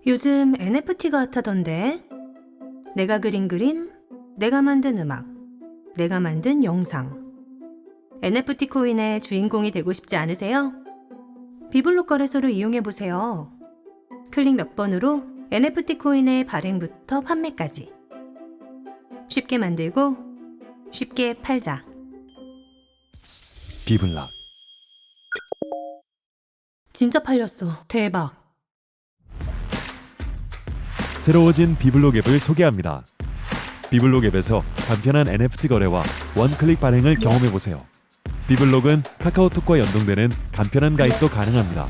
요즘 NFT가 핫하던데. 내가 그린 그림, 내가 만든 음악, 내가 만든 영상. NFT 코인의 주인공이 되고 싶지 않으세요? 비블록 거래소를 이용해보세요. 클릭 몇 번으로 NFT 코인의 발행부터 판매까지. 쉽게 만들고 쉽게 팔자. 비블락. 진짜 팔렸어. 대박. 새로워진 비블록 앱을 소개합니다. 비블록 앱에서 간편한 NFT 거래와 원클릭 발행을 경험해보세요. 비블록은 카카오톡과 연동되는 간편한 가입도 가능합니다.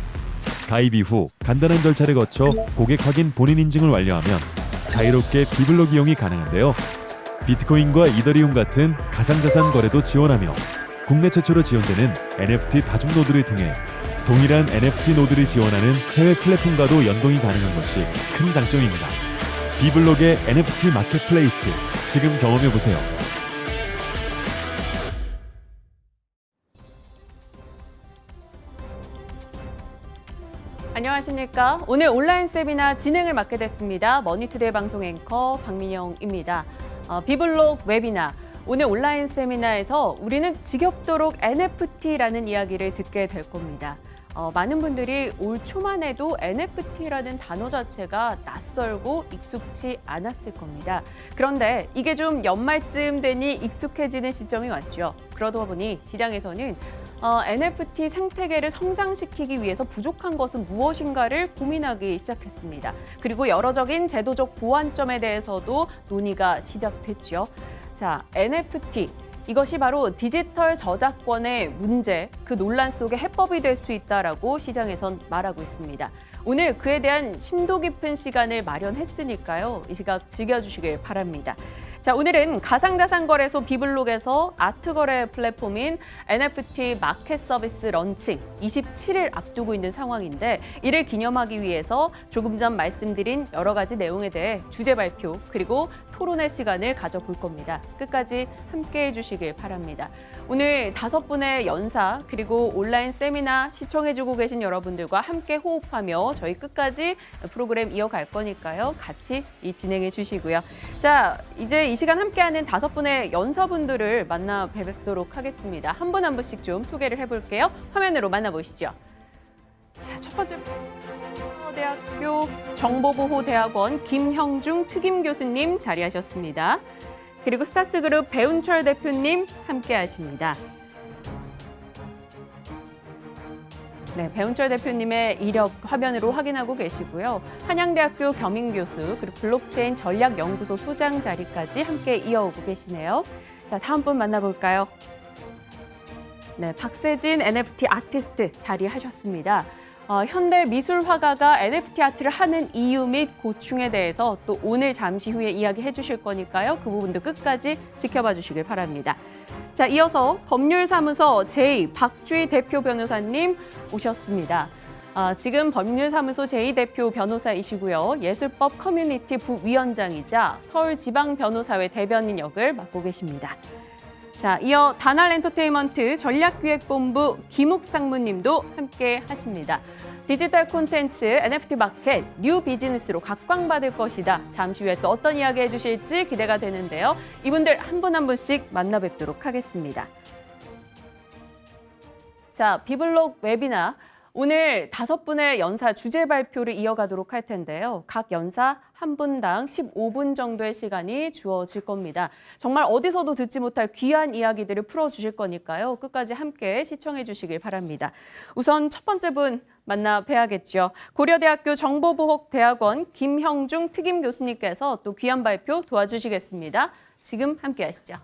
가입 이후 간단한 절차를 거쳐 고객 확인 본인 인증을 완료하면 자유롭게 비블록 이용이 가능한데요. 비트코인과 이더리움 같은 가상자산 거래도 지원하며 국내 최초로 지원되는 NFT 다중 노드를 통해 동일한 NFT 노드를 지원하는 해외 플랫폼과도 연동이 가능한 것이 큰 장점입니다. 비블록의 NFT 마켓플레이스, 지금 경험해보세요. 안녕하십니까. 오늘 온라인 세미나 진행을 맡게 됐습니다. 머니투데이 방송 앵커 박민영입니다. 비블록 웨비나. 오늘 온라인 세미나에서 우리는 지겹도록 NFT라는 이야기를 듣게 될 겁니다. 많은 분들이 올 초만 해도 NFT라는 단어 자체가 낯설고 익숙치 않았을 겁니다. 그런데 이게 좀 연말쯤 되니 익숙해지는 시점이 왔죠. 그러다 보니 시장에서는 NFT 생태계를 성장시키기 위해서 부족한 것은 무엇인가를 고민하기 시작했습니다. 그리고 여러적인 제도적 보완점에 대해서도 논의가 시작됐죠. 자, NFT. 이것이 바로 디지털 저작권의 문제, 그 논란 속에 해법이 될 수 있다라고 시장에선 말하고 있습니다. 오늘 그에 대한 심도 깊은 시간을 마련했으니까요. 이 시각 즐겨주시길 바랍니다. 자, 오늘은 가상자산 거래소 비블록에서 아트 거래 플랫폼인 NFT 마켓 서비스 런칭 27일 앞두고 있는 상황인데, 이를 기념하기 위해서 조금 전 말씀드린 여러 가지 내용에 대해 주제 발표 그리고 토론의 시간을 가져볼 겁니다. 끝까지 함께해 주시길 바랍니다. 오늘 5분의 연사 그리고 온라인 세미나 시청해주고 계신 여러분들과 함께 호흡하며 저희 끝까지 프로그램 이어갈 거니까요. 같이 진행해 주시고요. 자, 이제 이 시간 함께하는 5분의 연사분들을 만나 뵙도록 하겠습니다. 한 분 한 분씩 좀 소개를 해볼게요. 화면으로 만나보시죠. 자, 첫 번째 대학교 정보보호대학원 김형중 특임 교수님 자리하셨습니다. 그리고 스타스그룹 배운철 대표님 함께하십니다. 네, 배운철 대표님의 이력 화면으로 확인하고 계시고요. 한양대학교 겸임 교수 그리고 블록체인 전략연구소 소장 자리까지 함께 이어오고 계시네요. 자, 다음 분 만나볼까요? 네, 박세진 NFT 아티스트 자리하셨습니다. 현대 미술 화가가 NFT 아트를 하는 이유 및 고충에 대해서 또 오늘 잠시 후에 이야기해 주실 거니까요. 그 부분도 끝까지 지켜봐 주시길 바랍니다. 자, 이어서 법률사무소 제2 박주희 대표 변호사님 오셨습니다. 지금 법률사무소 제2 대표 변호사이시고요. 예술법 커뮤니티 부위원장이자 서울지방변호사회 대변인 역을 맡고 계십니다. 자, 이어 다날 엔터테인먼트 전략기획본부 김욱 상무님도 함께 하십니다. 디지털 콘텐츠 NFT 마켓 뉴 비즈니스로 각광받을 것이다. 잠시 후에 또 어떤 이야기 해주실지 기대가 되는데요. 이분들 한 분 한 분씩 만나 뵙도록 하겠습니다. 자, 비블록 웨비나. 오늘 5분의 연사 주제 발표를 이어가도록 할 텐데요. 각 연사 한 분당 15분 정도의 시간이 주어질 겁니다. 정말 어디서도 듣지 못할 귀한 이야기들을 풀어주실 거니까요. 끝까지 함께 시청해 주시길 바랍니다. 우선 첫 번째 분 만나 뵈야겠죠. 고려대학교 정보보호대학원 김형중 특임 교수님께서 또 귀한 발표 도와주시겠습니다. 지금 함께 하시죠.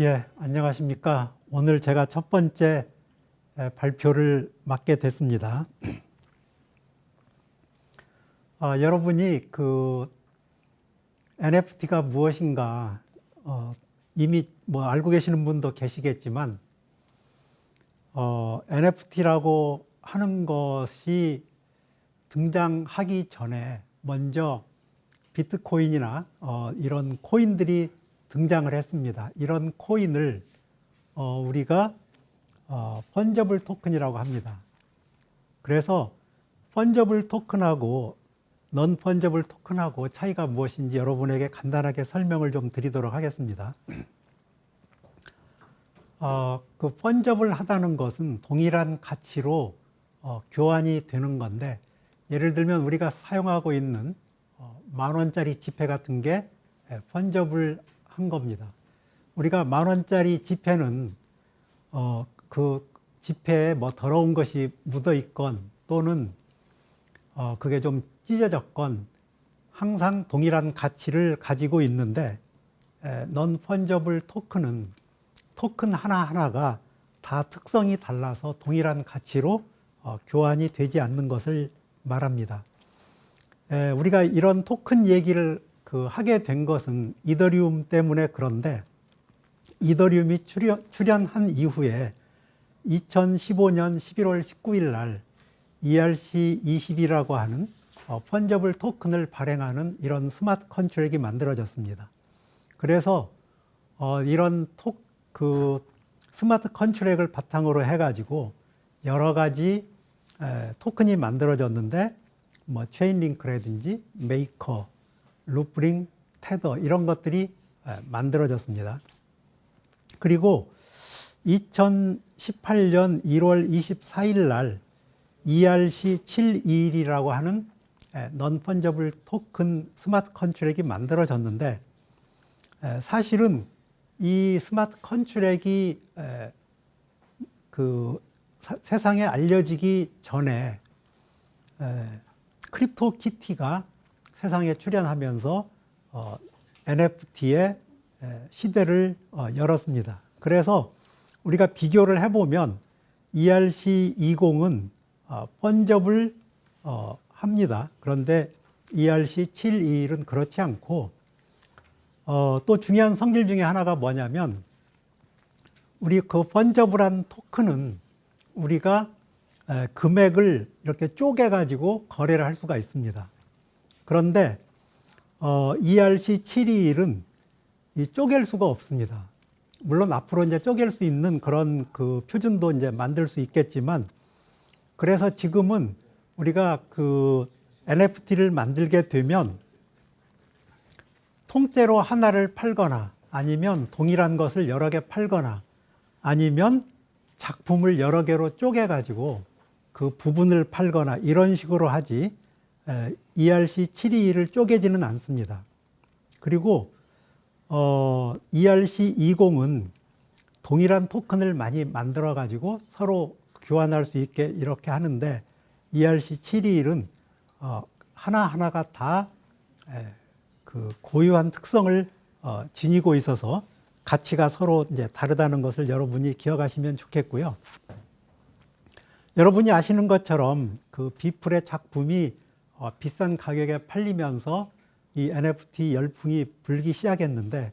예, 안녕하십니까. 오늘 제가 첫 번째 발표를 맡게 됐습니다. 여러분이 그 NFT가 무엇인가 이미 뭐 알고 계시는 분도 계시겠지만 NFT라고 하는 것이 등장하기 전에 먼저 비트코인이나 이런 코인들이 등장을 했습니다. 이런 코인을 우리가 펀저블 토큰이라고 합니다. 그래서 펀저블 토큰하고 넌 펀저블 토큰하고 차이가 무엇인지 여러분에게 간단하게 설명을 좀 드리도록 하겠습니다. 그 펀저블 하다는 것은 동일한 가치로 교환이 되는 건데, 예를 들면 우리가 사용하고 있는 10,000원짜리 지폐 같은 게 펀저블 한 겁니다. 우리가 10,000원짜리 지폐는 그 지폐에 뭐 더러운 것이 묻어 있건 또는 그게 좀 찢어졌건 항상 동일한 가치를 가지고 있는데, 넌 펀저블 토큰은 토큰 하나하나가 다 특성이 달라서 동일한 가치로 교환이 되지 않는 것을 말합니다. 우리가 이런 토큰 얘기를 하게 된 것은 이더리움 때문에 그런데, 이더리움이 출연한 이후에 2015년 11월 19일 날 ERC20이라고 하는 펀저블 토큰을 발행하는 이런 스마트 컨트랙이 만들어졌습니다. 그래서 이런 스마트 컨트랙을 바탕으로 해가지고 여러 가지 토큰이 만들어졌는데, 뭐 체인링크라든지 메이커, 루프링, 테더 이런 것들이 만들어졌습니다. 그리고 2018년 1월 24일 날 ERC721이라고 하는 넌 펀저블 토큰 스마트 컨트랙이 만들어졌는데, 사실은 이 스마트 컨트랙이 세상에 알려지기 전에 크립토키티가 세상에 출연하면서 NFT의 시대를 열었습니다. 그래서 우리가 비교를 해보면 ERC20은 펀저블 합니다. 그런데 ERC721은 그렇지 않고, 또 중요한 성질 중에 하나가 뭐냐면, 우리 그 펀저블한 토큰은 우리가 금액을 이렇게 쪼개가지고 거래를 할 수가 있습니다. 그런데 ERC721은 쪼갤 수가 없습니다. 물론 앞으로 이제 쪼갤 수 있는 그런 그 표준도 이제 만들 수 있겠지만, 그래서 지금은 우리가 그 NFT를 만들게 되면 통째로 하나를 팔거나 아니면 동일한 것을 여러 개 팔거나 아니면 작품을 여러 개로 쪼개가지고 그 부분을 팔거나 이런 식으로 하지, ERC721을 쪼개지는 않습니다. 그리고 ERC20은 동일한 토큰을 많이 만들어 가지고 서로 교환할 수 있게 이렇게 하는데, ERC721은 하나하나가 다 그 고유한 특성을 지니고 있어서 가치가 서로 이제 다르다는 것을 여러분이 기억하시면 좋겠고요. 여러분이 아시는 것처럼 그 비플의 작품이 비싼 가격에 팔리면서 이 NFT 열풍이 불기 시작했는데,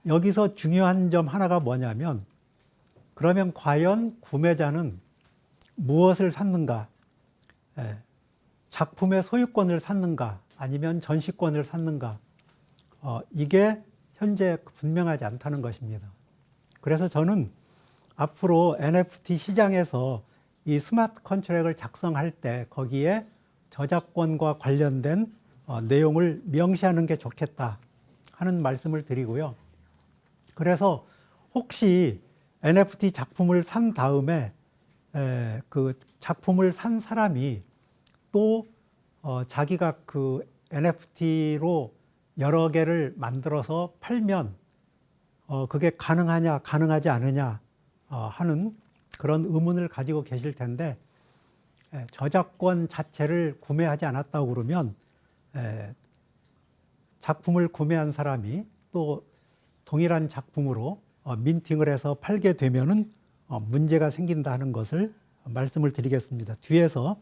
여기서 중요한 점 하나가 뭐냐면, 그러면 과연 구매자는 무엇을 샀는가? 작품의 소유권을 샀는가? 아니면 전시권을 샀는가? 이게 현재 분명하지 않다는 것입니다. 그래서 저는 앞으로 NFT 시장에서 이 스마트 컨트랙을 작성할 때 거기에 저작권과 관련된 내용을 명시하는 게 좋겠다 하는 말씀을 드리고요. 그래서 혹시 NFT 작품을 산 다음에 그 작품을 산 사람이 또 자기가 그 NFT로 여러 개를 만들어서 팔면 그게 가능하냐 가능하지 않느냐 하는 그런 의문을 가지고 계실 텐데, 저작권 자체를 구매하지 않았다고 그러면 작품을 구매한 사람이 또 동일한 작품으로 민팅을 해서 팔게 되면은 문제가 생긴다 하는 것을 말씀을 드리겠습니다. 뒤에서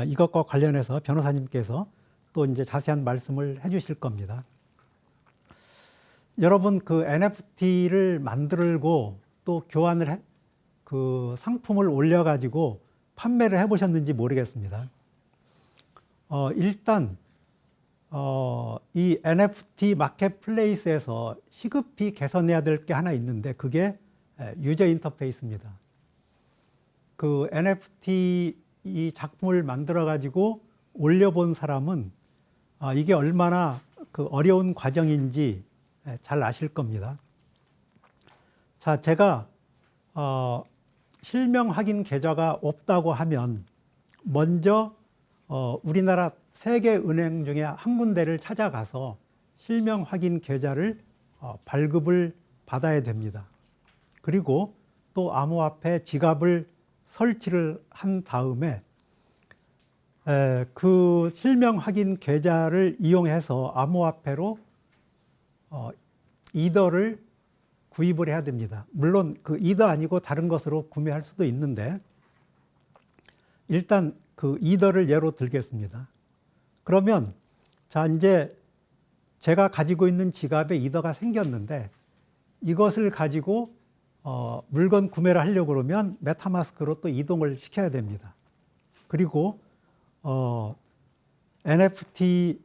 이것과 관련해서 변호사님께서 또 이제 자세한 말씀을 해주실 겁니다. 여러분, 그 NFT를 만들고 또 교환을 그 상품을 올려가지고 판매를 해보셨는지 모르겠습니다. 일단 이 NFT 마켓플레이스에서 시급히 개선해야 될 게 하나 있는데 그게 유저 인터페이스입니다. 그 NFT 이 작품을 만들어 가지고 올려본 사람은 이게 얼마나 그 어려운 과정인지 잘 아실 겁니다. 자, 제가 실명 확인 계좌가 없다고 하면 먼저 우리나라 세계은행 중에 한 군데를 찾아가서 실명 확인 계좌를 발급을 받아야 됩니다. 그리고 또 암호화폐 지갑을 설치를 한 다음에 그 실명 확인 계좌를 이용해서 암호화폐로 이더를 구입을 해야 됩니다. 물론 그 이더 아니고 다른 것으로 구매할 수도 있는데 일단 그 이더를 예로 들겠습니다. 그러면 자, 이제 제가 가지고 있는 지갑에 이더가 생겼는데 이것을 가지고 물건 구매를 하려고 그러면 메타마스크로 또 이동을 시켜야 됩니다. 그리고 NFT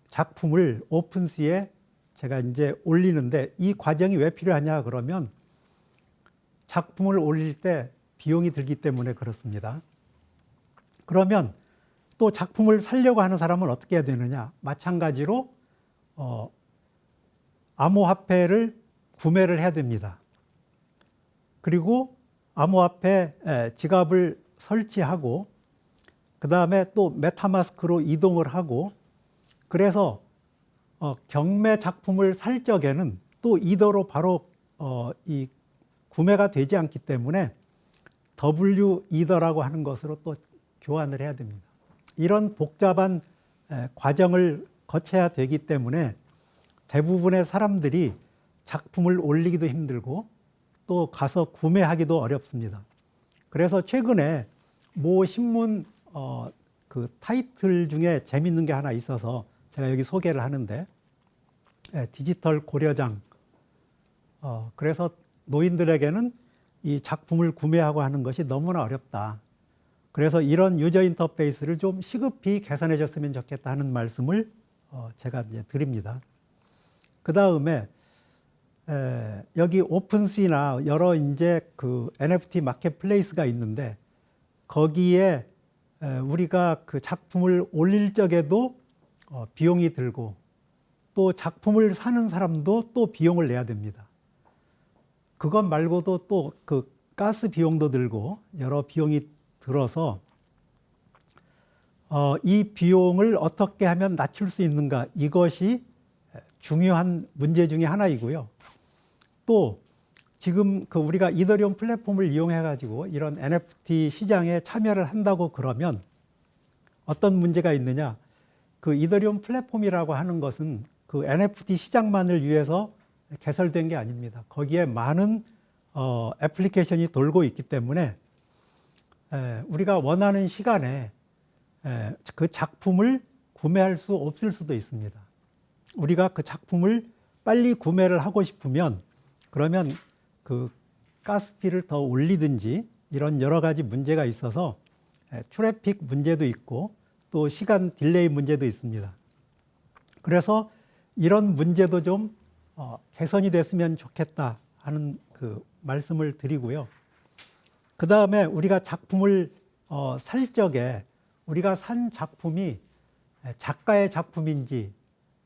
작품을 오픈시에 제가 이제 올리는데 이 과정이 왜 필요하냐 그러면 작품을 올릴 때 비용이 들기 때문에 그렇습니다. 그러면 또 작품을 사려고 하는 사람은 어떻게 해야 되느냐? 마찬가지로 암호화폐를 구매를 해야 됩니다. 그리고 암호화폐 지갑을 설치하고 그 다음에 또 메타마스크로 이동을 하고 그래서 경매 작품을 살 적에는 또 이더로 바로 이 구매가 되지 않기 때문에 W 이더라고 하는 것으로 또 교환을 해야 됩니다. 이런 복잡한 과정을 거쳐야 되기 때문에 대부분의 사람들이 작품을 올리기도 힘들고 또 가서 구매하기도 어렵습니다. 그래서 최근에 모 신문 그 타이틀 중에 재밌는 게 하나 있어서 제가 여기 소개를 하는데 디지털 고려장. 그래서 노인들에게는 이 작품을 구매하고 하는 것이 너무나 어렵다. 그래서 이런 유저 인터페이스를 좀 시급히 개선해 줬으면 좋겠다 하는 말씀을 제가 이제 드립니다. 그 다음에 여기 오픈시나 여러 이제 그 NFT 마켓플레이스가 있는데 거기에 우리가 그 작품을 올릴 적에도 비용이 들고 또 작품을 사는 사람도 또 비용을 내야 됩니다. 그것 말고도 또 그 가스 비용도 들고 여러 비용이 들어서 이 비용을 어떻게 하면 낮출 수 있는가 이것이 중요한 문제 중에 하나이고요. 또 지금 그 우리가 이더리움 플랫폼을 이용해 가지고 이런 NFT 시장에 참여를 한다고 그러면 어떤 문제가 있느냐? 그 이더리움 플랫폼이라고 하는 것은 그 NFT 시장만을 위해서 개설된 게 아닙니다. 거기에 많은 애플리케이션이 돌고 있기 때문에 우리가 원하는 시간에 그 작품을 구매할 수 없을 수도 있습니다. 우리가 그 작품을 빨리 구매를 하고 싶으면 그러면 그 가스비를 더 올리든지 이런 여러 가지 문제가 있어서 트래픽 문제도 있고 또 시간 딜레이 문제도 있습니다. 그래서 이런 문제도 좀 개선이 됐으면 좋겠다 하는 그 말씀을 드리고요. 그 다음에 우리가 작품을 살 적에 우리가 산 작품이 작가의 작품인지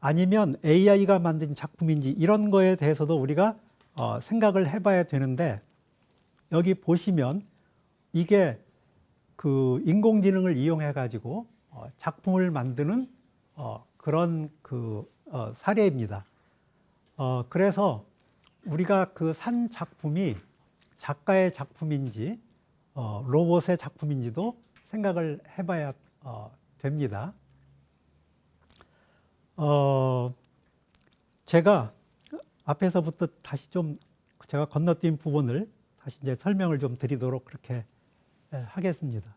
아니면 AI가 만든 작품인지 이런 거에 대해서도 우리가 생각을 해봐야 되는데 여기 보시면 이게 그 인공지능을 이용해 가지고 작품을 만드는 그런 그 사례입니다. 그래서 우리가 그 산 작품이 작가의 작품인지 로봇의 작품인지도 생각을 해봐야 됩니다. 제가 앞에서부터 다시 좀 제가 건너뛴 부분을 다시 이제 설명을 좀 드리도록 그렇게 하겠습니다.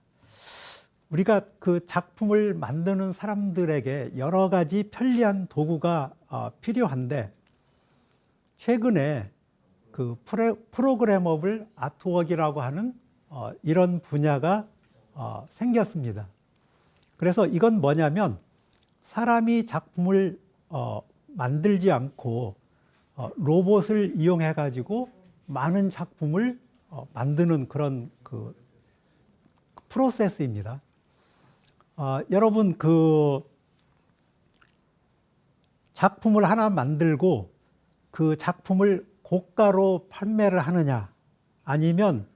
우리가 그 작품을 만드는 사람들에게 여러 가지 편리한 도구가 필요한데 최근에 그 프로그래머블 아트웍이라고 하는 이런 분야가 생겼습니다. 그래서 이건 뭐냐면 사람이 작품을 만들지 않고 로봇을 이용해 가지고 많은 작품을 만드는 그런 그 프로세스입니다. 여러분 그 작품을 하나 만들고 그 작품을 고가로 판매를 하느냐, 아니면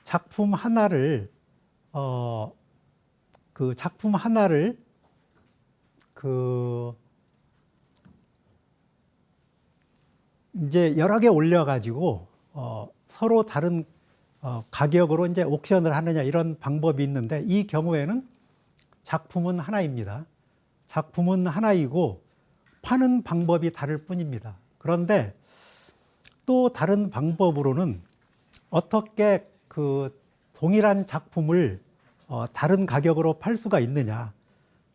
작품 하나를 이제 여러 개 올려가지고 서로 다른 가격으로 이제 옥션을 하느냐, 이런 방법이 있는데, 이 경우에는 작품은 하나입니다. 작품은 하나이고 파는 방법이 다를 뿐입니다. 그런데 또 다른 방법으로는 어떻게 그 동일한 작품을 다른 가격으로 팔 수가 있느냐,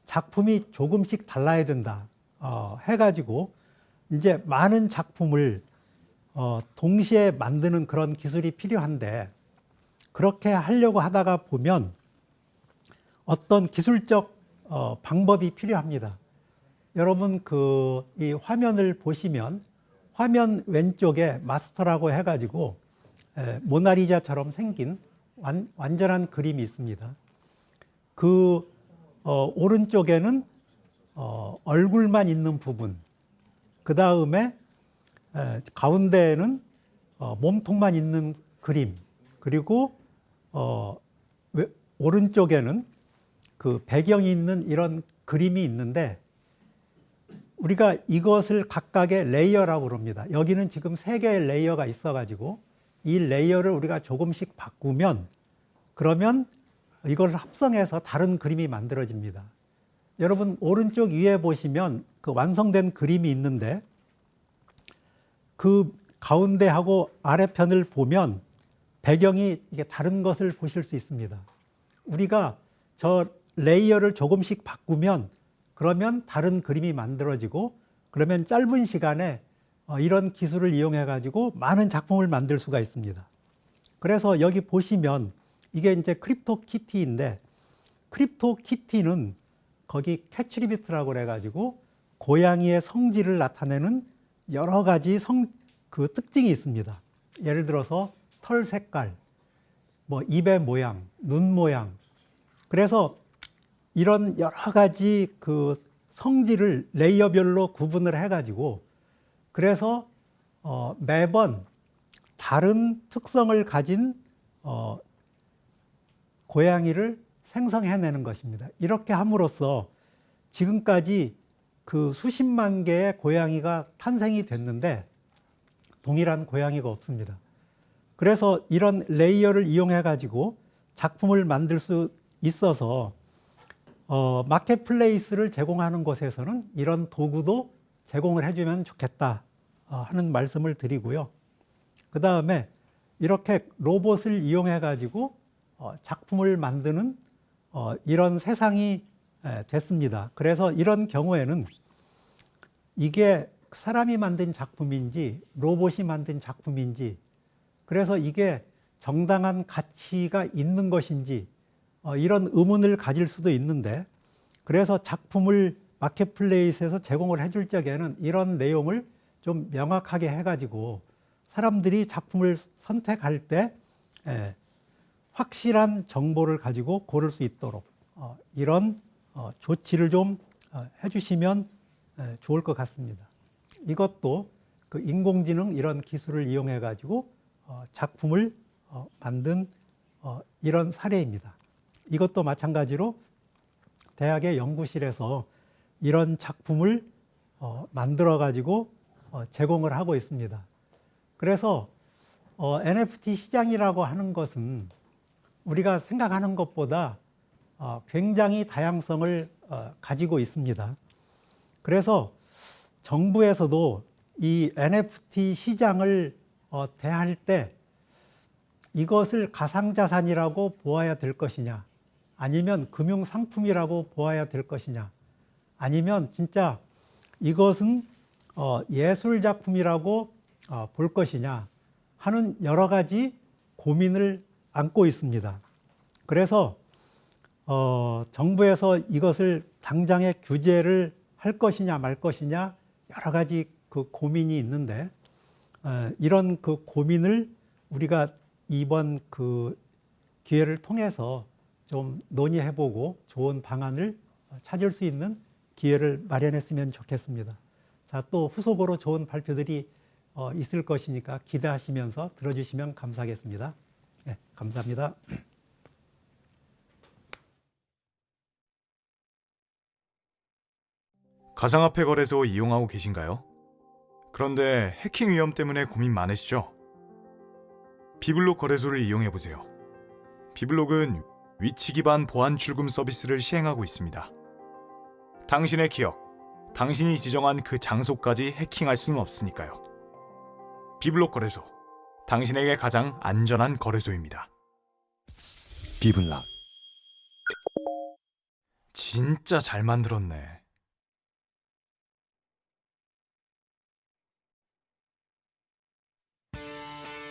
작품이 조금씩 달라야 된다 해가지고 이제 많은 작품을 동시에 만드는 그런 기술이 필요한데, 그렇게 하려고 하다가 보면 어떤 기술적 방법이 필요합니다. 여러분 이 화면을 보시면 화면 왼쪽에 마스터라고 해가지고 모나리자처럼 생긴 완전한 그림이 있습니다. 그 오른쪽에는 얼굴만 있는 부분, 그 다음에 가운데에는 몸통만 있는 그림, 그리고 오른쪽에는 그 배경이 있는 이런 그림이 있는데, 우리가 이것을 각각의 레이어라고 그럽니다. 여기는 지금 3개의 레이어가 있어가지고 이 레이어를 우리가 조금씩 바꾸면, 그러면 이걸 합성해서 다른 그림이 만들어집니다. 여러분 오른쪽 위에 보시면 그 완성된 그림이 있는데, 그 가운데하고 아래편을 보면 배경이 이게 다른 것을 보실 수 있습니다. 우리가 저 레이어를 조금씩 바꾸면 그러면 다른 그림이 만들어지고, 그러면 짧은 시간에 이런 기술을 이용해 가지고 많은 작품을 만들 수가 있습니다. 그래서 여기 보시면 이게 이제 크립토키티인데, 크립토키티는 거기 캐치리비트라고 그래 가지고 고양이의 성질을 나타내는 여러 가지 그 특징이 있습니다. 예를 들어서 털 색깔, 뭐 입의 모양, 눈 모양. 그래서 이런 여러 가지 그 성질을 레이어별로 구분을 해가지고, 그래서 매번 다른 특성을 가진 고양이를 생성해내는 것입니다. 이렇게 함으로써 지금까지 그 수십만 개의 고양이가 탄생이 됐는데 동일한 고양이가 없습니다. 그래서 이런 레이어를 이용해 가지고 작품을 만들 수 있어서 마켓플레이스를 제공하는 곳에서는 이런 도구도 제공을 해주면 좋겠다 하는 말씀을 드리고요. 그 다음에 이렇게 로봇을 이용해 가지고 작품을 만드는 이런 세상이 됐습니다. 그래서 이런 경우에는 이게 사람이 만든 작품인지 로봇이 만든 작품인지, 그래서 이게 정당한 가치가 있는 것인지 이런 의문을 가질 수도 있는데, 그래서 작품을 마켓플레이스에서 제공을 해줄 적에는 이런 내용을 좀 명확하게 해가지고 사람들이 작품을 선택할 때 확실한 정보를 가지고 고를 수 있도록 이런 조치를 좀 해주시면 좋을 것 같습니다. 이것도 그 인공지능 이런 기술을 이용해 가지고 작품을 만든 이런 사례입니다. 이것도 마찬가지로 대학의 연구실에서 이런 작품을 만들어 가지고 제공을 하고 있습니다. 그래서 NFT 시장이라고 하는 것은 우리가 생각하는 것보다 굉장히 다양성을 가지고 있습니다. 그래서 정부에서도 이 NFT 시장을 대할 때 이것을 가상자산이라고 보아야 될 것이냐, 아니면 금융상품이라고 보아야 될 것이냐, 아니면 진짜 이것은 예술작품이라고 볼 것이냐 하는 여러 가지 고민을 안고 있습니다. 그래서 정부에서 이것을 당장의 규제를 할 것이냐 말 것이냐 여러 가지 그 고민이 있는데 이런 그 고민을 우리가 이번 그 기회를 통해서 좀 논의해보고 좋은 방안을 찾을 수 있는 기회를 마련했으면 좋겠습니다. 자, 또 후속으로 좋은 발표들이 있을 것이니까 기대하시면서 들어주시면 감사하겠습니다. 네, 감사합니다. 가상화폐 거래소 이용하고 계신가요? 그런데 해킹 위험 때문에 고민 많으시죠? 비블록 거래소를 이용해보세요. 비블록은 위치 기반 보안 출금 서비스를 시행하고 있습니다. 당신의 기억, 당신이 지정한 그 장소까지 해킹할 수는 없으니까요. 비블록 거래소, 당신에게 가장 안전한 거래소입니다. 비블락. 진짜 잘 만들었네.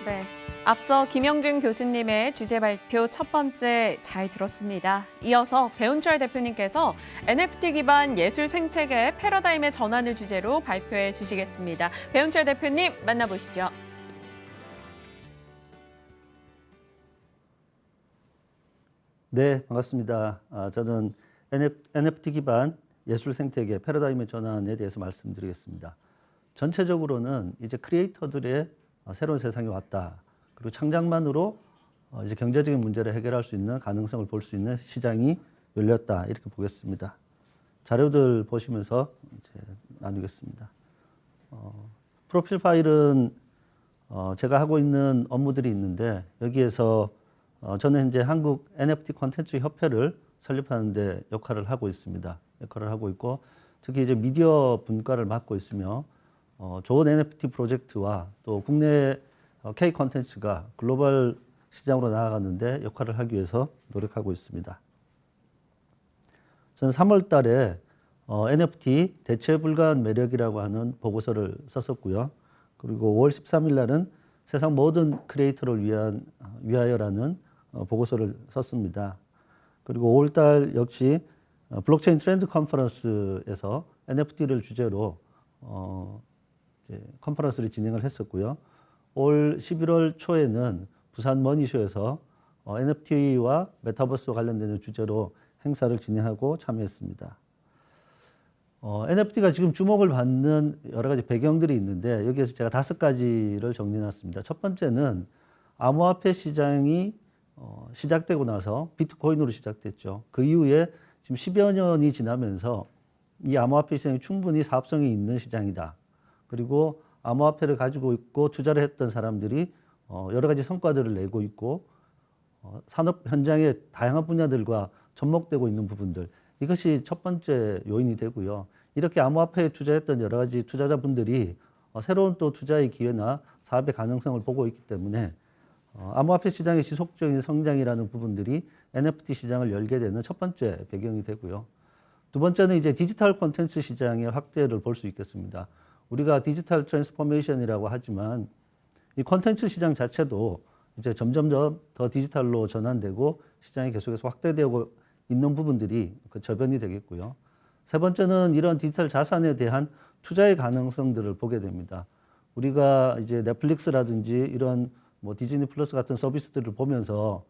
네. 앞서 김영준 교수님의 주제 발표 첫 번째 잘 들었습니다. 이어서 배운철 대표님께서 NFT 기반 예술 생태계 패러다임의 전환을 주제로 발표해 주시겠습니다. 배운철 대표님 만나보시죠. 네, 반갑습니다. 저는 NFT 기반 예술 생태계 패러다임의 전환에 대해서 말씀드리겠습니다. 전체적으로는 이제 크리에이터들의 새로운 세상이 왔다. 그리고 창작만으로 이제 경제적인 문제를 해결할 수 있는 가능성을 볼 수 있는 시장이 열렸다. 이렇게 보겠습니다. 자료들 보시면서 이제 나누겠습니다. 프로필 파일은 제가 하고 있는 업무들이 있는데 여기에서 저는 현재 한국 NFT 콘텐츠 협회를 설립하는 데 역할을 하고 있습니다. 역할을 하고 있고 특히 이제 미디어 분과를 맡고 있으며 좋은 NFT 프로젝트와 또 국내 K 콘텐츠가 글로벌 시장으로 나아가는데 역할을 하기 위해서 노력하고 있습니다. 저는 3월 달에 NFT 대체 불가한 매력이라고 하는 보고서를 썼었고요. 그리고 5월 13일 날은 세상 모든 크리에이터를 위하여라는 보고서를 썼습니다. 그리고 5월 달 역시 블록체인 트렌드 컨퍼런스에서 NFT를 주제로 이제 컨퍼런스를 진행을 했었고요. 올 11월 초에는 부산 머니쇼에서 NFT와 메타버스와 관련되는 주제로 행사를 진행하고 참여했습니다. NFT가 지금 주목을 받는 여러 가지 배경들이 있는데 여기에서 제가 5가지를 정리해놨습니다. 첫 번째는 암호화폐 시장이 시작되고 나서 비트코인으로 시작됐죠. 그 이후에 지금 10여 년이 지나면서 이 암호화폐 시장이 충분히 사업성이 있는 시장이다. 그리고 암호화폐를 가지고 있고 투자를 했던 사람들이 여러 가지 성과들을 내고 있고 산업 현장의 다양한 분야들과 접목되고 있는 부분들, 이것이 첫 번째 요인이 되고요. 이렇게 암호화폐에 투자했던 여러 가지 투자자분들이 새로운 또 투자의 기회나 사업의 가능성을 보고 있기 때문에 암호화폐 시장의 지속적인 성장이라는 부분들이 NFT 시장을 열게 되는 첫 번째 배경이 되고요. 두 번째는 이제 디지털 콘텐츠 시장의 확대를 볼 수 있겠습니다. 우리가 디지털 트랜스포메이션이라고 하지만 이 콘텐츠 시장 자체도 이제 점점 더 디지털로 전환되고 시장이 계속해서 확대되고 있는 부분들이 그 저변이 되겠고요. 세 번째는 이런 디지털 자산에 대한 투자의 가능성들을 보게 됩니다. 우리가 이제 넷플릭스라든지 이런 뭐 디즈니 플러스 같은 서비스들을 보면서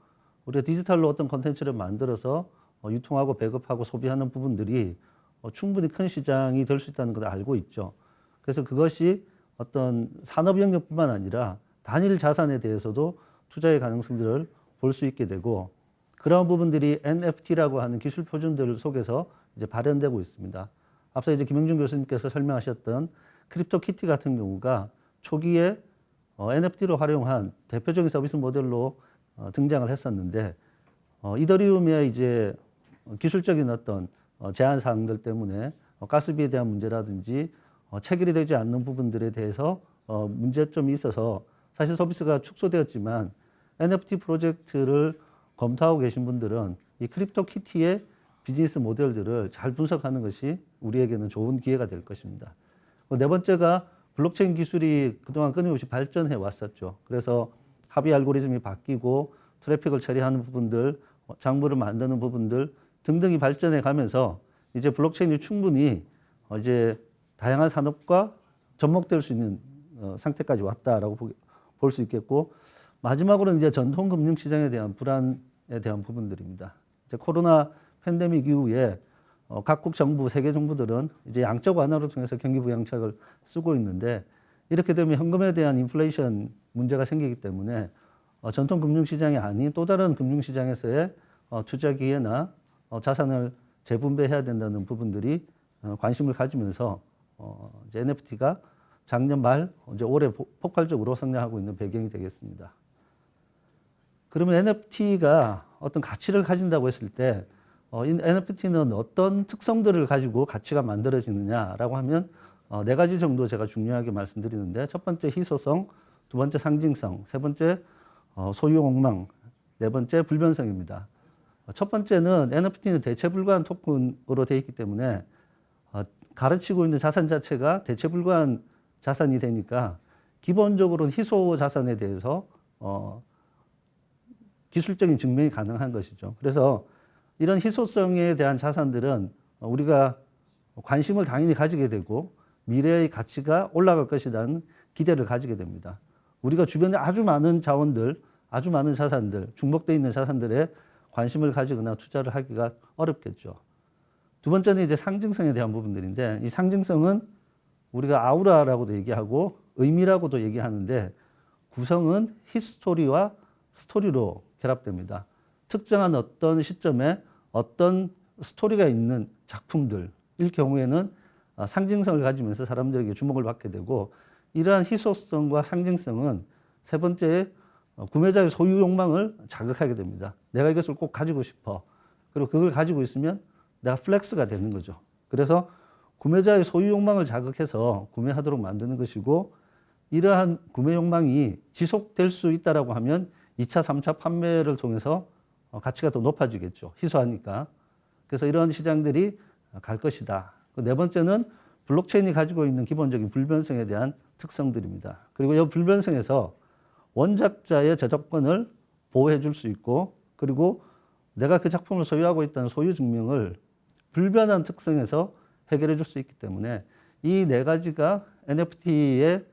우리가 디지털로 어떤 콘텐츠를 만들어서 유통하고 배급하고 소비하는 부분들이 충분히 큰 시장이 될 수 있다는 걸 알고 있죠. 그래서 그것이 어떤 산업 영역뿐만 아니라 단일 자산에 대해서도 투자의 가능성들을 볼 수 있게 되고 그런 부분들이 NFT라고 하는 기술 표준들 속에서 이제 발현되고 있습니다. 앞서 이제 김영준 교수님께서 설명하셨던 크립토키티 같은 경우가 초기에 NFT로 활용한 대표적인 서비스 모델로 등장을 했었는데 이더리움의 이제 기술적인 어떤 제한 사항들 때문에 가스비에 대한 문제라든지 체결이 되지 않는 부분들에 대해서 문제점이 있어서 사실 서비스가 축소되었지만 NFT 프로젝트를 검토하고 계신 분들은 이 크립토키티의 비즈니스 모델들을 잘 분석하는 것이 우리에게는 좋은 기회가 될 것입니다. 네 번째가 블록체인 기술이 그동안 끊임없이 발전해 왔었죠. 그래서 합의 알고리즘이 바뀌고 트래픽을 처리하는 부분들, 장부를 만드는 부분들 등등이 발전해 가면서 이제 블록체인이 충분히 이제 다양한 산업과 접목될 수 있는 상태까지 왔다라고 볼 수 있겠고, 마지막으로는 이제 전통 금융 시장에 대한 불안에 대한 부분들입니다. 이제 코로나 팬데믹 이후에 각국 정부, 세계 정부들은 이제 양적 완화를 통해서 경기 부양책을 쓰고 있는데, 이렇게 되면 현금에 대한 인플레이션 문제가 생기기 때문에 전통 금융 시장이 아닌 또 다른 금융 시장에서의 투자 기회나 자산을 재분배해야 된다는 부분들이 관심을 가지면서 이제 NFT가 작년 말 이제 올해 폭발적으로 성장하고 있는 배경이 되겠습니다. 그러면 NFT가 어떤 가치를 가진다고 했을 때 NFT는 어떤 특성들을 가지고 가치가 만들어지느냐라고 하면 네 가지 정도 제가 중요하게 말씀드리는데, 첫 번째 희소성, 두 번째 상징성, 세 번째 소유 욕망, 네 번째 불변성입니다. 첫 번째는 NFT는 대체 불가한 토큰으로 되어 있기 때문에 가르치고 있는 자산 자체가 대체 불가한 자산이 되니까 기본적으로는 희소 자산에 대해서 기술적인 증명이 가능한 것이죠. 그래서 이런 희소성에 대한 자산들은 우리가 관심을 당연히 가지게 되고 미래의 가치가 올라갈 것이라는 기대를 가지게 됩니다. 우리가 주변에 아주 많은 자원들, 아주 많은 자산들, 중복되어 있는 자산들에 관심을 가지거나 투자를 하기가 어렵겠죠. 두 번째는 이제 상징성에 대한 부분들인데, 이 상징성은 우리가 아우라라고도 얘기하고 의미라고도 얘기하는데, 구성은 히스토리와 스토리로 결합됩니다. 특정한 어떤 시점에 어떤 스토리가 있는 작품들일 경우에는 상징성을 가지면서 사람들에게 주목을 받게 되고, 이러한 희소성과 상징성은 세 번째 구매자의 소유 욕망을 자극하게 됩니다. 내가 이것을 꼭 가지고 싶어. 그리고 그걸 가지고 있으면 내가 플렉스가 되는 거죠. 그래서 구매자의 소유 욕망을 자극해서 구매하도록 만드는 것이고, 이러한 구매 욕망이 지속될 수 있다라고 하면 2차, 3차 판매를 통해서 가치가 더 높아지겠죠. 희소하니까. 그래서 이런 시장들이 갈 것이다. 네 번째는 블록체인이 가지고 있는 기본적인 불변성에 대한 특성들입니다. 그리고 이 불변성에서 원작자의 저작권을 보호해 줄 수 있고, 그리고 내가 그 작품을 소유하고 있다는 소유 증명을 불변한 특성에서 해결해 줄 수 있기 때문에 이 네 가지가 NFT의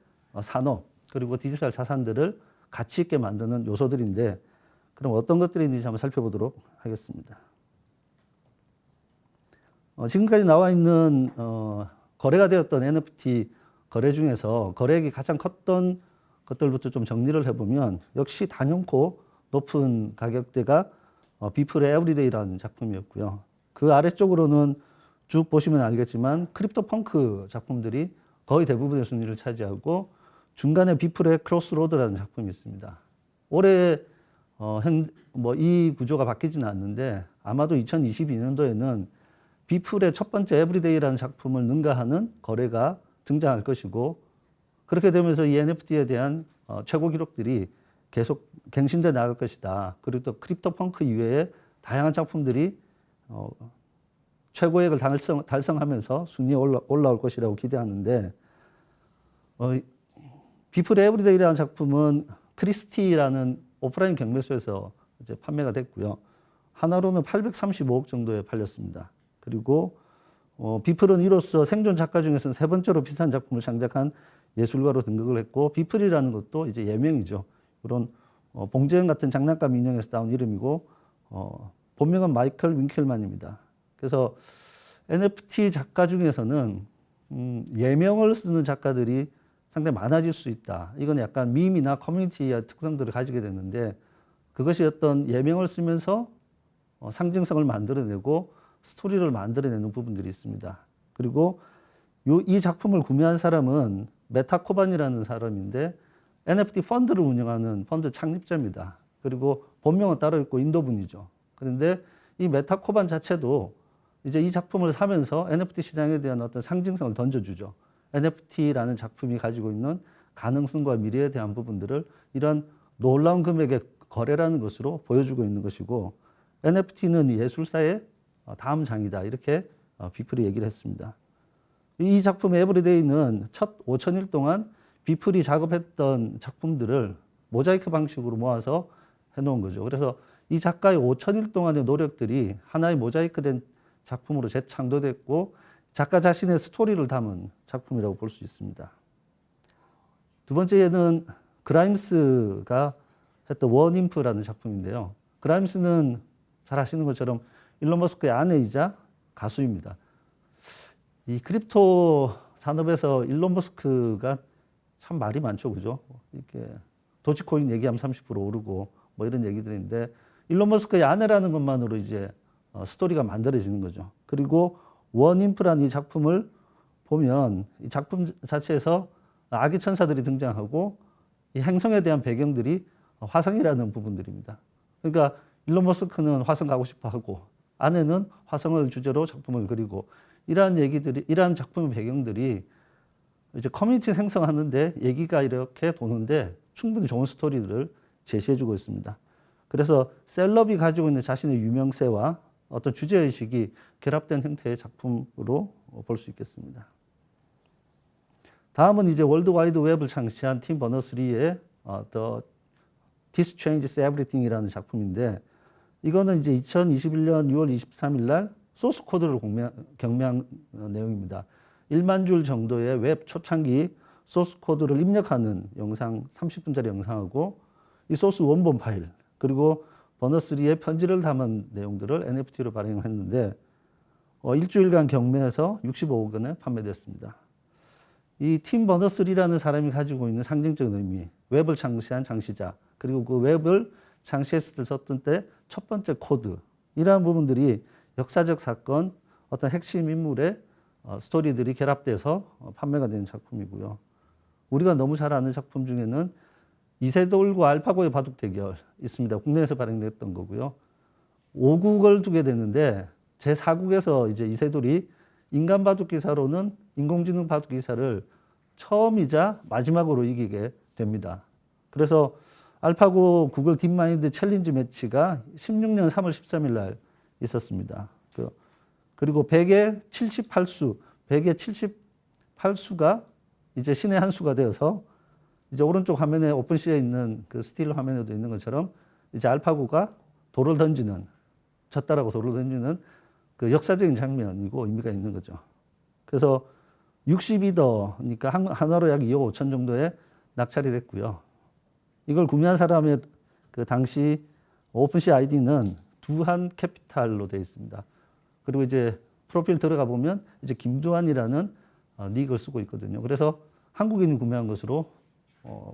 산업, 그리고 디지털 자산들을 가치 있게 만드는 요소들인데, 그럼 어떤 것들이 있는지 한번 살펴보도록 하겠습니다. 지금까지 나와 있는 거래가 되었던 NFT 거래 중에서 거래액이 가장 컸던 것들부터 좀 정리를 해보면, 역시 단연코 높은 가격대가 비플의 에브리데이라는 작품이었고요. 그 아래쪽으로는 쭉 보시면 알겠지만 크립토 펑크 작품들이 거의 대부분의 순위를 차지하고, 중간에 비플의 크로스로드라는 작품이 있습니다. 올해 이 구조가 바뀌지는 않는데, 아마도 2022년도에는 비플의 첫 번째 에브리데이라는 작품을 능가하는 거래가 등장할 것이고, 그렇게 되면서 이 NFT에 대한 최고 기록들이 계속 갱신돼 나갈 것이다. 그리고 또 크립토 펑크 이외에 다양한 작품들이 최고액을 달성하면서 순위에 올라올 것이라고 기대하는데, 비플 에브리데이라는 작품은 크리스티라는 오프라인 경매소에서 이제 판매가 됐고요. 하나로는 835억 정도에 팔렸습니다. 그리고 비플은 이로써 생존 작가 중에서는 세 번째로 비싼 작품을 창작한 예술가로 등극을 했고, 비플이라는 것도 이제 예명이죠. 그런 봉제형 같은 장난감 인형에서 따온 이름이고, 본명은 마이클 윙켈만입니다. 그래서 NFT 작가 중에서는 예명을 쓰는 작가들이 상당히 많아질 수 있다. 이건 약간 밈이나 커뮤니티의 특성들을 가지게 되는데, 그것이 어떤 예명을 쓰면서 상징성을 만들어내고 스토리를 만들어내는 부분들이 있습니다. 그리고 이 작품을 구매한 사람은 메타코반이라는 사람인데, NFT 펀드를 운영하는 펀드 창립자입니다. 그리고 본명은 따로 있고 인도분이죠. 그런데 이 메타코반 자체도 이제 이 작품을 사면서 NFT 시장에 대한 어떤 상징성을 던져주죠. NFT라는 작품이 가지고 있는 가능성과 미래에 대한 부분들을 이런 놀라운 금액의 거래라는 것으로 보여주고 있는 것이고, NFT는 예술사의 다음 장이다. 이렇게 비플이 얘기를 했습니다. 이 작품의 에브리데이는 첫 5,000일 동안 비플이 작업했던 작품들을 모자이크 방식으로 모아서 해놓은 거죠. 그래서 이 작가의 5,000일 동안의 노력들이 하나의 모자이크된 작품으로 재창조됐고 작가 자신의 스토리를 담은 작품이라고 볼 수 있습니다. 두 번째는 그라임스가 했던 원인프라는 작품인데요. 그라임스는 잘 아시는 것처럼 일론 머스크의 아내이자 가수입니다. 이 크립토 산업에서 일론 머스크가 참 말이 많죠, 그죠? 이렇게 도지코인 얘기하면 30% 오르고 뭐 이런 얘기들인데 일론 머스크의 아내라는 것만으로 이제 스토리가 만들어지는 거죠. 그리고 원인프라는 이 작품을 보면 이 작품 자체에서 아기 천사들이 등장하고 이 행성에 대한 배경들이 화성이라는 부분들입니다. 그러니까 일론 머스크는 화성 가고 싶어 하고 아내는 화성을 주제로 작품을 그리고 이러한 얘기들이, 이러한 작품의 배경들이 이제 커뮤니티 생성하는데 얘기가 이렇게 도는데 충분히 좋은 스토리들을 제시해주고 있습니다. 그래서 셀럽이 가지고 있는 자신의 유명세와 어떤 주제의식이 결합된 형태의 작품으로 볼 수 있겠습니다. 다음은 이제 월드와이드 웹을 창시한 팀 버너스리의 The This Changes Everything이라는 작품인데 이거는 이제 2021년 6월 23일 날 소스 코드를 경매한 내용입니다. 1만 줄 정도의 웹 초창기 소스 코드를 입력하는 영상 30분짜리 영상하고 이 소스 원본 파일 그리고 버너스리의 편지를 담은 내용들을 NFT로 발행했는데 일주일간 경매에서 65억 원에 판매됐습니다. 이 팀 버너스리라는 사람이 가지고 있는 상징적인 의미, 웹을 창시한 창시자, 그리고 그 웹을 창시했을 때 썼던 때 첫 번째 코드, 이러한 부분들이 역사적 사건, 어떤 핵심 인물의 스토리들이 결합돼서 판매가 되는 작품이고요. 우리가 너무 잘 아는 작품 중에는 이세돌과 알파고의 바둑 대결 있습니다. 국내에서 발행됐던 거고요. 5국을 두게 되는데 제4국에서 이제 이세돌이 인간 바둑 기사로는 인공지능 바둑 기사를 처음이자 마지막으로 이기게 됩니다. 그래서 알파고 구글 딥마인드 챌린지 매치가 16년 3월 13일 날 있었습니다. 그리고 100의 78수, 100의 78수가 이제 신의 한 수가 되어서 이제 오른쪽 화면에 오픈시에 있는 그 스틸 화면에도 있는 것처럼 이제 알파고가 돌을 던지는, 졌다라고 돌을 던지는 그 역사적인 장면이고 의미가 있는 거죠. 그래서 62더니까 하나로 약 2억 5천 정도에 낙찰이 됐고요. 이걸 구매한 사람의 그 당시 오픈시 아이디는 두한 캐피탈로 되어 있습니다. 그리고 이제 프로필 들어가 보면 이제 김두한이라는 닉을 쓰고 있거든요. 그래서 한국인이 구매한 것으로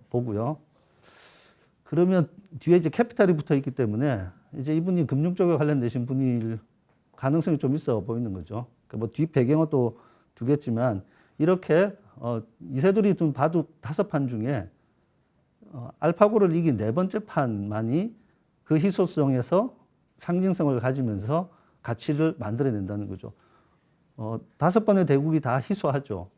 보고요. 그러면 뒤에 이제 캐피탈이 붙어 있기 때문에 이제 이분이 금융 쪽에 관련되신 분일 가능성이 좀 있어 보이는 거죠. 뭐 뒷 배경은 또 두겠지만 이렇게 이세돌이 둔 바둑 5판 중에 알파고를 이긴 4번째 판만이 그 희소성에서 상징성을 가지면서 가치를 만들어낸다는 거죠. 5번의 대국이 다 희소하죠.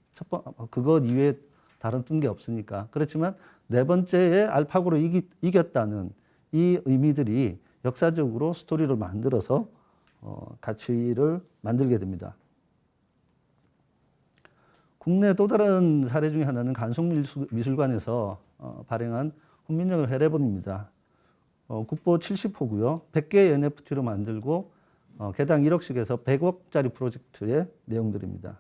그것 이외에 다른 뜬 게 없으니까. 그렇지만 4번째에 알파고로 이겼다는 이 의미들이 역사적으로 스토리를 만들어서 가치를 만들게 됩니다. 국내 또 다른 사례 중에 하나는 간송미술관에서 발행한 훈민정음 회례본입니다. 국보 70호고요. 100개의 NFT로 만들고 개당 1억씩에서 100억짜리 프로젝트의 내용들입니다.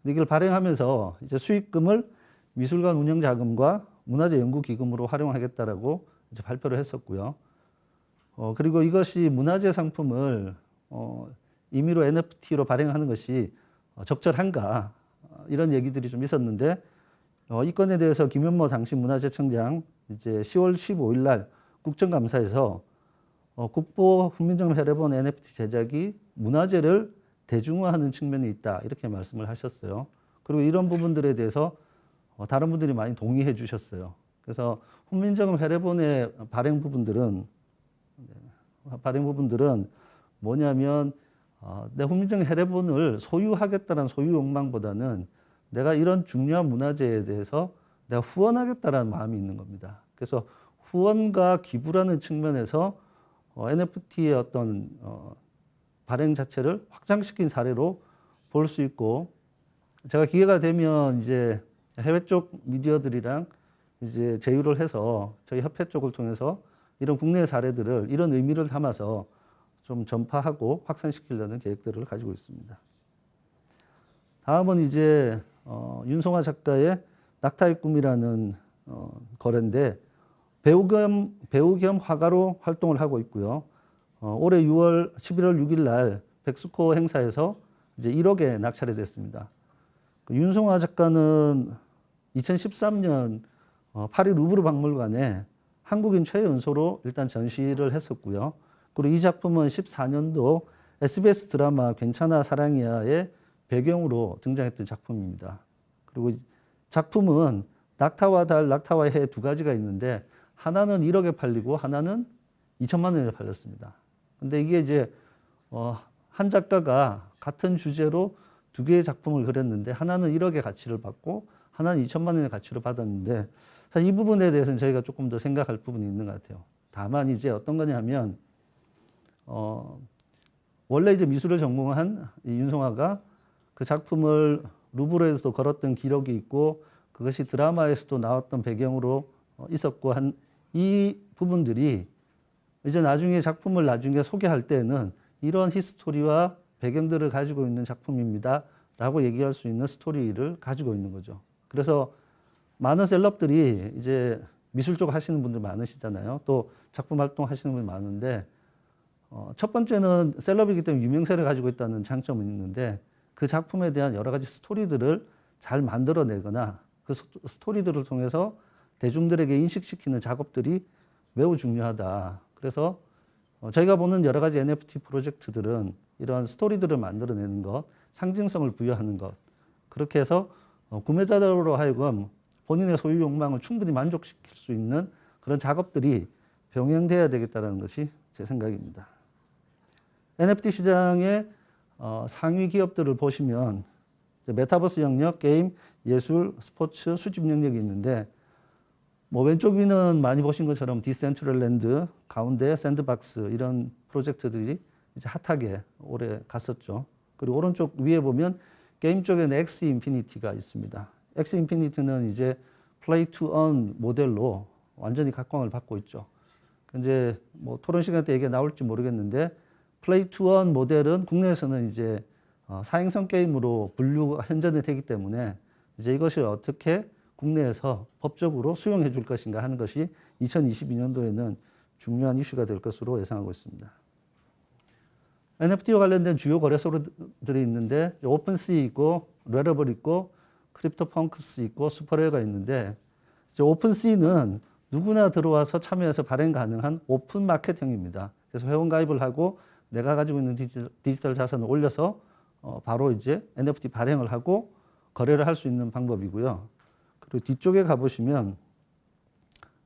이걸 발행하면서 이제 수익금을 미술관 운영 자금과 문화재 연구 기금으로 활용하겠다라고 이제 발표를 했었고요. 그리고 이것이 문화재 상품을 임의로 NFT로 발행하는 것이 적절한가 이런 얘기들이 좀 있었는데 이 건에 대해서 김현모 당시 문화재청장 이제 10월 15일 날 국정감사에서 국보 훈민정음 회례본 NFT 제작이 문화재를 대중화하는 측면이 있다 이렇게 말씀을 하셨어요. 그리고 이런 부분들에 대해서 다른 분들이 많이 동의해 주셨어요. 그래서 훈민정음 회례본의 발행 부분들은 뭐냐면 내 훈민정음 회례본을 소유하겠다는 소유 욕망보다는 내가 이런 중요한 문화재에 대해서 내가 후원하겠다는 마음이 있는 겁니다. 그래서 후원과 기부라는 측면에서 NFT의 어떤 발행 자체를 확장시킨 사례로 볼 수 있고, 제가 기회가 되면 이제 해외 쪽 미디어들이랑 이제 제휴를 해서 저희 협회 쪽을 통해서 이런 국내 사례들을 이런 의미를 담아서 좀 전파하고 확산시키려는 계획들을 가지고 있습니다. 다음은 이제 윤송아 작가의 낙타의 꿈이라는 거래인데 배우 겸 화가로 활동을 하고 있고요. 올해 11월 6일 날 백스코 행사에서 이제 1억에 낙찰이 됐습니다. 윤송아 작가는 2013년 파리 루브르 박물관에 한국인 최연소로 일단 전시를 했었고요. 그리고 이 작품은 14년도 SBS 드라마 괜찮아 사랑이야의 배경으로 등장했던 작품입니다. 그리고 작품은 낙타와 달, 낙타와 해 두 가지가 있는데 하나는 1억에 팔리고 하나는 2천만 원에 팔렸습니다. 근데 이게 이제 한 작가가 같은 주제로 두 개의 작품을 그렸는데 하나는 1억의 가치를 받고 하나는 2천만 원의 가치를 받았는데 사실 이 부분에 대해서는 저희가 조금 더 생각할 부분이 있는 것 같아요. 다만 이제 어떤 거냐면 원래 이제 미술을 전공한 이 윤송아가 그 작품을 루브르에서도 걸었던 기록이 있고 그것이 드라마에서도 나왔던 배경으로 있었고 한 이 부분들이 이제 나중에 작품을 나중에 소개할 때는 이런 히스토리와 배경들을 가지고 있는 작품입니다 라고 얘기할 수 있는 스토리를 가지고 있는 거죠. 그래서 많은 셀럽들이 이제 미술 쪽 하시는 분들 많으시잖아요. 또 작품 활동 하시는 분들 많은데 첫 번째는 셀럽이기 때문에 유명세를 가지고 있다는 장점은 있는데 그 작품에 대한 여러 가지 스토리들을 잘 만들어내거나 그 스토리들을 통해서 대중들에게 인식시키는 작업들이 매우 중요하다. 그래서 저희가 보는 여러 가지 NFT 프로젝트들은 이런 스토리들을 만들어내는 것, 상징성을 부여하는 것, 그렇게 해서 구매자들로 하여금 본인의 소유 욕망을 충분히 만족시킬 수 있는 그런 작업들이 병행돼야 되겠다는 것이 제 생각입니다. NFT 시장의 상위 기업들을 보시면 메타버스 영역, 게임, 예술, 스포츠, 수집 영역이 있는데 왼쪽 위는 많이 보신 것처럼 디센트럴랜드, 가운데 샌드박스 이런 프로젝트들이 이제 핫하게 올해 갔었죠. 그리고 오른쪽 위에 보면 게임 쪽에는 엑스 인피니티가 있습니다. 엑스 인피니티는 이제 플레이 투 언 모델로 완전히 각광을 받고 있죠. 이제 토론 시간 때 얘기가 나올지 모르겠는데 플레이 투 언 모델은 국내에서는 이제 사행성 게임으로 분류가 현존이 되기 때문에 이제 이것이 어떻게 국내에서 법적으로 수용해 줄 것인가 하는 것이 2022년도에는 중요한 이슈가 될 것으로 예상하고 있습니다. NFT와 관련된 주요 거래소들이 있는데 오픈시 있고 레러블 있고 크립토펑크스 있고 슈퍼레어가 있는데 이제 오픈시는 누구나 들어와서 참여해서 발행 가능한 오픈 마켓형입니다. 그래서 회원 가입을 하고 내가 가지고 있는 디지털 자산을 올려서 바로 이제 NFT 발행을 하고 거래를 할 수 있는 방법이고요. 그리고 뒤쪽에 가보시면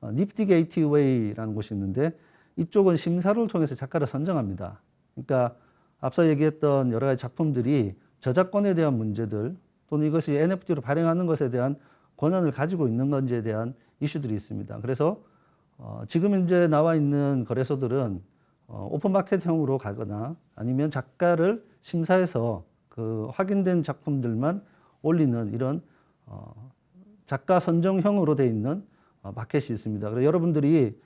니프티 게이트웨이라는 곳이 있는데 이쪽은 심사를 통해서 작가를 선정합니다. 그러니까 앞서 얘기했던 여러 가지 작품들이 저작권에 대한 문제들 또는 이것이 NFT로 발행하는 것에 대한 권한을 가지고 있는 건지에 대한 이슈들이 있습니다. 그래서 지금 이제 나와 있는 거래소들은 오픈마켓형으로 가거나 아니면 작가를 심사해서 그 확인된 작품들만 올리는 이런 작가 선정형으로 되어 있는 마켓이 있습니다. 그래서 여러분들이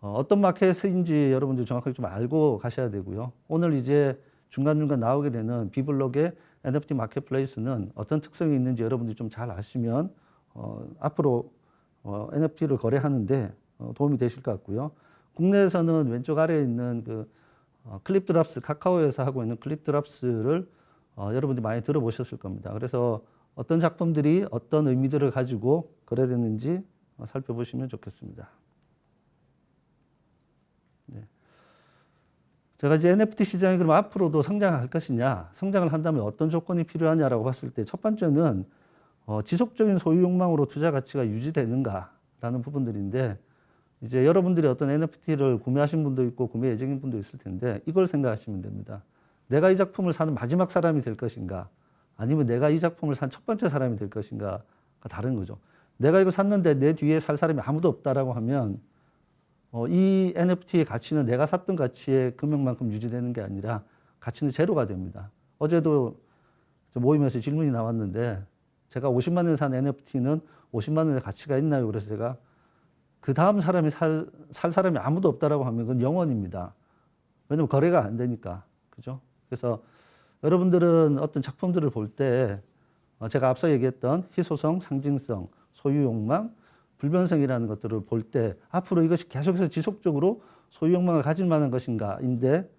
어떤 마켓인지 여러분들이 정확하게 좀 알고 가셔야 되고요. 오늘 이제 중간중간 나오게 되는 비블록의 NFT 마켓플레이스는 어떤 특성이 있는지 여러분들이 좀 잘 아시면 앞으로 NFT를 거래하는데 도움이 되실 것 같고요. 국내에서는 왼쪽 아래에 있는 그 클립드랍스, 카카오에서 하고 있는 클립드랍스를 여러분들이 많이 들어보셨을 겁니다. 그래서 어떤 작품들이 어떤 의미들을 가지고 거래되는지 살펴보시면 좋겠습니다. 네. 제가 이제 NFT 시장이 그럼 앞으로도 성장할 것이냐, 성장을 한다면 어떤 조건이 필요하냐라고 봤을 때 첫 번째는 지속적인 소유 욕망으로 투자 가치가 유지되는가라는 부분들인데 이제 여러분들이 어떤 NFT를 구매하신 분도 있고 구매 예정인 분도 있을 텐데 이걸 생각하시면 됩니다. 내가 이 작품을 사는 마지막 사람이 될 것인가 아니면 내가 이 작품을 산 첫 번째 사람이 될 것인가가 다른 거죠. 내가 이거 샀는데 내 뒤에 살 사람이 아무도 없다라고 하면 이 NFT의 가치는 내가 샀던 가치의 금액만큼 유지되는 게 아니라 가치는 제로가 됩니다. 어제도 모임에서 질문이 나왔는데 제가 50만 원에 산 NFT는 50만 원의 가치가 있나요? 그래서 제가 그 다음 사람이 살 사람이 아무도 없다라고 하면 그건 영원입니다. 왜냐하면 거래가 안 되니까. 그죠? 그래서 여러분들은 어떤 작품들을 볼 때 제가 앞서 얘기했던 희소성, 상징성, 소유 욕망, 불변성이라는 것들을 볼 때 앞으로 이것이 계속해서 지속적으로 소유 욕망을 가질 만한 것인가인데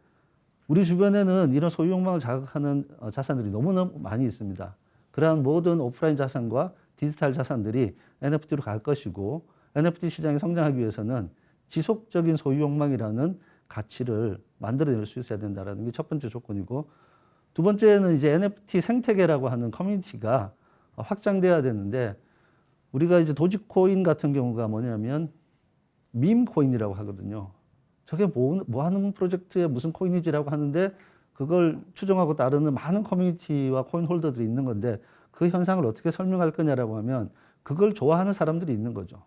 우리 주변에는 이런 소유 욕망을 자극하는 자산들이 너무너무 많이 있습니다. 그러한 모든 오프라인 자산과 디지털 자산들이 NFT로 갈 것이고 NFT 시장이 성장하기 위해서는 지속적인 소유 욕망이라는 가치를 만들어낼 수 있어야 된다는 게 첫 번째 조건이고 두 번째는 이제 NFT 생태계라고 하는 커뮤니티가 확장돼야 되는데 우리가 이제 도지코인 같은 경우가 뭐냐면 밈 코인이라고 하거든요. 저게 뭐 하는 프로젝트에 무슨 코인이지라고 하는데 그걸 추종하고 따르는 많은 커뮤니티와 코인 홀더들이 있는 건데 그 현상을 어떻게 설명할 거냐라고 하면 그걸 좋아하는 사람들이 있는 거죠.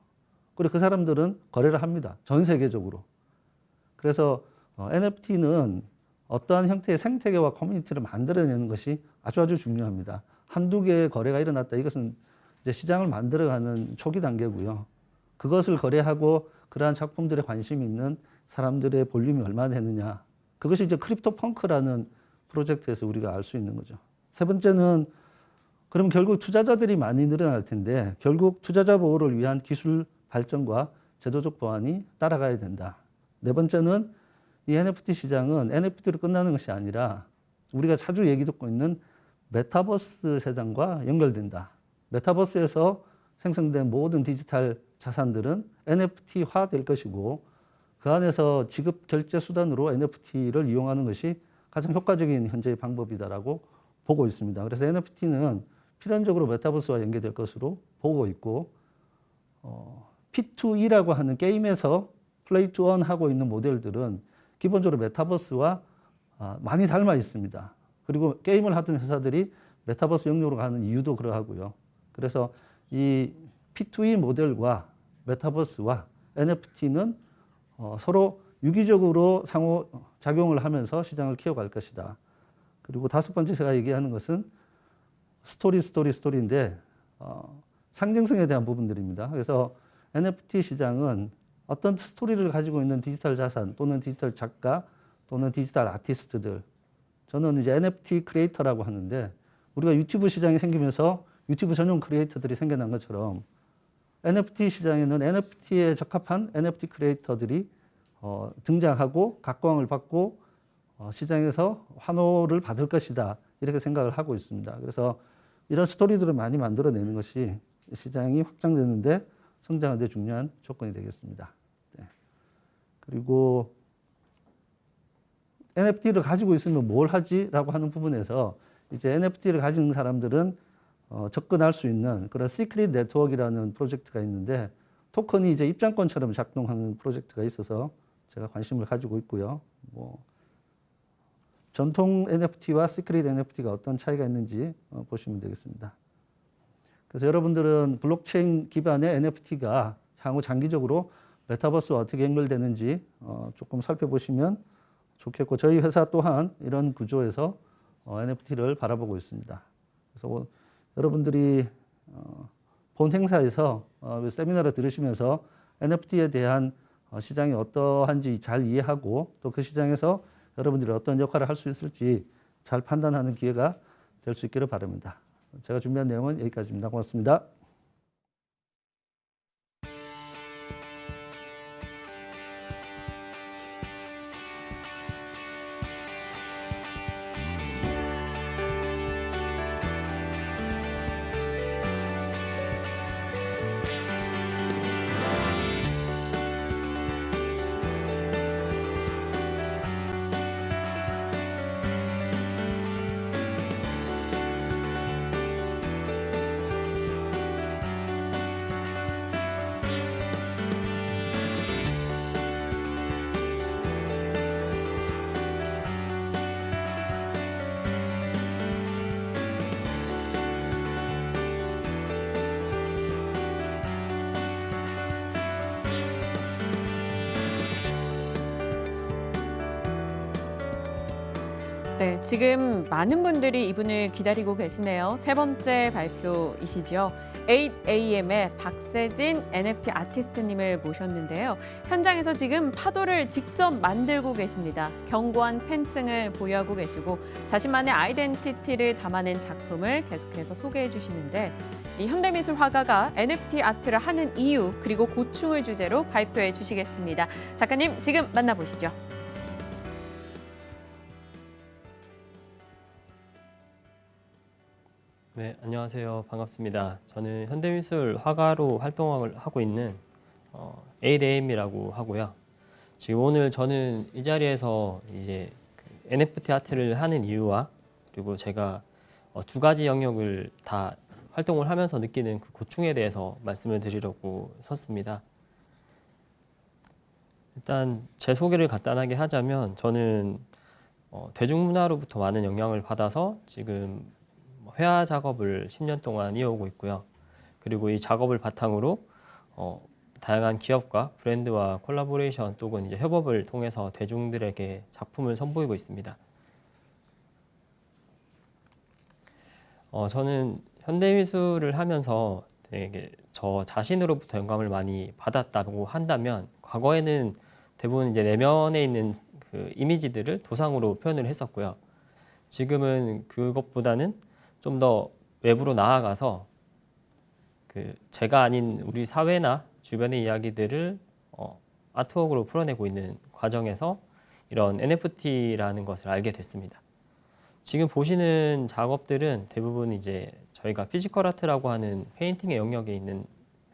그리고 그 사람들은 거래를 합니다. 전 세계적으로. 그래서 NFT는 어떠한 형태의 생태계와 커뮤니티를 만들어내는 것이 아주 중요합니다. 한두 개의 거래가 일어났다. 이것은 이제 시장을 만들어가는 초기 단계고요. 그것을 거래하고 그러한 작품들에 관심이 있는 사람들의 볼륨이 얼마나 되느냐. 그것이 이제 크립토 펑크라는 프로젝트에서 우리가 알 수 있는 거죠. 세 번째는 그럼 결국 투자자들이 많이 늘어날 텐데 결국 투자자 보호를 위한 기술 발전과 제도적 보완이 따라가야 된다. 네 번째는 이 NFT 시장은 NFT로 끝나는 것이 아니라 우리가 자주 얘기 듣고 있는 메타버스 세상과 연결된다. 메타버스에서 생성된 모든 디지털 자산들은 NFT화 될 것이고 그 안에서 지급 결제 수단으로 NFT를 이용하는 것이 가장 효과적인 현재의 방법이다라고 보고 있습니다. 그래서 NFT는 필연적으로 메타버스와 연계될 것으로 보고 있고 P2E라고 하는 게임에서 플레이 투 원 하고 있는 모델들은 기본적으로 메타버스와 많이 닮아 있습니다. 그리고 게임을 하던 회사들이 메타버스 영역으로 가는 이유도 그러하고요. 그래서 이 P2E 모델과 메타버스와 NFT는 서로 유기적으로 상호작용을 하면서 시장을 키워갈 것이다. 그리고 다섯 번째 제가 얘기하는 것은 스토리인데 상징성에 대한 부분들입니다. 그래서 NFT 시장은 어떤 스토리를 가지고 있는 디지털 자산 또는 디지털 작가 또는 디지털 아티스트들 저는 이제 NFT 크리에이터라고 하는데 우리가 유튜브 시장이 생기면서 유튜브 전용 크리에이터들이 생겨난 것처럼 NFT 시장에는 NFT에 적합한 NFT 크리에이터들이 등장하고 각광을 받고 시장에서 환호를 받을 것이다 이렇게 생각을 하고 있습니다. 그래서 이런 스토리들을 많이 만들어내는 것이 시장이 확장되는데 성장하는 데 중요한 조건이 되겠습니다. 네. 그리고 NFT를 가지고 있으면 뭘 하지라고 하는 부분에서 이제 NFT를 가진 사람들은 접근할 수 있는 그런 시크릿 네트워크라는 프로젝트가 있는데 토큰이 이제 입장권처럼 작동하는 프로젝트가 있어서 제가 관심을 가지고 있고요. 전통 NFT와 시크릿 NFT가 어떤 차이가 있는지 보시면 되겠습니다. 그래서 여러분들은 블록체인 기반의 NFT가 향후 장기적으로 메타버스와 어떻게 연결되는지 조금 살펴보시면 좋겠고 저희 회사 또한 이런 구조에서 NFT를 바라보고 있습니다. 그래서 여러분들이 본 행사에서 세미나를 들으시면서 NFT에 대한 시장이 어떠한지 잘 이해하고 또 그 시장에서 여러분들이 어떤 역할을 할 수 있을지 잘 판단하는 기회가 될 수 있기를 바랍니다. 제가 준비한 내용은 여기까지입니다. 고맙습니다. 네, 지금 많은 분들이 이분을 기다리고 계시네요. 세 번째 발표이시죠. 8AM의 박세진 NFT 아티스트님을 모셨는데요. 현장에서 지금 파도를 직접 만들고 계십니다. 견고한 팬층을 보유하고 계시고 자신만의 아이덴티티를 담아낸 작품을 계속해서 소개해 주시는데 이 현대미술 화가가 NFT 아트를 하는 이유 그리고 고충을 주제로 발표해 주시겠습니다. 작가님 지금 만나보시죠. 네, 안녕하세요. 반갑습니다. 저는 현대미술 화가로 활동을 하고 있는 8AM이라고 하고요. 지금 오늘 저는 이 자리에서 이제 그 NFT 아트를 하는 이유와 그리고 제가 두 가지 영역을 다 활동을 하면서 느끼는 그 고충에 대해서 말씀을 드리려고 섰습니다. 일단 제 소개를 간단하게 하자면 저는 대중문화로부터 많은 영향을 받아서 지금 회화 작업을 10년 동안 이어오고 있고요. 그리고 이 작업을 바탕으로 다양한 기업과 브랜드와 콜라보레이션 또는 이제 협업을 통해서 대중들에게 작품을 선보이고 있습니다. 저는 현대미술을 하면서 되게 저 자신으로부터 영감을 많이 받았다고 한다면 과거에는 대부분 이제 내면에 있는 그 이미지들을 도상으로 표현을 했었고요. 지금은 그것보다는 좀 더 외부로 나아가서 그 제가 아닌 우리 사회나 주변의 이야기들을 아트웍으로 풀어내고 있는 과정에서 이런 NFT라는 것을 알게 됐습니다. 지금 보시는 작업들은 대부분 이제 저희가 피지컬 아트라고 하는 페인팅의 영역에 있는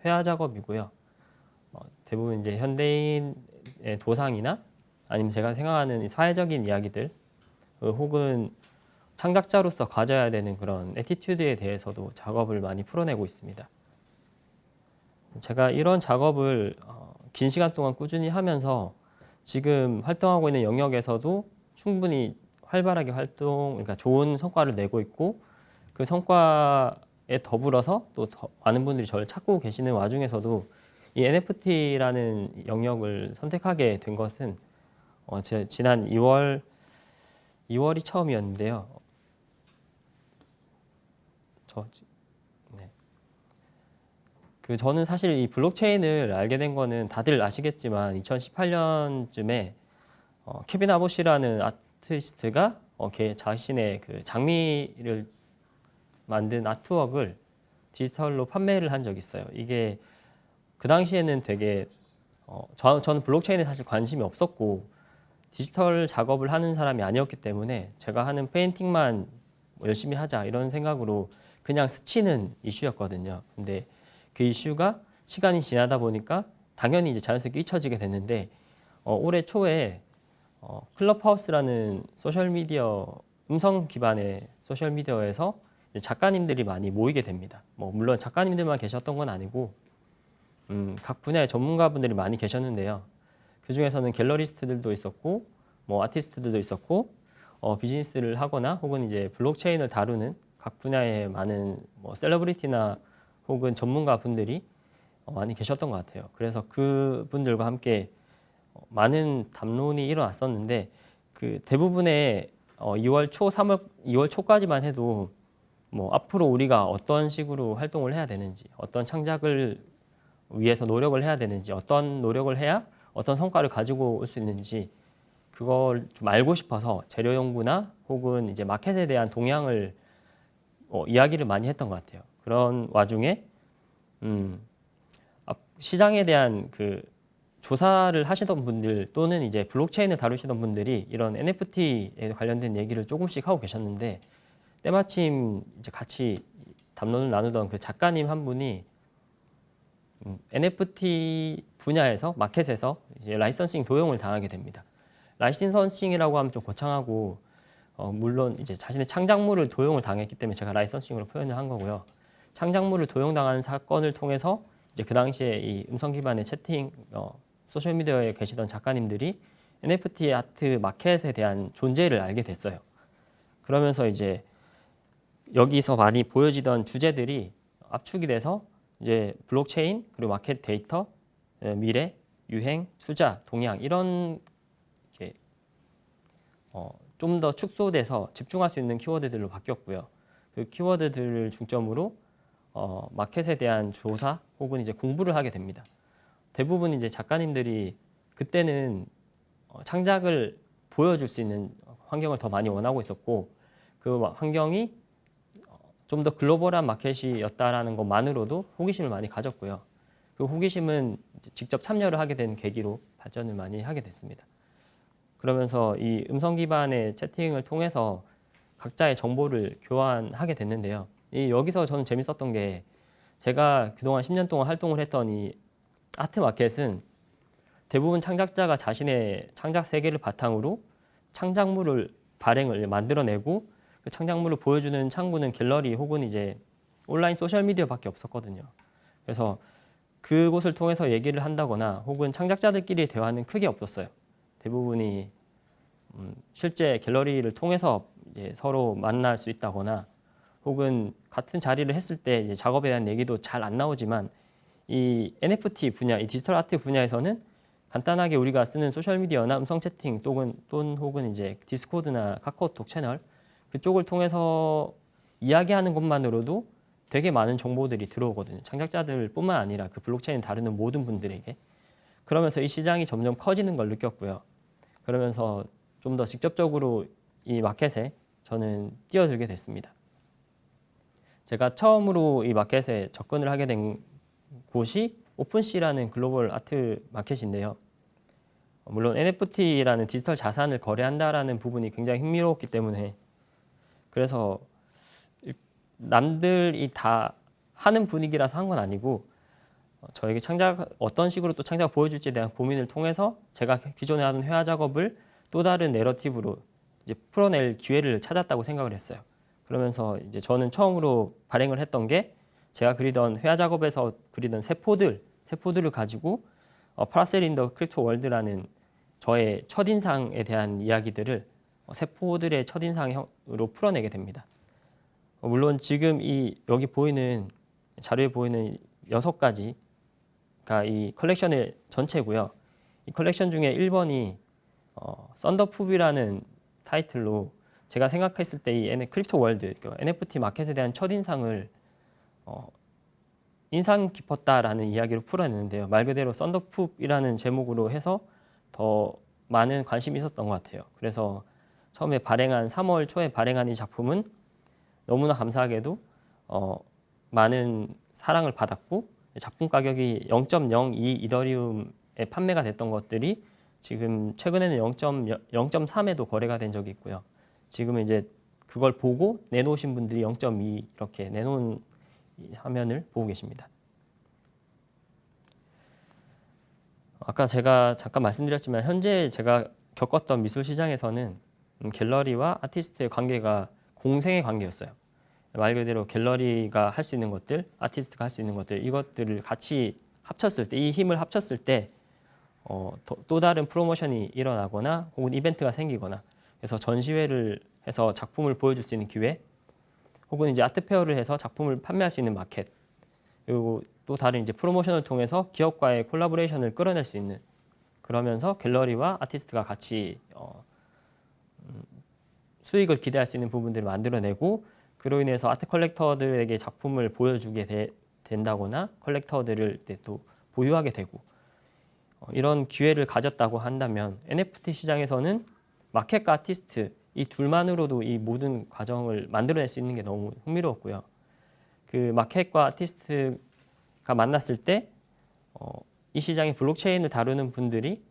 회화 작업이고요. 대부분 이제 현대인의 도상이나 아니면 제가 생각하는 이 사회적인 이야기들 혹은 창작자로서 가져야 되는 그런 애티튜드에 대해서도 작업을 많이 풀어내고 있습니다. 제가 이런 작업을 긴 시간 동안 꾸준히 하면서 지금 활동하고 있는 영역에서도 충분히 활발하게 그러니까 좋은 성과를 내고 있고 그 성과에 더불어서 또 더 많은 분들이 저를 찾고 계시는 와중에서도 이 NFT라는 영역을 선택하게 된 것은 지난 2월이 처음이었는데요. 저는 사실 이 블록체인을 알게 된 거는 다들 아시겠지만 2018년쯤에 케빈 아보시라는 아티스트가 자신의 그 장미를 만든 아트웍을 디지털로 판매를 한 적이 있어요. 이게 그 당시에는 되게 저는 블록체인에 사실 관심이 없었고 디지털 작업을 하는 사람이 아니었기 때문에 제가 하는 페인팅만 열심히 하자 이런 생각으로 그냥 스치는 이슈였거든요. 근데 그 이슈가 시간이 지나다 보니까 당연히 이제 자연스럽게 잊혀지게 됐는데 올해 초에 클럽하우스라는 소셜미디어 음성 기반의 소셜미디어에서 작가님들이 많이 모이게 됩니다. 물론 작가님들만 계셨던 건 아니고 각 분야의 전문가분들이 많이 계셨는데요. 그 중에서는 갤러리스트들도 있었고 아티스트들도 있었고 비즈니스를 하거나 혹은 이제 블록체인을 다루는 각 분야의 많은 셀러브리티나 혹은 전문가 분들이 많이 계셨던 것 같아요. 그래서 그분들과 함께 많은 담론이 일어났었는데 그 대부분의 2월 초까지만 해도 앞으로 우리가 어떤 식으로 활동을 해야 되는지, 어떤 창작을 위해서 노력을 해야 되는지, 어떤 노력을 해야 어떤 성과를 가지고 올 수 있는지 그걸 좀 알고 싶어서 재료 연구나 혹은 이제 마켓에 대한 동향을 이야기를 많이 했던 것 같아요. 그런 와중에 시장에 대한 그 조사를 하시던 분들 또는 이제 블록체인을 다루시던 분들이 이런 NFT에 관련된 얘기를 조금씩 하고 계셨는데 때마침 이제 같이 담론을 나누던 그 작가님 한 분이 NFT 분야에서 마켓에서 이제 라이선싱 도용을 당하게 됩니다. 라이선싱이라고 하면 좀 거창하고 물론 이제 자신의 창작물을 도용을 당했기 때문에 제가 라이선싱으로 표현을 한 거고요. 창작물을 도용당하는 사건을 통해서 이제 그 당시에 이 음성 기반의 채팅 소셜 미디어에 계시던 작가님들이 NFT 아트 마켓에 대한 존재를 알게 됐어요. 그러면서 이제 여기서 많이 보여지던 주제들이 압축이 돼서 이제 블록체인 그리고 마켓 데이터, 미래, 유행, 투자, 동향 이런 좀 더 축소돼서 집중할 수 있는 키워드들로 바뀌었고요. 그 키워드들을 중점으로 마켓에 대한 조사 혹은 이제 공부를 하게 됩니다. 대부분 이제 작가님들이 그때는 창작을 보여줄 수 있는 환경을 더 많이 원하고 있었고 그 환경이 좀 더 글로벌한 마켓이었다라는 것만으로도 호기심을 많이 가졌고요. 그 호기심은 직접 참여를 하게 된 계기로 발전을 많이 하게 됐습니다. 그러면서 이 음성 기반의 채팅을 통해서 각자의 정보를 교환하게 됐는데요. 여기서 저는 재밌었던 게 제가 그동안 10년 동안 활동을 했던 이 아트 마켓은 대부분 창작자가 자신의 창작 세계를 바탕으로 창작물을 발행을 만들어내고 그 창작물을 보여주는 창구는 갤러리 혹은 이제 온라인 소셜 미디어밖에 없었거든요. 그래서 그곳을 통해서 얘기를 한다거나 혹은 창작자들끼리의 대화는 크게 없었어요. 대부분이 실제 갤러리를 통해서 이제 서로 만날 수 있다거나 혹은 같은 자리를 했을 때 이제 작업에 대한 얘기도 잘 안 나오지만 이 NFT 분야, 이 디지털 아트 분야에서는 간단하게 우리가 쓰는 소셜 미디어나 음성 채팅 또는 혹은 이제 디스코드나 카카오톡 채널 그쪽을 통해서 이야기하는 것만으로도 되게 많은 정보들이 들어오거든요. 창작자들뿐만 아니라 그 블록체인 다루는 모든 분들에게. 그러면서 이 시장이 점점 커지는 걸 느꼈고요. 그러면서 좀 더 직접적으로 이 마켓에 저는 뛰어들게 됐습니다. 제가 처음으로 이 마켓에 접근을 하게 된 곳이 오픈시라는 글로벌 아트 마켓인데요. 물론 NFT라는 디지털 자산을 거래한다라는 부분이 굉장히 흥미로웠기 때문에 그래서 남들이 다 하는 분위기라서 한 건 아니고 저에게 어떤 식으로 또 창작을 보여줄지에 대한 고민을 통해서 제가 기존에 하던 회화 작업을 또 다른 내러티브로 이제 풀어낼 기회를 찾았다고 생각을 했어요. 그러면서 이제 저는 처음으로 발행을 했던 게 제가 그리던 회화 작업에서 그리던 세포들을 가지고 파라셀 인 더 크립토 월드라는 저의 첫인상에 대한 이야기들을 세포들의 첫인상으로 풀어내게 됩니다. 물론 지금 여기 보이는 자료에 보이는 6가지가 이 컬렉션의 전체고요. 이 컬렉션 중에 1번이 썬더푸비라는 타이틀로 제가 생각했을 때 이 크립토 월드, NFT 마켓에 대한 첫인상을 인상 깊었다라는 이야기로 풀어내는데요. 말 그대로 썬더푸이라는 제목으로 해서 더 많은 관심이 있었던 것 같아요. 그래서 처음에 3월 초에 발행한 이 작품은 너무나 감사하게도 많은 사랑을 받았고 작품 가격이 0.02 이더리움에 판매가 됐던 것들이 지금 최근에는 0.3에도 거래가 된 적이 있고요. 지금은 이제 그걸 보고 내놓으신 분들이 0.2 이렇게 내놓은 화면을 보고 계십니다. 아까 제가 잠깐 말씀드렸지만 현재 제가 겪었던 미술 시장에서는 갤러리와 아티스트의 관계가 공생의 관계였어요. 말 그대로 갤러리가 할 수 있는 것들, 아티스트가 할 수 있는 것들 이것들을 같이 합쳤을 때, 이 힘을 합쳤을 때 또 다른 프로모션이 일어나거나 혹은 이벤트가 생기거나 그래서 전시회를 해서 작품을 보여줄 수 있는 기회 혹은 이제 아트페어를 해서 작품을 판매할 수 있는 마켓 그리고 또 다른 이제 프로모션을 통해서 기업과의 콜라보레이션을 끌어낼 수 있는 그러면서 갤러리와 아티스트가 같이 수익을 기대할 수 있는 부분들을 만들어내고 그로 인해서 아트 컬렉터들에게 작품을 보여주게 된다거나 컬렉터들을 또 보유하게 되고 이런 기회를 가졌다고 한다면 NFT 시장에서는 마켓과 아티스트 이 둘만으로도 이 모든 과정을 만들어낼 수 있는 게 너무 흥미로웠고요. 그 마켓과 아티스트가 만났을 때 이 시장의 블록체인을 다루는 분들이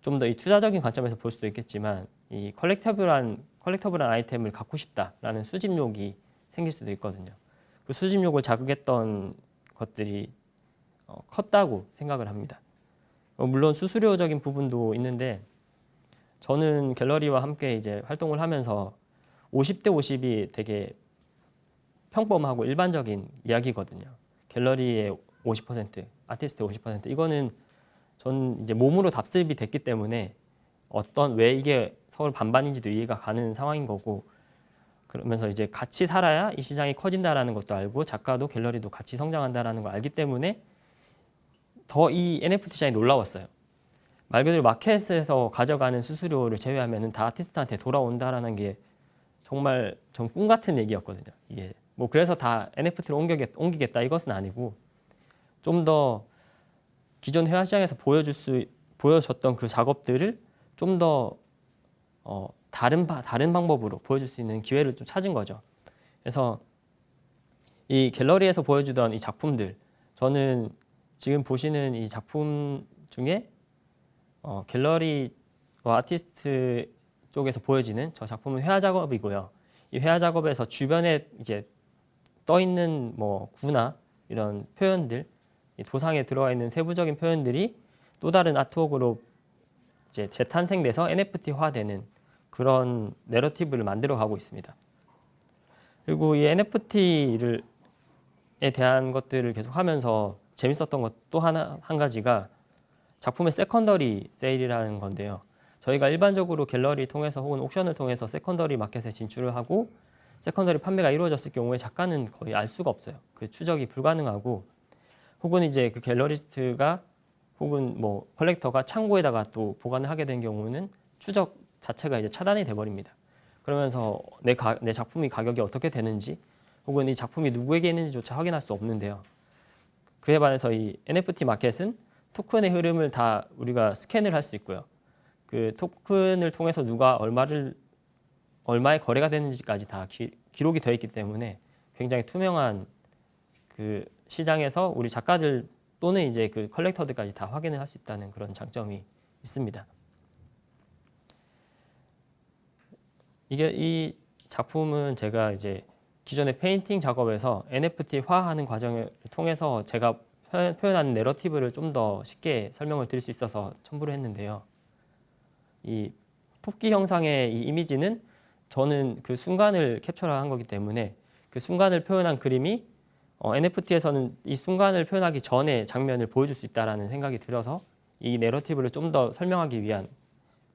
좀 더 이 투자적인 관점에서 볼 수도 있겠지만 이 컬렉터블한 아이템을 갖고 싶다라는 수집욕이 생길 수도 있거든요. 그 수집욕을 자극했던 것들이 컸다고 생각을 합니다. 물론 수수료적인 부분도 있는데 저는 갤러리와 함께 이제 활동을 하면서 50대 50이 되게 평범하고 일반적인 이야기거든요. 갤러리의 50%, 아티스트의 50%. 이거는 전 이제 몸으로 답습이 됐기 때문에 왜 이게 서로 반반인지도 이해가 가는 상황인 거고 그러면서 이제 같이 살아야 이 시장이 커진다라는 것도 알고 작가도 갤러리도 같이 성장한다라는 걸 알기 때문에 더 이 NFT 시장이 놀라웠어요. 말 그대로 마켓에서 가져가는 수수료를 제외하면 다 아티스트한테 돌아온다라는 게 정말 전 꿈 같은 얘기였거든요. 이게 뭐 그래서 다 NFT로 옮기겠다 이것은 아니고 좀 더 기존 회화 시장에서 보여줬던 그 작업들을 좀 더 다른 방법으로 보여줄 수 있는 기회를 좀 찾은 거죠. 그래서 이 갤러리에서 보여주던 이 작품들, 저는 지금 보시는 이 작품 중에 갤러리와 아티스트 쪽에서 보여지는 저 작품은 회화 작업이고요. 이 회화 작업에서 주변에 이제 떠 있는 뭐 구나 이런 표현들, 이 도상에 들어가 있는 세부적인 표현들이 또 다른 아트웍으로 이제 재탄생돼서 NFT화되는 그런 내러티브를 만들어 가고 있습니다. 그리고 이 NFT에 대한 것들을 계속 하면서 재밌었던 것 또 한 가지가 작품의 세컨더리 세일이라는 건데요. 저희가 일반적으로 갤러리 통해서 혹은 옥션을 통해서 세컨더리 마켓에 진출을 하고 세컨더리 판매가 이루어졌을 경우에 작가는 거의 알 수가 없어요. 그 추적이 불가능하고 혹은 이제 그 갤러리스트가 혹은 뭐 컬렉터가 창고에다가 또 보관을 하게 된 경우는 추적 자체가 이제 차단이 돼 버립니다. 그러면서 내 작품이 가격이 어떻게 되는지 혹은 이 작품이 누구에게 있는지조차 확인할 수 없는데요. 그에 반해서 이 NFT 마켓은 토큰의 흐름을 다 우리가 스캔을 할 수 있고요. 그 토큰을 통해서 누가 얼마에 거래가 되는지까지 다 기록이 되어 있기 때문에 굉장히 투명한 그 시장에서 우리 작가들 또는 이제 그 컬렉터들까지 다 확인을 할 수 있다는 그런 장점이 있습니다. 이 작품은 제가 이제 기존의 페인팅 작업에서 NFT화하는 과정을 통해서 제가 표현하는 내러티브를 좀 더 쉽게 설명을 드릴 수 있어서 첨부를 했는데요. 이 뽑기 형상의 이 이미지는 저는 그 순간을 캡처한 거기 때문에 그 순간을 표현한 그림이 NFT에서는 이 순간을 표현하기 전에 장면을 보여줄 수 있다는 생각이 들어서 이 내러티브를 좀 더 설명하기 위한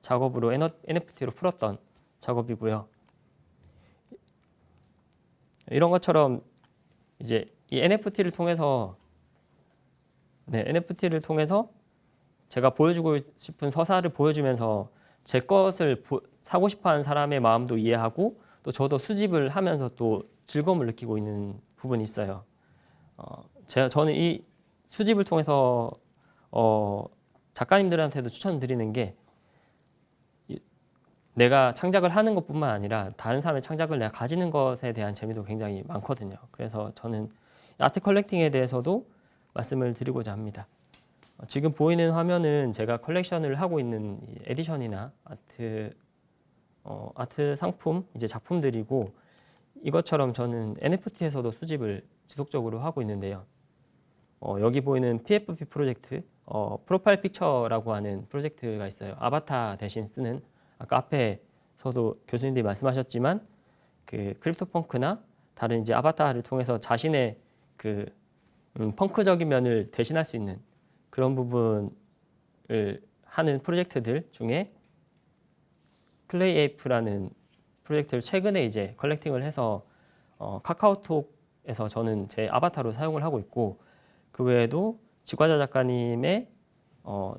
작업으로 NFT로 풀었던 작업이고요. 이런 것처럼 이제 이 NFT를 통해서 제가 보여주고 싶은 서사를 보여주면서 제 것을 사고 싶어하는 사람의 마음도 이해하고 또 저도 수집을 하면서 또 즐거움을 느끼고 있는 부분이 있어요. 저는 이 수집을 통해서 작가님들한테도 추천드리는 게 내가 창작을 하는 것뿐만 아니라 다른 사람의 창작을 내가 가지는 것에 대한 재미도 굉장히 많거든요. 그래서 저는 아트 컬렉팅에 대해서도 말씀을 드리고자 합니다. 지금 보이는 화면은 제가 컬렉션을 하고 있는 에디션이나 아트 상품, 이제 작품들이고 이것처럼 저는 NFT에서도 수집을 지속적으로 하고 있는데요. 여기 보이는 PFP 프로젝트, 프로파일 픽처라고 하는 프로젝트가 있어요. 아바타 대신 쓰는 아까 앞에서도 교수님들이 말씀하셨지만 그 크립토펑크나 다른 이제 아바타를 통해서 자신의 그 펑크적인 면을 대신할 수 있는 그런 부분을 하는 프로젝트들 중에 플레이에이프라는 프로젝트를 최근에 이제 컬렉팅을 해서 카카오톡에서 저는 제 아바타로 사용을 하고 있고 그 외에도 지과자 작가님의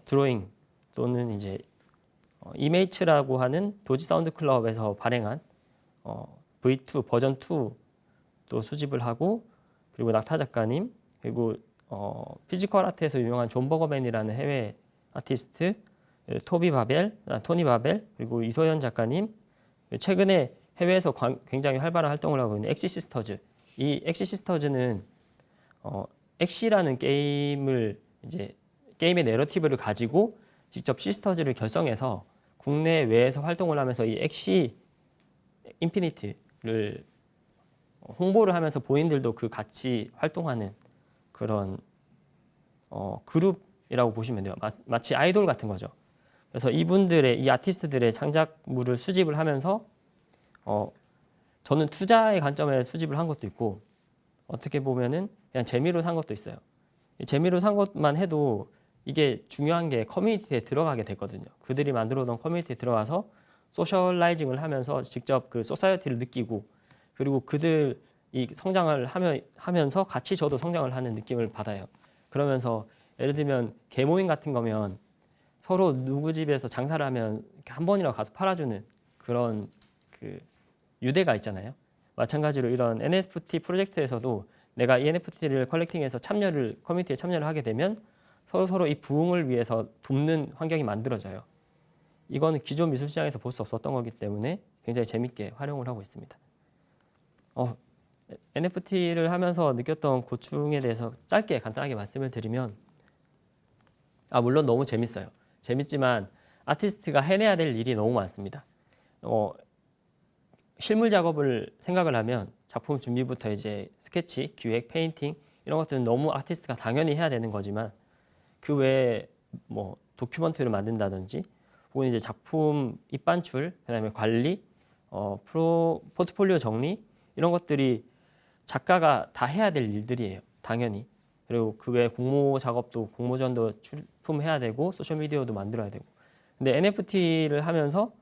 드로잉 또는 이제 이메이츠라고 하는 도지 사운드 클럽에서 발행한 V2 버전 2도 수집을 하고 그리고 낙타 작가님 그리고 피지컬 아트에서 유명한 존 버거맨이라는 해외 아티스트 토니 바벨 그리고 이소연 작가님 최근에 해외에서 굉장히 활발한 활동을 하고 있는 엑시 시스터즈 이 엑시 시스터즈는 엑시라는 게임을 이제 게임의 내러티브를 가지고 직접 시스터즈를 결성해서 국내 외에서 활동을 하면서 이 엑시 인피니트를 홍보를 하면서 본인들도 그 같이 활동하는 그런 그룹이라고 보시면 돼요. 마치 아이돌 같은 거죠. 그래서 이 아티스트들의 창작물을 수집을 하면서 저는 투자의 관점에 수집을 한 것도 있고 어떻게 보면은 그냥 재미로 산 것도 있어요. 재미로 산 것만 해도 이게 중요한 게 커뮤니티에 들어가게 되거든요. 그들이 만들어 놓은 커뮤니티에 들어가서 소셜라이징을 하면서 직접 그 소사이어티를 느끼고 그리고 그들이 성장을 하면서 같이 저도 성장을 하는 느낌을 받아요. 그러면서 예를 들면 개모임 같은 거면 서로 누구 집에서 장사를 하면 이렇게 한 번이라도 가서 팔아주는 그런 그 유대가 있잖아요. 마찬가지로 이런 NFT 프로젝트에서도 내가 이 NFT를 컬렉팅해서 커뮤니티에 참여를 하게 되면 서로 이 부흥을 위해서 돕는 환경이 만들어져요. 이거는 기존 미술 시장에서 볼 수 없었던 거기 때문에 굉장히 재밌게 활용을 하고 있습니다. NFT를 하면서 느꼈던 고충에 대해서 짧게 간단하게 말씀을 드리면 물론 너무 재밌어요. 재밌지만 아티스트가 해내야 될 일이 너무 많습니다. 실물 작업을 생각을 하면 작품 준비부터 이제 스케치, 기획, 페인팅 이런 것들은 너무 아티스트가 당연히 해야 되는 거지만 그 외에 뭐 도큐멘터리를 만든다든지 혹은 이제 작품 입반출, 그다음에 관리, 포트폴리오 정리 이런 것들이 작가가 다 해야 될 일들이에요. 당연히. 그리고 그 외에 공모 작업도 공모전도 출품해야 되고 소셜 미디어도 만들어야 되고. 근데 NFT를 하면서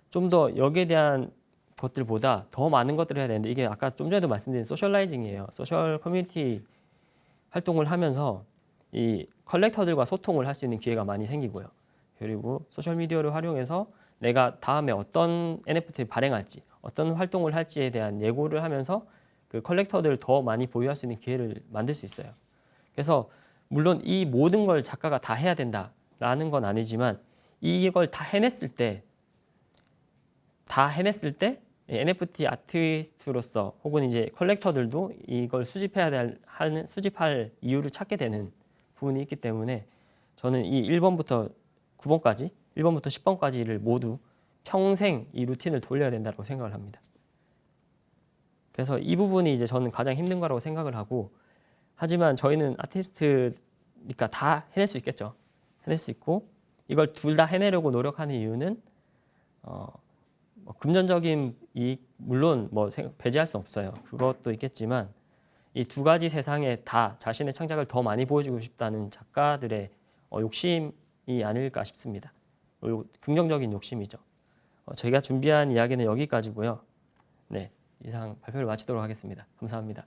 좀 더 여기에 대한 것들보다 더 많은 것들을 해야 되는데 이게 아까 좀 전에도 말씀드린 소셜라이징이에요. 소셜 커뮤니티 활동을 하면서 이 컬렉터들과 소통을 할 수 있는 기회가 많이 생기고요. 그리고 소셜 미디어를 활용해서 내가 다음에 어떤 NFT를 발행할지, 어떤 활동을 할지에 대한 예고를 하면서 그 컬렉터들을 더 많이 보유할 수 있는 기회를 만들 수 있어요. 그래서 물론 이 모든 걸 작가가 다 해야 된다라는 건 아니지만 이걸 다 해냈을 때 NFT 아티스트로서 혹은 이제 컬렉터들도 이걸 수집할 이유를 찾게 되는 부분이 있기 때문에 저는 이 1번부터 9번까지, 1번부터 10번까지를 모두 평생 이 루틴을 돌려야 된다고 생각을 합니다. 그래서 이 부분이 이제 저는 가장 힘든 거라고 생각을 하고, 하지만 저희는 아티스트니까 다 해낼 수 있겠죠. 해낼 수 있고, 이걸 둘 다 해내려고 노력하는 이유는 금전적인 이익 물론 배제할 수 없어요. 그것도 있겠지만 이 두 가지 세상에 다 자신의 창작을 더 많이 보여주고 싶다는 작가들의 욕심이 아닐까 싶습니다. 긍정적인 욕심이죠. 저희가 준비한 이야기는 여기까지고요. 네, 이상 발표를 마치도록 하겠습니다. 감사합니다.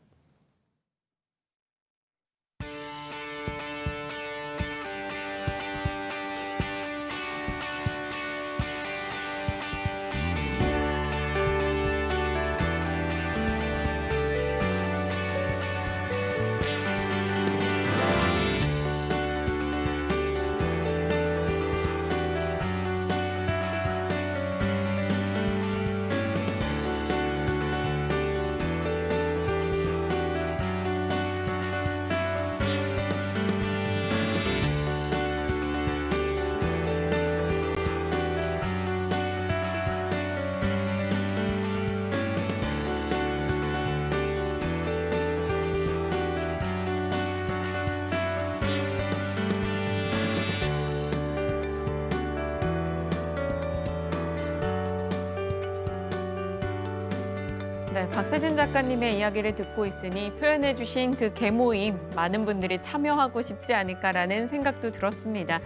네, 박세진 작가님의 이야기를 듣고 있으니 표현해주신 그 개모임 많은 분들이 참여하고 싶지 않을까라는 생각도 들었습니다.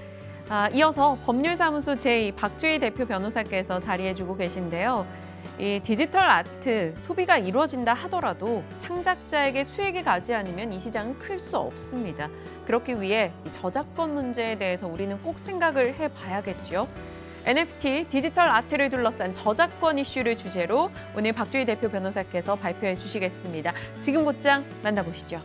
이어서 법률사무소 제2 박주희 대표 변호사께서 자리해주고 계신데요. 이 디지털 아트 소비가 이루어진다 하더라도 창작자에게 수익이 가지 않으면 이 시장은 클 수 없습니다. 그렇기 위해 이 저작권 문제에 대해서 우리는 꼭 생각을 해봐야겠죠. NFT, 디지털 아트를 둘러싼 저작권 이슈를 주제로 오늘 박주희 대표 변호사께서 발표해 주시겠습니다. 지금 곧장 만나보시죠.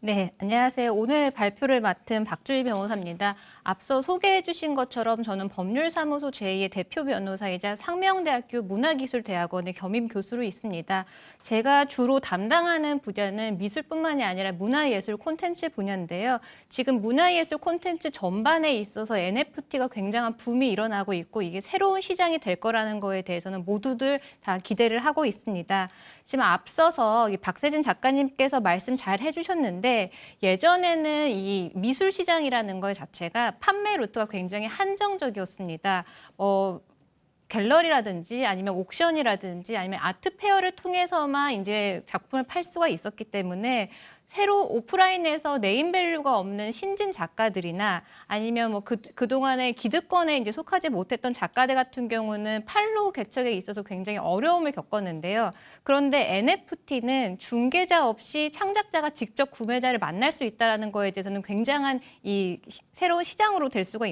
네, 안녕하세요. 오늘 발표를 맡은 박주희 변호사입니다. 앞서 소개해 주신 것처럼 저는 법률사무소 제2의 대표 변호사이자 상명대학교 문화기술대학원의 겸임 교수로 있습니다. 제가 주로 담당하는 분야는 미술뿐만이 아니라 문화예술 콘텐츠 분야인데요. 지금 문화예술 콘텐츠 전반에 있어서 NFT가 굉장한 붐이 일어나고 있고 이게 새로운 시장이 될 거라는 거에 대해서는 모두들 다 기대를 하고 있습니다. 지금 앞서서 박세진 작가님께서 말씀 잘 해주셨는데 예전에는 이 미술 시장이라는 것 자체가 판매 루트가 굉장히 한정적이었습니다. 갤러리라든지 아니면 옥션이라든지 아니면 아트 페어를 통해서만 이제 작품을 팔 수가 있었기 때문에 새로 오프라인에서 네임밸류가 없는 신진 작가들이나 아니면 뭐 그동안에 기득권에 이제 속하지 못했던 작가들 같은 경우는 판로 개척에 있어서 굉장히 어려움을 겪었는데요. 그런데 NFT는 중개자 없이 창작자가 직접 구매자를 만날 수 있다는 거에 대해서는 굉장한 이 새로운 시장으로 될 수가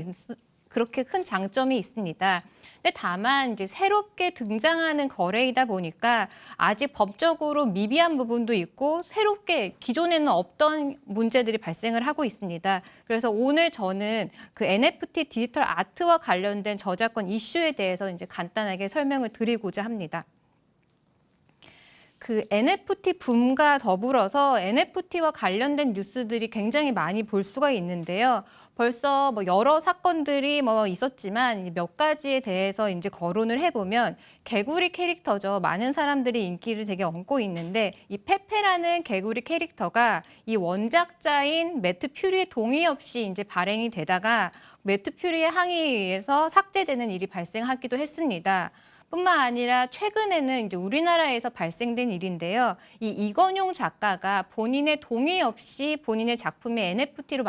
그렇게 큰 장점이 있습니다. 근데 다만 이제 새롭게 등장하는 거래이다 보니까 아직 법적으로 미비한 부분도 있고 새롭게 기존에는 없던 문제들이 발생을 하고 있습니다. 그래서 오늘 저는 그 NFT 디지털 아트와 관련된 저작권 이슈에 대해서 이제 간단하게 설명을 드리고자 합니다. 그 NFT 붐과 더불어서 NFT와 관련된 뉴스들이 굉장히 많이 볼 수가 있는데요. 벌써 뭐 여러 사건들이 뭐 있었지만 몇 가지에 대해서 이제 거론을 해보면 개구리 캐릭터죠. 많은 사람들이 인기를 되게 얻고 있는데 이 페페라는 개구리 캐릭터가 이 원작자인 매트 퓨리의 동의 없이 이제 발행이 되다가 매트 퓨리의 항의에 의해서 삭제되는 일이 발생하기도 했습니다. 뿐만 아니라 최근에는 이제 우리나라에서 발생된 일인데요. 이 이건용 작가가 본인의 동의 없이 본인의 작품이 NFT로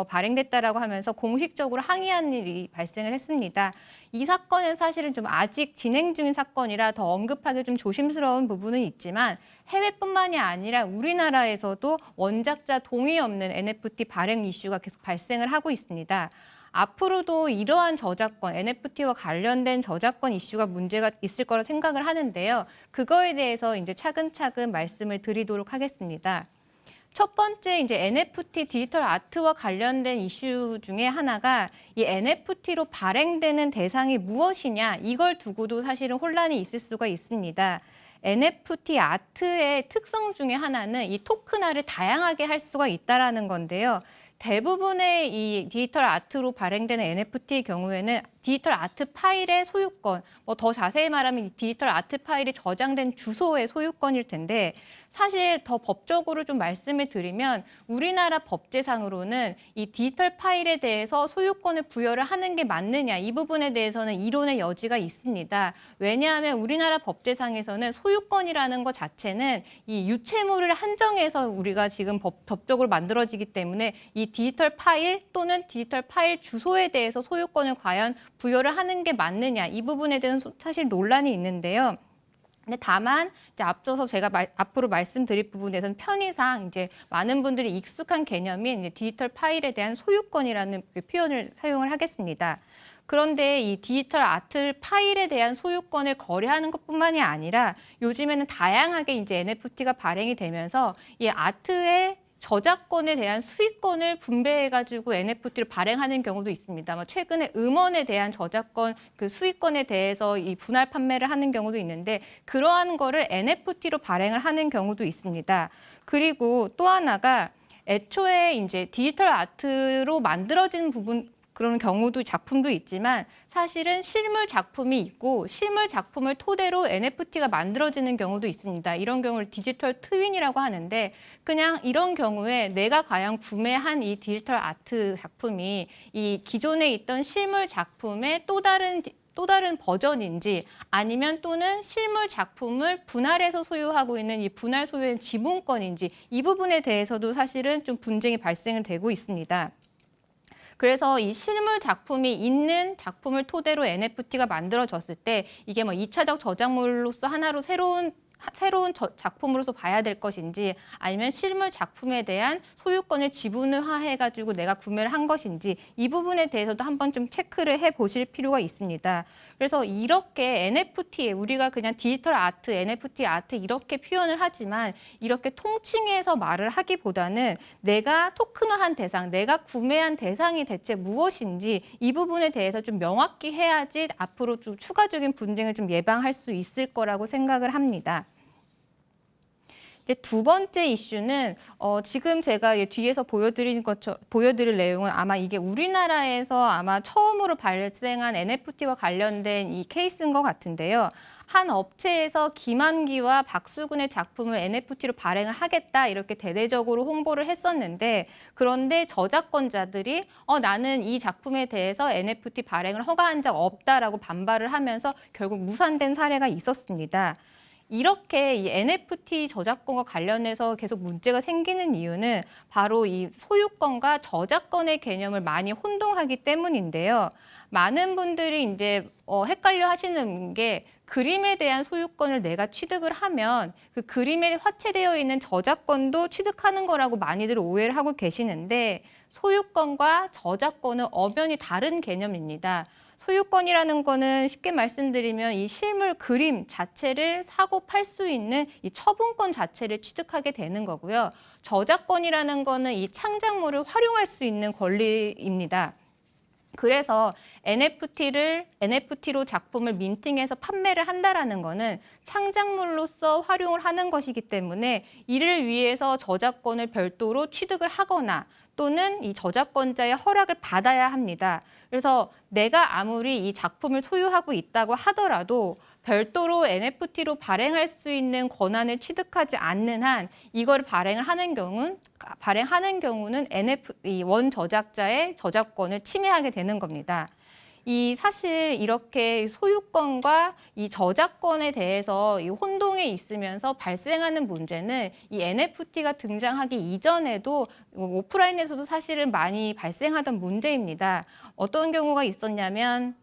발행됐다라고 하면서 공식적으로 항의한 일이 발생을 했습니다. 이 사건은 사실은 좀 아직 진행 중인 사건이라 더 언급하기 좀 조심스러운 부분은 있지만 해외뿐만이 아니라 우리나라에서도 원작자 동의 없는 NFT 발행 이슈가 계속 발생을 하고 있습니다. 앞으로도 이러한 저작권, NFT와 관련된 저작권 이슈가 문제가 있을 거라 생각을 하는데요. 그거에 대해서 이제 차근차근 말씀을 드리도록 하겠습니다. 첫 번째 이제 NFT 디지털 아트와 관련된 이슈 중에 하나가 이 NFT로 발행되는 대상이 무엇이냐 이걸 두고도 사실은 혼란이 있을 수가 있습니다. NFT 아트의 특성 중에 하나는 이 토큰화를 다양하게 할 수가 있다라는 건데요. 대부분의 이 디지털 아트로 발행되는 NFT의 경우에는 디지털 아트 파일의 소유권, 뭐 더 자세히 말하면 이 디지털 아트 파일이 저장된 주소의 소유권일 텐데 사실 더 법적으로 좀 말씀을 드리면 우리나라 법제상으로는 이 디지털 파일에 대해서 소유권을 부여를 하는 게 맞느냐 이 부분에 대해서는 이론의 여지가 있습니다. 왜냐하면 우리나라 법제상에서는 소유권이라는 것 자체는 이 유체물을 한정해서 우리가 지금 법적으로 만들어지기 때문에 이 디지털 파일 또는 디지털 파일 주소에 대해서 소유권을 과연 부여를 하는 게 맞느냐 이 부분에 대해서 사실 논란이 있는데요. 근데 다만 이제 앞서서 제가 앞으로 말씀드릴 부분에서는 편의상 이제 많은 분들이 익숙한 개념인 이제 디지털 파일에 대한 소유권이라는 그 표현을 사용을 하겠습니다. 그런데 이 디지털 아트 파일에 대한 소유권을 거래하는 것뿐만이 아니라 요즘에는 다양하게 이제 NFT가 발행이 되면서 이 아트의 저작권에 대한 수익권을 분배해가지고 NFT를 발행하는 경우도 있습니다. 최근에 음원에 대한 저작권, 그 수익권에 대해서 이 분할 판매를 하는 경우도 있는데 그러한 거를 NFT로 발행을 하는 경우도 있습니다. 그리고 또 하나가 애초에 이제 디지털 아트로 만들어진 그런 경우도 작품도 있지만 사실은 실물 작품이 있고 실물 작품을 토대로 NFT가 만들어지는 경우도 있습니다. 이런 경우를 디지털 트윈이라고 하는데 그냥 이런 경우에 내가 과연 구매한 이 디지털 아트 작품이 이 기존에 있던 실물 작품의 또 다른 버전인지 아니면 또는 실물 작품을 분할해서 소유하고 있는 이 분할 소유의 지분권인지 이 부분에 대해서도 사실은 좀 분쟁이 발생을 되고 있습니다. 그래서 이 실물 작품이 있는 작품을 토대로 NFT가 만들어졌을 때 이게 뭐 2차적 저작물로서 하나로 새로운 작품으로서 봐야 될 것인지 아니면 실물 작품에 대한 소유권을 지분화해가지고 내가 구매를 한 것인지 이 부분에 대해서도 한번 좀 체크를 해보실 필요가 있습니다. 그래서 이렇게 NFT에 우리가 그냥 디지털 아트, NFT 아트 이렇게 표현을 하지만 이렇게 통칭해서 말을 하기보다는 내가 토큰화한 대상, 내가 구매한 대상이 대체 무엇인지 이 부분에 대해서 좀 명확히 해야지 앞으로 좀 추가적인 분쟁을 좀 예방할 수 있을 거라고 생각을 합니다. 이제 두 번째 이슈는 지금 제가 뒤에서 보여드릴 내용은 아마 이게 우리나라에서 아마 처음으로 발생한 NFT와 관련된 이 케이스인 것 같은데요. 한 업체에서 김한기와 박수근의 작품을 NFT로 발행을 하겠다 이렇게 대대적으로 홍보를 했었는데 그런데 저작권자들이 나는 이 작품에 대해서 NFT 발행을 허가한 적 없다라고 반발을 하면서 결국 무산된 사례가 있었습니다. 이렇게 이 NFT 저작권과 관련해서 계속 문제가 생기는 이유는 바로 이 소유권과 저작권의 개념을 많이 혼동하기 때문인데요. 많은 분들이 이제 헷갈려 하시는 게 그림에 대한 소유권을 내가 취득을 하면 그 그림에 화체되어 있는 저작권도 취득하는 거라고 많이들 오해를 하고 계시는데 소유권과 저작권은 엄연히 다른 개념입니다. 소유권이라는 거는 쉽게 말씀드리면 이 실물 그림 자체를 사고 팔 수 있는 이 처분권 자체를 취득하게 되는 거고요. 저작권이라는 거는 이 창작물을 활용할 수 있는 권리입니다. 그래서 NFT로 작품을 민팅해서 판매를 한다라는 거는 창작물로서 활용을 하는 것이기 때문에 이를 위해서 저작권을 별도로 취득을 하거나 또는 이 저작권자의 허락을 받아야 합니다. 그래서 내가 아무리 이 작품을 소유하고 있다고 하더라도 별도로 NFT로 발행할 수 있는 권한을 취득하지 않는 한 이걸 발행하는 경우는 이 원 저작자의 저작권을 침해하게 되는 겁니다. 사실 이렇게 소유권과 이 저작권에 대해서 이 혼동에 있으면서 발생하는 문제는 이 NFT가 등장하기 이전에도 오프라인에서도 사실은 많이 발생하던 문제입니다. 어떤 경우가 있었냐면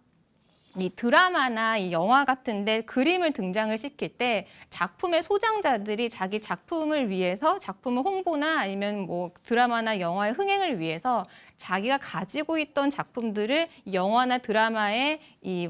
이 드라마나 이 영화 같은데 그림을 등장을 시킬 때 작품의 소장자들이 자기 작품을 위해서 작품의 홍보나 아니면 뭐 드라마나 영화의 흥행을 위해서 자기가 가지고 있던 작품들을 영화나 드라마에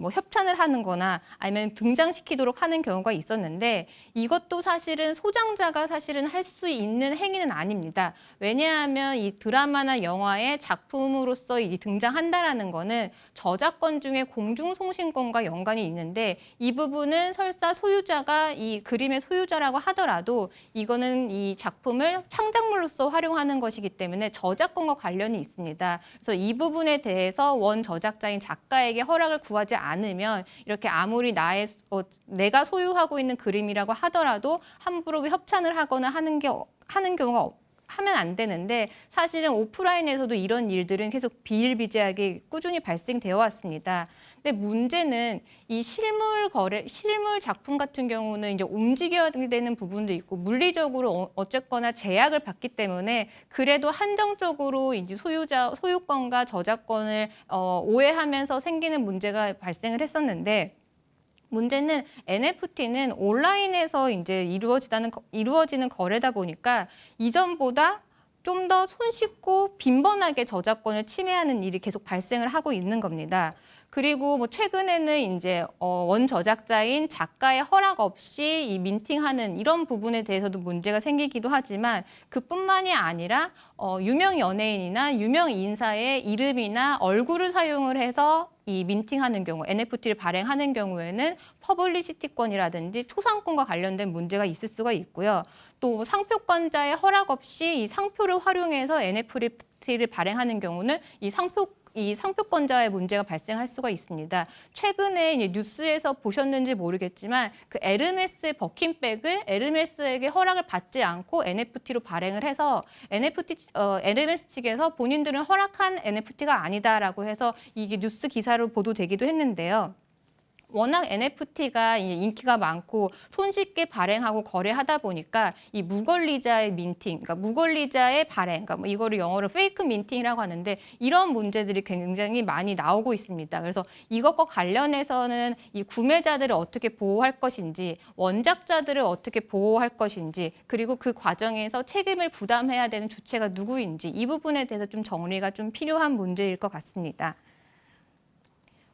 뭐 협찬을 하는 거나 아니면 등장시키도록 하는 경우가 있었는데 이것도 사실은 소장자가 사실은 할 수 있는 행위는 아닙니다. 왜냐하면 이 드라마나 영화의 작품으로서 등장한다라는 거는 저작권 중에 공중송신권과 연관이 있는데 이 부분은 설사 소유자가 이 그림의 소유자라고 하더라도 이거는 이 작품을 창작물로서 활용하는 것이기 때문에 저작권과 관련이 있습니다. 그래서 이 부분에 대해서 원 저작자인 작가에게 허락을 구하지 않으면 이렇게 아무리 내가 소유하고 있는 그림이라고 하더라도 함부로 협찬을 하거나 하는 경우가 하면 안 되는데 사실은 오프라인에서도 이런 일들은 계속 비일비재하게 꾸준히 발생되어 왔습니다. 근데 문제는 이 실물 작품 같은 경우는 이제 움직여야 되는 부분도 있고 물리적으로 어쨌거나 제약을 받기 때문에 그래도 한정적으로 이제 소유권과 저작권을 오해하면서 생기는 문제가 발생을 했었는데 문제는 NFT는 온라인에서 이제 이루어지는 거래다 보니까 이전보다 좀 더 손쉽고 빈번하게 저작권을 침해하는 일이 계속 발생을 하고 있는 겁니다. 그리고 뭐 최근에는 이제 원 저작자인 작가의 허락 없이 이 민팅하는 이런 부분에 대해서도 문제가 생기기도 하지만 그뿐만이 아니라 유명 연예인이나 유명 인사의 이름이나 얼굴을 사용을 해서 이 민팅하는 경우, NFT를 발행하는 경우에는 퍼블리시티권이라든지 초상권과 관련된 문제가 있을 수가 있고요. 또 상표권자의 허락 없이 이 상표를 활용해서 NFT를 발행하는 경우는 이 상표권자의 문제가 발생할 수가 있습니다. 최근에 이제 뉴스에서 보셨는지 모르겠지만 그 에르메스의 버킨백을 에르메스에게 허락을 받지 않고 NFT로 발행을 해서 에르메스 측에서 본인들은 허락한 NFT가 아니다라고 해서 이게 뉴스 기사로 보도되기도 했는데요. 워낙 NFT가 인기가 많고 손쉽게 발행하고 거래하다 보니까 이 무권리자의 민팅, 그러니까 무권리자의 발행, 그러니까 뭐 이거를 영어로 페이크 민팅이라고 하는데 이런 문제들이 굉장히 많이 나오고 있습니다. 그래서 이것과 관련해서는 이 구매자들을 어떻게 보호할 것인지, 원작자들을 어떻게 보호할 것인지, 그리고 그 과정에서 책임을 부담해야 되는 주체가 누구인지 이 부분에 대해서 좀 정리가 좀 필요한 문제일 것 같습니다.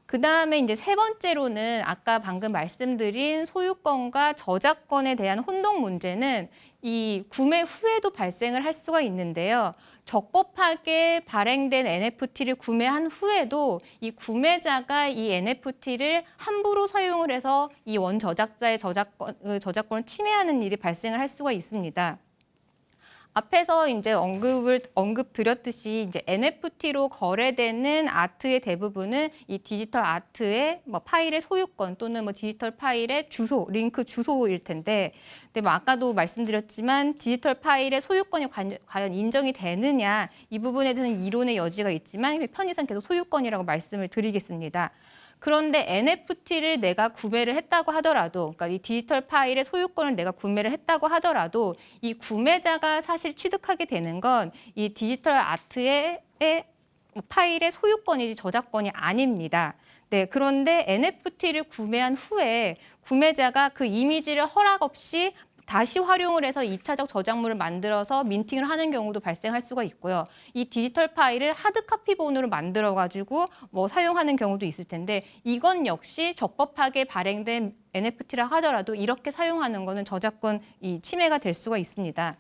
그 다음에 이제 세 번째로는 아까 방금 말씀드린 소유권과 저작권에 대한 혼동 문제는 이 구매 후에도 발생을 할 수가 있는데요. 적법하게 발행된 NFT를 구매한 후에도 이 구매자가 이 NFT를 함부로 사용을 해서 이 원 저작자의 저작권을 침해하는 일이 발생을 할 수가 있습니다. 앞에서 이제 언급 드렸듯이 이제 NFT로 거래되는 아트의 대부분은 이 디지털 아트의 뭐 파일의 소유권 또는 뭐 디지털 파일의 주소, 링크 주소일 텐데, 근데 뭐 아까도 말씀드렸지만 디지털 파일의 소유권이 과연 인정이 되느냐 이 부분에 대해서는 이론의 여지가 있지만 편의상 계속 소유권이라고 말씀을 드리겠습니다. 그런데 NFT를 내가 구매를 했다고 하더라도, 그러니까 이 디지털 파일의 소유권을 내가 구매를 했다고 하더라도 이 구매자가 사실 취득하게 되는 건 이 디지털 아트의 파일의 소유권이지 저작권이 아닙니다. 네, 그런데 NFT를 구매한 후에 구매자가 그 이미지를 허락 없이 다시 활용을 해서 2차적 저작물을 만들어서 민팅을 하는 경우도 발생할 수가 있고요. 이 디지털 파일을 하드카피본으로 만들어가지고 사용하는 경우도 있을 텐데 이건 역시 적법하게 발행된 NFT라 하더라도 이렇게 사용하는 거는 저작권 침해가 될 수가 있습니다.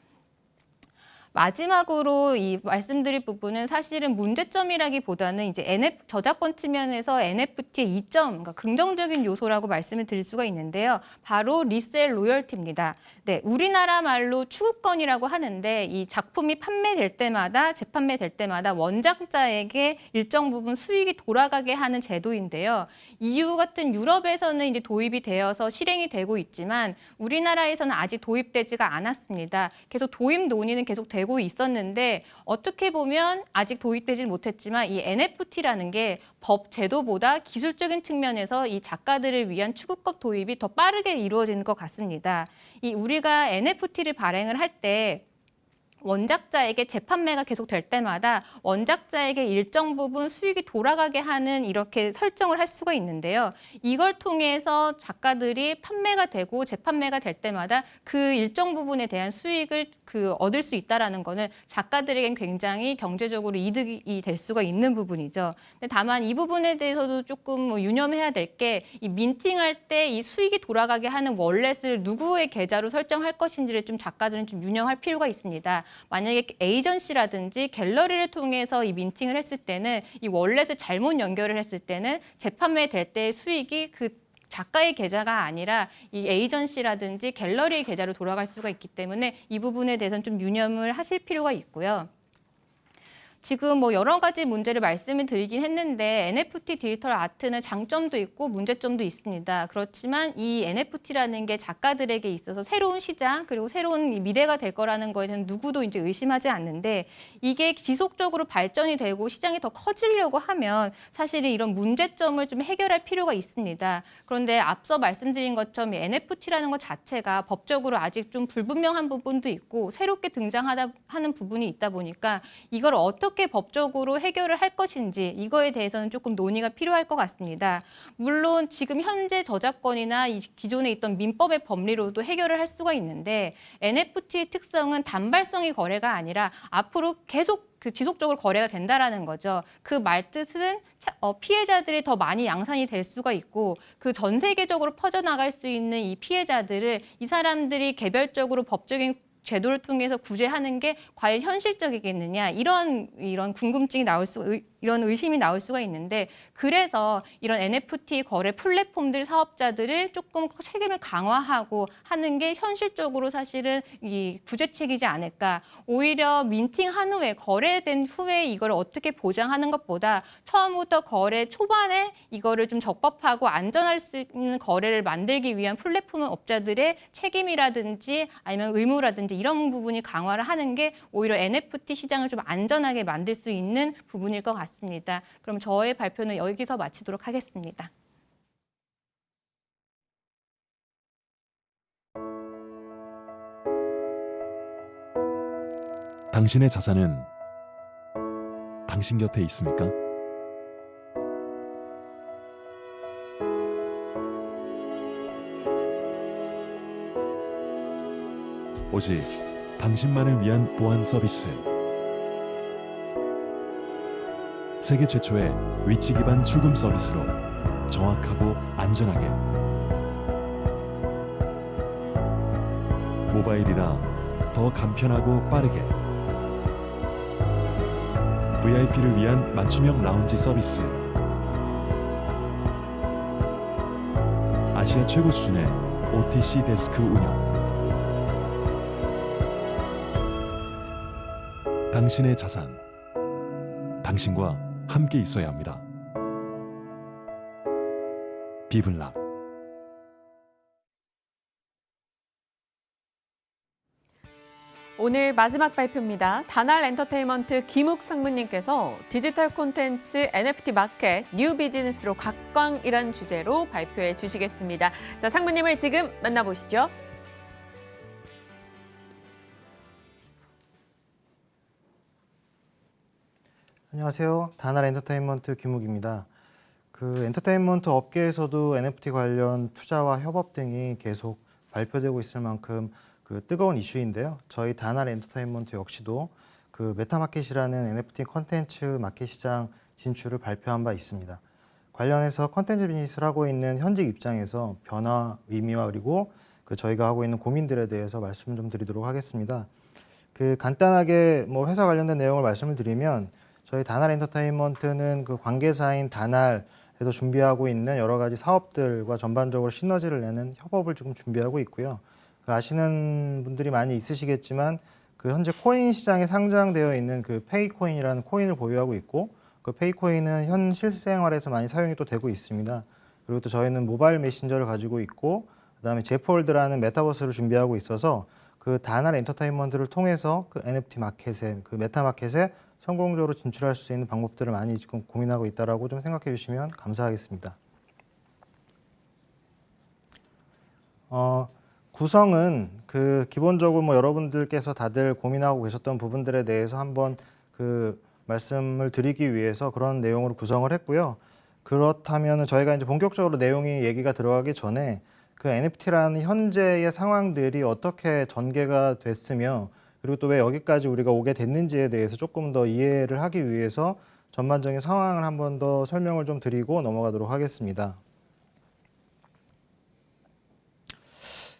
마지막으로 이 말씀드릴 부분은 사실은 문제점이라기보다는 이제 저작권 측면에서 NFT의 이점, 그러니까 긍정적인 요소라고 말씀을 드릴 수가 있는데요. 바로 리셀 로열티입니다. 네, 우리나라 말로 추구권이라고 하는데 이 작품이 판매될 때마다 재판매될 때마다 원작자에게 일정 부분 수익이 돌아가게 하는 제도인데요. EU 같은 유럽에서는 이제 도입이 되어서 실행이 되고 있지만 우리나라에서는 아직 도입되지가 않았습니다. 계속 도입 논의는 계속 되고 있었는데 어떻게 보면 아직 도입되지는 못했지만 이 NFT라는 게 법 제도보다 기술적인 측면에서 이 작가들을 위한 추구법 도입이 더 빠르게 이루어지는 것 같습니다. 우리가 NFT를 발행을 할 때 원작자에게 재판매가 계속 될 때마다 원작자에게 일정 부분 수익이 돌아가게 하는 이렇게 설정을 할 수가 있는데요. 이걸 통해서 작가들이 판매가 되고 재판매가 될 때마다 그 일정 부분에 대한 수익을 얻을 수 있다는 거는 작가들에겐 굉장히 경제적으로 이득이 될 수가 있는 부분이죠. 근데 다만 이 부분에 대해서도 조금 유념해야 될 게 이 민팅할 때 이 수익이 돌아가게 하는 월렛을 누구의 계좌로 설정할 것인지를 좀 작가들은 좀 유념할 필요가 있습니다. 만약에 에이전시라든지 갤러리를 통해서 이 민팅을 했을 때는 이 월렛을 잘못 연결을 했을 때는 재판매 될 때의 수익이 그 작가의 계좌가 아니라 이 에이전시라든지 갤러리의 계좌로 돌아갈 수가 있기 때문에 이 부분에 대해서는 좀 유념을 하실 필요가 있고요. 지금 여러 가지 문제를 말씀을 드리긴 했는데 NFT 디지털 아트는 장점도 있고 문제점도 있습니다. 그렇지만 이 NFT라는 게 작가들에게 있어서 새로운 시장 그리고 새로운 미래가 될 거라는 거에 대해서 누구도 이제 의심하지 않는데 이게 지속적으로 발전이 되고 시장이 더 커지려고 하면 사실은 이런 문제점을 좀 해결할 필요가 있습니다. 그런데 앞서 말씀드린 것처럼 NFT라는 것 자체가 법적으로 아직 좀 불분명한 부분도 있고 새롭게 등장하는 부분이 있다 보니까 이걸 어떻게 법적으로 해결을 할 것인지 이거에 대해서는 조금 논의가 필요할 것 같습니다. 물론 지금 현재 저작권이나 이 기존에 있던 민법의 법리로도 해결을 할 수가 있는데 NFT의 특성은 단발성의 거래가 아니라 앞으로 계속 지속적으로 거래가 된다라는 거죠. 그 말뜻은 피해자들이 더 많이 양산이 될 수가 있고 그 전 세계적으로 퍼져나갈 수 있는 이 피해자들을 이 사람들이 개별적으로 법적인 제도를 통해서 구제하는 게 과연 현실적이겠느냐 이런 궁금증이 이런 의심이 나올 수가 있는데 그래서 이런 NFT 거래 플랫폼들 사업자들을 조금 책임을 강화하고 하는 게 현실적으로 사실은 이 구제책이지 않을까. 오히려 민팅한 후에 거래된 후에 이걸 어떻게 보장하는 것보다 처음부터 거래 초반에 이거를 좀 적법하고 안전할 수 있는 거래를 만들기 위한 플랫폼 업자들의 책임이라든지 아니면 의무라든지 이런 부분이 강화를 하는 게 오히려 NFT 시장을 좀 안전하게 만들 수 있는 부분일 것 같습니다. 그럼 저의 발표는 여기서 마치도록 하겠습니다. 당신의 자산은 당신 곁에 있습니까? 오직 당신만을 위한 보안 서비스. 세계 최초의 위치 기반 출금 서비스로 정확하고 안전하게. 모바일이라 더 간편하고 빠르게. VIP를 위한 맞춤형 라운지 서비스. 아시아 최고 수준의 OTC 데스크 운영. 당신의 자산, 당신과 함께 있어야 합니다. 비블락. 오늘 마지막 발표입니다. 다날 엔터테인먼트 김욱 상무님께서 디지털 콘텐츠 NFT 마켓 뉴 비즈니스로 각광이란 주제로 발표해 주시겠습니다. 자, 상무님을 지금 만나보시죠. 안녕하세요. 다날 엔터테인먼트 김욱입니다. 그 엔터테인먼트 업계에서도 NFT 관련 투자와 협업 등이 계속 발표되고 있을 만큼 그 뜨거운 이슈인데요. 저희 다날 엔터테인먼트 역시도 그 메타마켓이라는 NFT 콘텐츠 마켓 시장 진출을 발표한 바 있습니다. 관련해서 콘텐츠 비즈니스를 하고 있는 현직 입장에서 변화, 의미와 그리고 그 저희가 하고 있는 고민들에 대해서 말씀 좀 드리도록 하겠습니다. 그 간단하게 뭐 회사 관련된 내용을 말씀을 드리면 저희 다날 엔터테인먼트는 그 관계사인 다날에서 준비하고 있는 여러 가지 사업들과 전반적으로 시너지를 내는 협업을 지금 준비하고 있고요. 그 아시는 분들이 많이 있으시겠지만 그 현재 코인 시장에 상장되어 있는 그 페이코인이라는 코인을 보유하고 있고 그 페이코인은 현 실생활에서 많이 사용이 또 되고 있습니다. 그리고 또 저희는 모바일 메신저를 가지고 있고 그다음에 제폴드라는 메타버스를 준비하고 있어서 그 다날 엔터테인먼트를 통해서 그 NFT 마켓에 그 메타 마켓에 성공적으로 진출할 수 있는 방법들을 많이 지금 고민하고 있다라고 좀 생각해 주시면 감사하겠습니다. 구성은 그 기본적으로 뭐 여러분들께서 다들 고민하고 계셨던 부분들에 대해서 한번 그 말씀을 드리기 위해서 그런 내용으로 구성을 했고요. 그렇다면 저희가 이제 본격적으로 내용이 얘기가 들어가기 전에 그 NFT라는 현재의 상황들이 어떻게 전개가 됐으며 그리고 또 왜 여기까지 우리가 오게 됐는지에 대해서 조금 더 이해를 하기 위해서 전반적인 상황을 한 번 더 설명을 좀 드리고 넘어가도록 하겠습니다.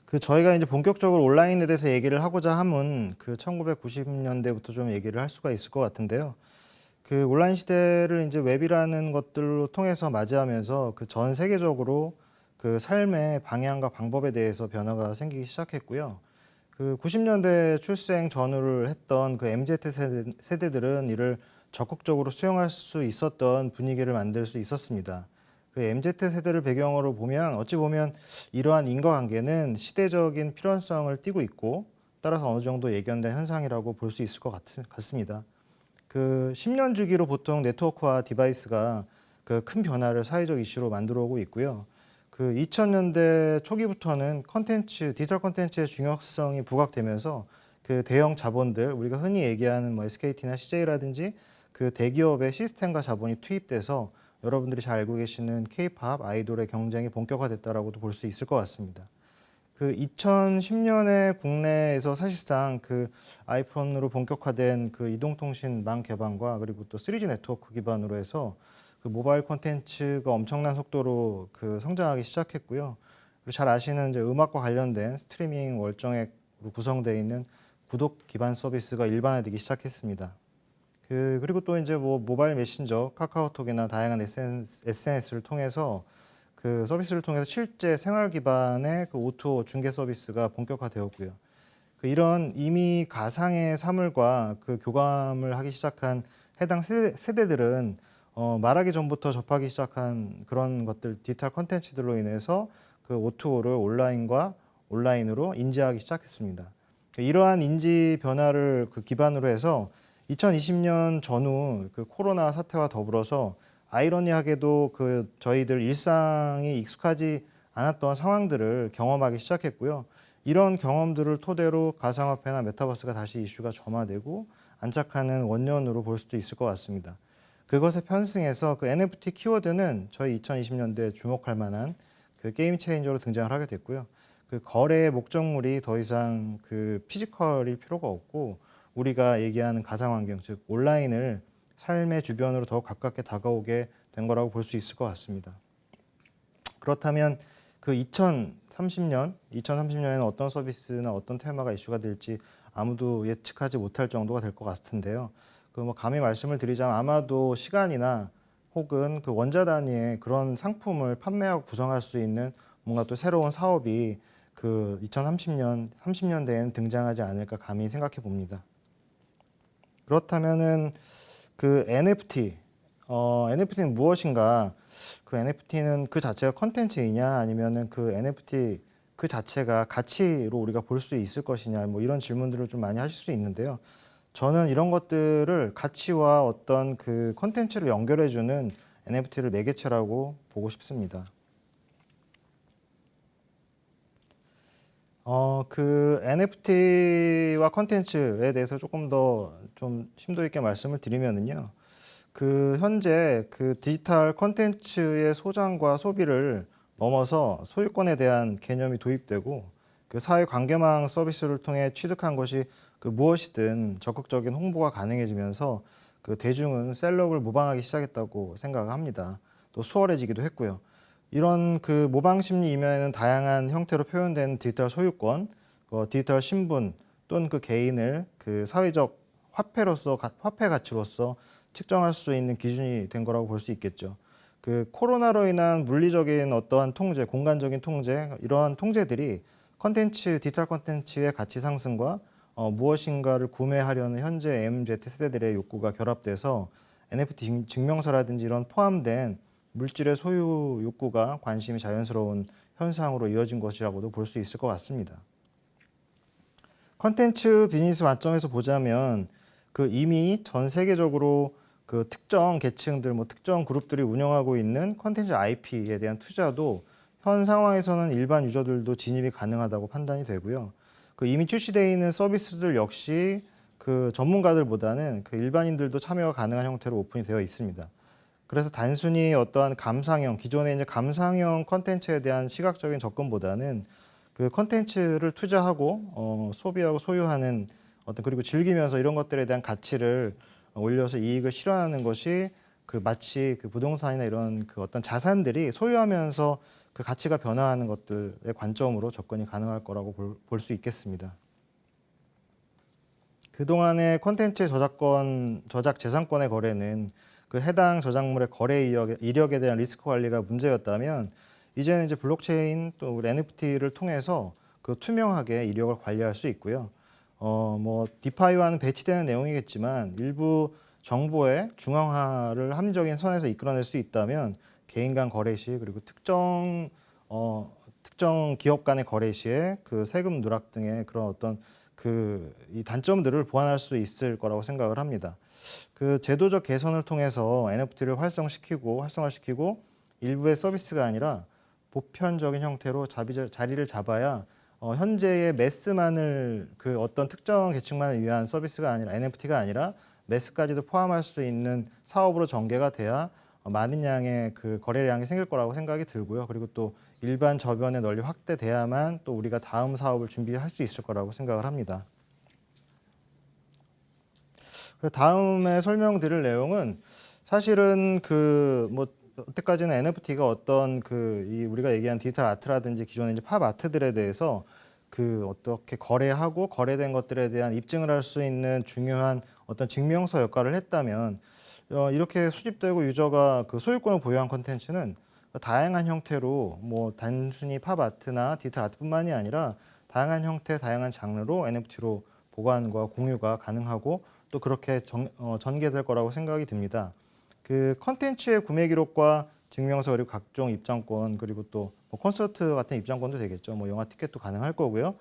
그 저희가 이제 본격적으로 온라인에 대해서 얘기를 하고자 함은 그 1990년대부터 좀 얘기를 할 수가 있을 것 같은데요. 그 온라인 시대를 이제 웹이라는 것들로 통해서 맞이하면서 그 전 세계적으로 그 삶의 방향과 방법에 대해서 변화가 생기기 시작했고요. 그 90년대 출생 전후를 했던 그 MZ 세대들은 이를 적극적으로 수용할 수 있었던 분위기를 만들 수 있었습니다. 그 MZ 세대를 배경으로 보면 어찌 보면 이러한 인과관계는 시대적인 필연성을 띠고 있고 따라서 어느 정도 예견된 현상이라고 볼 수 있을 것 같습니다. 그 10년 주기로 보통 네트워크와 디바이스가 그 큰 변화를 사회적 이슈로 만들어 오고 있고요. 그 2000년대 초기부터는 디지털 콘텐츠의 중요성이 부각되면서 그 대형 자본들, 우리가 흔히 얘기하는 뭐 SKT나 CJ라든지 그 대기업의 시스템과 자본이 투입돼서 여러분들이 잘 알고 계시는 K-팝 아이돌의 경쟁이 본격화됐다라고도 볼 수 있을 것 같습니다. 그 2010년에 국내에서 사실상 그 아이폰으로 본격화된 그 이동통신망 개방과 그리고 또 3G 네트워크 기반으로 해서 그 모바일 콘텐츠가 엄청난 속도로 그 성장하기 시작했고요. 그리고 잘 아시는 이제 음악과 관련된 스트리밍 월정액으로 구성되어 있는 구독 기반 서비스가 일반화되기 시작했습니다. 그리고 또 이제 뭐 모바일 메신저, 카카오톡이나 다양한 SNS를 통해서 그 서비스를 통해서 실제 생활 기반의 그 O2O 중개 서비스가 본격화되었고요. 그 이런 이미 가상의 사물과 그 교감을 하기 시작한 해당 세대들은 말하기 전부터 접하기 시작한 그런 것들, 디지털 콘텐츠들로 인해서 그 O2O를 온라인으로 인지하기 시작했습니다. 이러한 인지 변화를 그 기반으로 해서 2020년 전후 그 코로나 사태와 더불어서 아이러니하게도 그 저희들 일상이 익숙하지 않았던 상황들을 경험하기 시작했고요. 이런 경험들을 토대로 가상화폐나 메타버스가 다시 이슈가 점화되고 안착하는 원년으로 볼 수도 있을 것 같습니다. 그것에 편승해서 그 NFT 키워드는 저희 2020년대에 주목할 만한 그 게임 체인저로 등장을 하게 됐고요. 그 거래의 목적물이 더 이상 그 피지컬일 필요가 없고 우리가 얘기하는 가상환경, 즉 온라인을 삶의 주변으로 더욱 가깝게 다가오게 된 거라고 볼 수 있을 것 같습니다. 그렇다면 그 2030년에는 어떤 서비스나 어떤 테마가 이슈가 될지 아무도 예측하지 못할 정도가 될 것 같은데요. 그 뭐 감히 말씀을 드리자면 아마도 시간이나 혹은 그 원자 단위의 그런 상품을 판매하고 구성할 수 있는 뭔가 또 새로운 사업이 그 30년대에는 등장하지 않을까 감히 생각해 봅니다. 그렇다면은 그 NFT는 무엇인가? 그 NFT는 그 자체가 컨텐츠이냐 아니면은 그 NFT 그 자체가 가치로 우리가 볼 수 있을 것이냐 뭐 이런 질문들을 좀 많이 하실 수 있는데요. 저는 이런 것들을 가치와 어떤 그 콘텐츠를 연결해주는 NFT를 매개체라고 보고 싶습니다. 그 NFT와 콘텐츠에 대해서 조금 더 좀 심도 있게 말씀을 드리면은요. 그 현재 그 디지털 콘텐츠의 소장과 소비를 넘어서 소유권에 대한 개념이 도입되고 그 사회 관계망 서비스를 통해 취득한 것이 그 무엇이든 적극적인 홍보가 가능해지면서 그 대중은 셀럽을 모방하기 시작했다고 생각을 합니다. 또 수월해지기도 했고요. 이런 그 모방 심리 이면에는 다양한 형태로 표현된 디지털 소유권, 디지털 신분 또는 그 개인을 그 사회적 화폐 가치로서 측정할 수 있는 기준이 된 거라고 볼 수 있겠죠. 그 코로나로 인한 물리적인 어떠한 통제, 공간적인 통제, 이러한 통제들이 디지털 콘텐츠의 가치 상승과 무엇인가를 구매하려는 현재 MZ 세대들의 욕구가 결합돼서 NFT 증명서라든지 이런 포함된 물질의 소유 욕구가 관심이 자연스러운 현상으로 이어진 것이라고도 볼 수 있을 것 같습니다. 콘텐츠 비즈니스 관점에서 보자면 그 이미 전 세계적으로 그 특정 계층들, 뭐 특정 그룹들이 운영하고 있는 콘텐츠 IP에 대한 투자도 현 상황에서는 일반 유저들도 진입이 가능하다고 판단이 되고요. 그 이미 출시되어 있는 서비스들 역시 그 전문가들보다는 그 일반인들도 참여가 가능한 형태로 오픈이 되어 있습니다. 그래서 단순히 어떠한 기존의 이제 감상형 콘텐츠에 대한 시각적인 접근보다는 그 콘텐츠를 투자하고 소비하고 소유하는 그리고 즐기면서 이런 것들에 대한 가치를 올려서 이익을 실현하는 것이 그 마치 그 부동산이나 이런 그 어떤 자산들이 소유하면서 그 가치가 변화하는 것들의 관점으로 접근이 가능할 거라고 볼 수 있겠습니다. 그동안의 콘텐츠 저작 재산권의 거래는 그 해당 저작물의 거래 이력에 대한 리스크 관리가 문제였다면 이제는 이제 블록체인 또 우리 NFT를 통해서 그 투명하게 이력을 관리할 수 있고요. 뭐 디파이와는 배치되는 내용이겠지만 일부 정보의 중앙화를 합리적인 선에서 이끌어낼 수 있다면 개인 간 거래 시 그리고 특정 기업 간의 거래 시에 그 세금 누락 등의 그런 어떤 이 단점들을 보완할 수 있을 거라고 생각을 합니다. 그 제도적 개선을 통해서 NFT를 활성화시키고 일부의 서비스가 아니라 보편적인 형태로 자리를 잡아야 현재의 매스만을 그 어떤 특정 계층만을 위한 서비스가 아니라 NFT가 아니라 매스까지도 포함할 수 있는 사업으로 전개가 돼야 많은 양의 그 거래량이 생길 거라고 생각이 들고요. 그리고 또 일반 저변에 널리 확대돼야만 또 우리가 다음 사업을 준비할 수 있을 거라고 생각을 합니다. 다음에 설명드릴 내용은 사실은 여태까지는 NFT가 어떤 우리가 얘기한 디지털 아트라든지 기존의 이제 팝 아트들에 대해서 어떻게 거래하고 거래된 것들에 대한 입증을 할 수 있는 중요한 어떤 증명서 역할을 했다면 이렇게 수집되고 유저가 그 소유권을 보유한 콘텐츠는 다양한 형태로 뭐 단순히 팝 아트나 디지털 아트뿐만이 아니라 다양한 형태, 다양한 장르로 NFT로 보관과 공유가 가능하고 또 그렇게 전개될 거라고 생각이 듭니다. 그 콘텐츠의 구매 기록과 증명서 그리고 각종 입장권 그리고 또 뭐 콘서트 같은 입장권도 되겠죠. 뭐 영화 티켓도 가능할 거고요.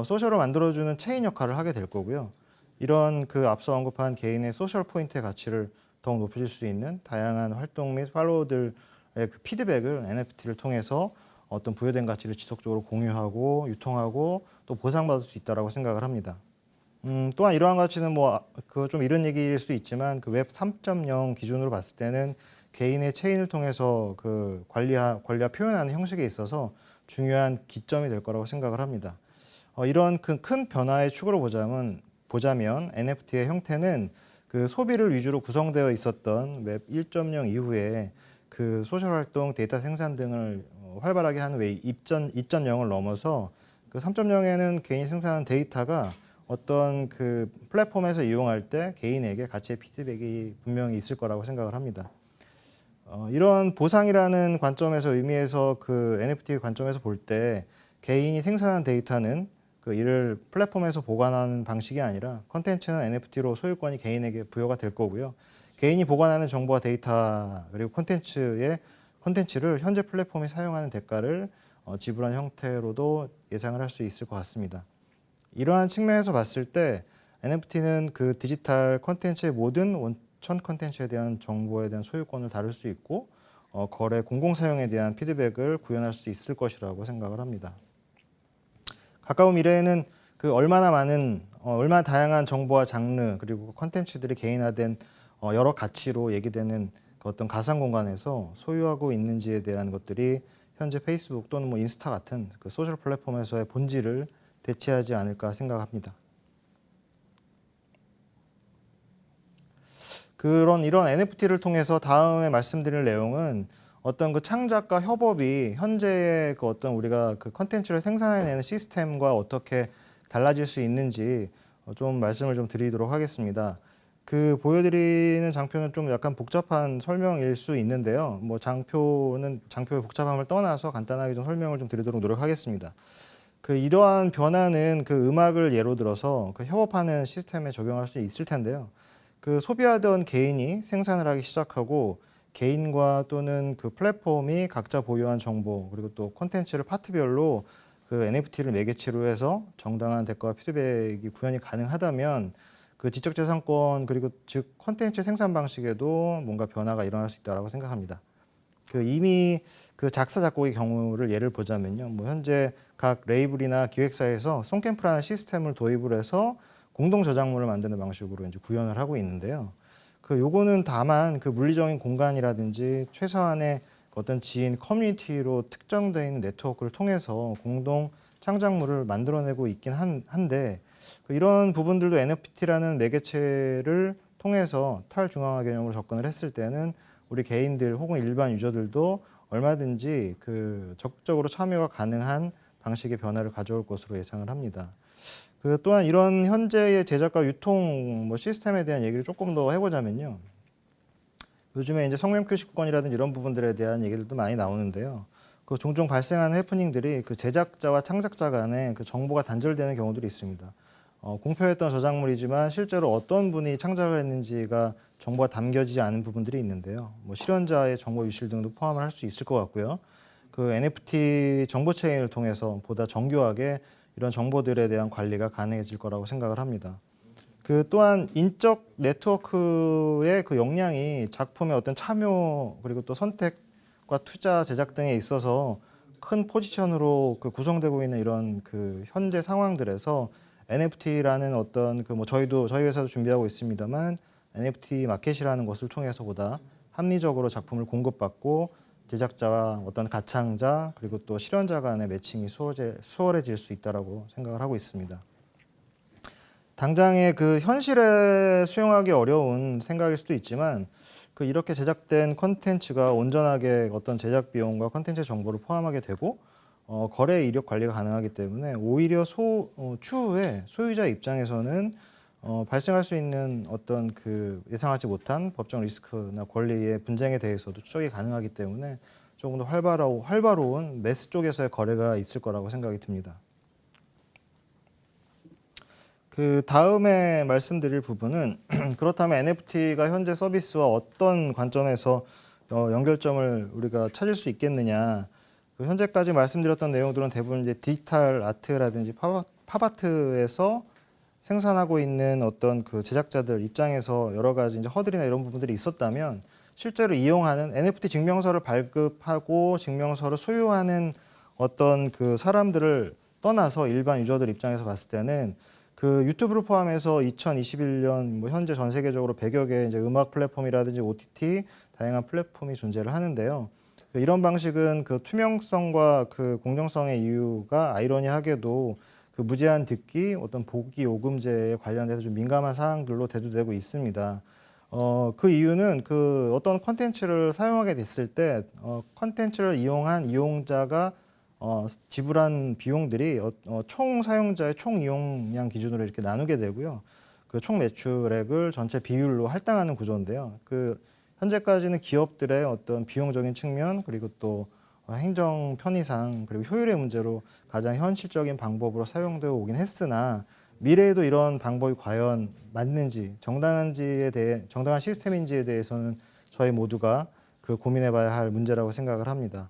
소셜을 만들어주는 체인 역할을 하게 될 거고요. 이런 그 앞서 언급한 개인의 소셜 포인트의 가치를 더욱 높여줄 수 있는 다양한 활동 및 팔로워들의 그 피드백을 NFT를 통해서 어떤 부여된 가치를 지속적으로 공유하고 유통하고 또 보상받을 수 있다라고 생각을 합니다. 또한 이러한 가치는 좀 이런 얘기일 수도 있지만 그 웹 3.0 기준으로 봤을 때는 개인의 체인을 통해서 그 관리와 표현하는 형식에 있어서 중요한 기점이 될 거라고 생각을 합니다. 이런 큰 변화의 축으로 보자면 NFT의 형태는 그 소비를 위주로 구성되어 있었던 웹 1.0 이후에 그 소셜 활동, 데이터 생산 등을 활발하게 하는 웹 2.0을 넘어서 그 3.0에는 개인이 생산한 데이터가 어떤 그 플랫폼에서 이용할 때 개인에게 가치의 피드백이 분명히 있을 거라고 생각을 합니다. 이런 보상이라는 관점에서 의미에서 그 NFT 관점에서 볼 때 개인이 생산한 데이터는 이를 플랫폼에서 보관하는 방식이 아니라 콘텐츠는 NFT로 소유권이 개인에게 부여가 될 거고요. 개인이 보관하는 정보와 데이터 그리고 콘텐츠를 현재 플랫폼이 사용하는 대가를 지불한 형태로도 예상을 할 수 있을 것 같습니다. 이러한 측면에서 봤을 때 NFT는 그 디지털 콘텐츠의 모든 원천 콘텐츠에 대한 정보에 대한 소유권을 다룰 수 있고 거래 공공 사용에 대한 피드백을 구현할 수 있을 것이라고 생각을 합니다. 가까운 미래에는 그 얼마나 다양한 정보와 장르 그리고 콘텐츠들이 개인화된 여러 가치로 얘기되는 그 어떤 가상 공간에서 소유하고 있는지에 대한 것들이 현재 페이스북 또는 뭐 인스타 같은 그 소셜 플랫폼에서의 본질을 대체하지 않을까 생각합니다. 이런 NFT를 통해서 다음에 말씀드릴 내용은 어떤 그 창작과 협업이 현재의 그 어떤 우리가 그 컨텐츠를 생산해내는 시스템과 어떻게 달라질 수 있는지 좀 말씀을 좀 드리도록 하겠습니다. 그 보여드리는 장표는 좀 약간 복잡한 설명일 수 있는데요. 뭐 장표의 복잡함을 떠나서 간단하게 좀 설명을 좀 드리도록 노력하겠습니다. 그 이러한 변화는 그 음악을 예로 들어서 그 협업하는 시스템에 적용할 수 있을 텐데요. 그 소비하던 개인이 생산을 하기 시작하고 개인과 또는 그 플랫폼이 각자 보유한 정보 그리고 또 콘텐츠를 파트별로 그 NFT를 매개체로 해서 정당한 대가와 피드백이 구현이 가능하다면 그 지적재산권 그리고 즉 콘텐츠 생산 방식에도 뭔가 변화가 일어날 수 있다고 생각합니다. 그 이미 그 작사 작곡의 경우를 예를 보자면요, 뭐 현재 각 레이블이나 기획사에서 송캠프라는 시스템을 도입을 해서 공동 저작물을 만드는 방식으로 이제 구현을 하고 있는데요. 그 요거는 다만 그 물리적인 공간이라든지 최소한의 어떤 지인 커뮤니티로 특정되어 있는 네트워크를 통해서 공동 창작물을 만들어내고 있긴 한데 이런 부분들도 NFT라는 매개체를 통해서 탈중앙화 개념으로 접근을 했을 때는 우리 개인들 혹은 일반 유저들도 얼마든지 그 적극적으로 참여가 가능한 방식의 변화를 가져올 것으로 예상을 합니다. 그 또한 이런 현재의 제작과 유통 뭐 시스템에 대한 얘기를 조금 더 해보자면요. 요즘에 이제 성명 표시권이라든지 이런 부분들에 대한 얘기들도 많이 나오는데요. 그 종종 발생하는 해프닝들이 그 제작자와 창작자 간에 그 정보가 단절되는 경우들이 있습니다. 공표했던 저작물이지만 실제로 어떤 분이 창작을 했는지가 정보가 담겨지지 않은 부분들이 있는데요. 뭐 실현자의 정보 유실 등도 포함을 할 수 있을 것 같고요. 그 NFT 정보 체인을 통해서 보다 정교하게 이런 정보들에 대한 관리가 가능해질 거라고 생각을 합니다. 그 또한 인적 네트워크의 그 역량이 작품의 어떤 참여 그리고 또 선택과 투자 제작 등에 있어서 큰 포지션으로 그 구성되고 있는 이런 그 현재 상황들에서 NFT라는 어떤 그 뭐 저희 회사도 준비하고 있습니다만 NFT 마켓이라는 것을 통해서 보다 합리적으로 작품을 공급받고 제작자와 어떤 가창자 그리고 또 실현자 간의 매칭이 수월해질 수 있다라고 생각을 하고 있습니다. 당장의 그 현실에 수용하기 어려운 생각일 수도 있지만 그 이렇게 제작된 콘텐츠가 온전하게 어떤 제작 비용과 콘텐츠 정보를 포함하게 되고 거래 이력 관리가 가능하기 때문에 오히려 추후에 소유자 입장에서는 발생할 수 있는 어떤 그 예상하지 못한 법적 리스크나 권리의 분쟁에 대해서도 추적이 가능하기 때문에 조금 더 활발로운 매스 쪽에서의 거래가 있을 거라고 생각이 듭니다. 그 다음에 말씀드릴 부분은 그렇다면 NFT가 현재 서비스와 어떤 관점에서 연결점을 우리가 찾을 수 있겠느냐. 그 현재까지 말씀드렸던 내용들은 대부분 이제 디지털 아트라든지 팝아트에서 생산하고 있는 어떤 그 제작자들 입장에서 여러 가지 이제 허들이나 이런 부분들이 있었다면 실제로 이용하는 NFT 증명서를 발급하고 증명서를 소유하는 어떤 그 사람들을 떠나서 일반 유저들 입장에서 봤을 때는 그 유튜브를 포함해서 2021년 뭐 현재 전 세계적으로 100여 개 이제 음악 플랫폼이라든지 OTT 다양한 플랫폼이 존재를 하는데요. 이런 방식은 그 투명성과 그 공정성의 이유가 아이러니하게도 그 무제한 듣기, 어떤 보기 요금제에 관련돼서 좀 민감한 사항들로 대두되고 있습니다. 그 이유는 그 어떤 콘텐츠를 사용하게 됐을 때 콘텐츠를 이용한 이용자가 지불한 비용들이 총 사용자의 총 이용량 기준으로 이렇게 나누게 되고요. 그 총 매출액을 전체 비율로 할당하는 구조인데요. 그 현재까지는 기업들의 어떤 비용적인 측면 그리고 또 행정 편의상 그리고 효율의 문제로 가장 현실적인 방법으로 사용되어 오긴 했으나 미래에도 이런 방법이 과연 맞는지 정당한 시스템인지에 대해서는 저희 모두가 그 고민해봐야 할 문제라고 생각을 합니다.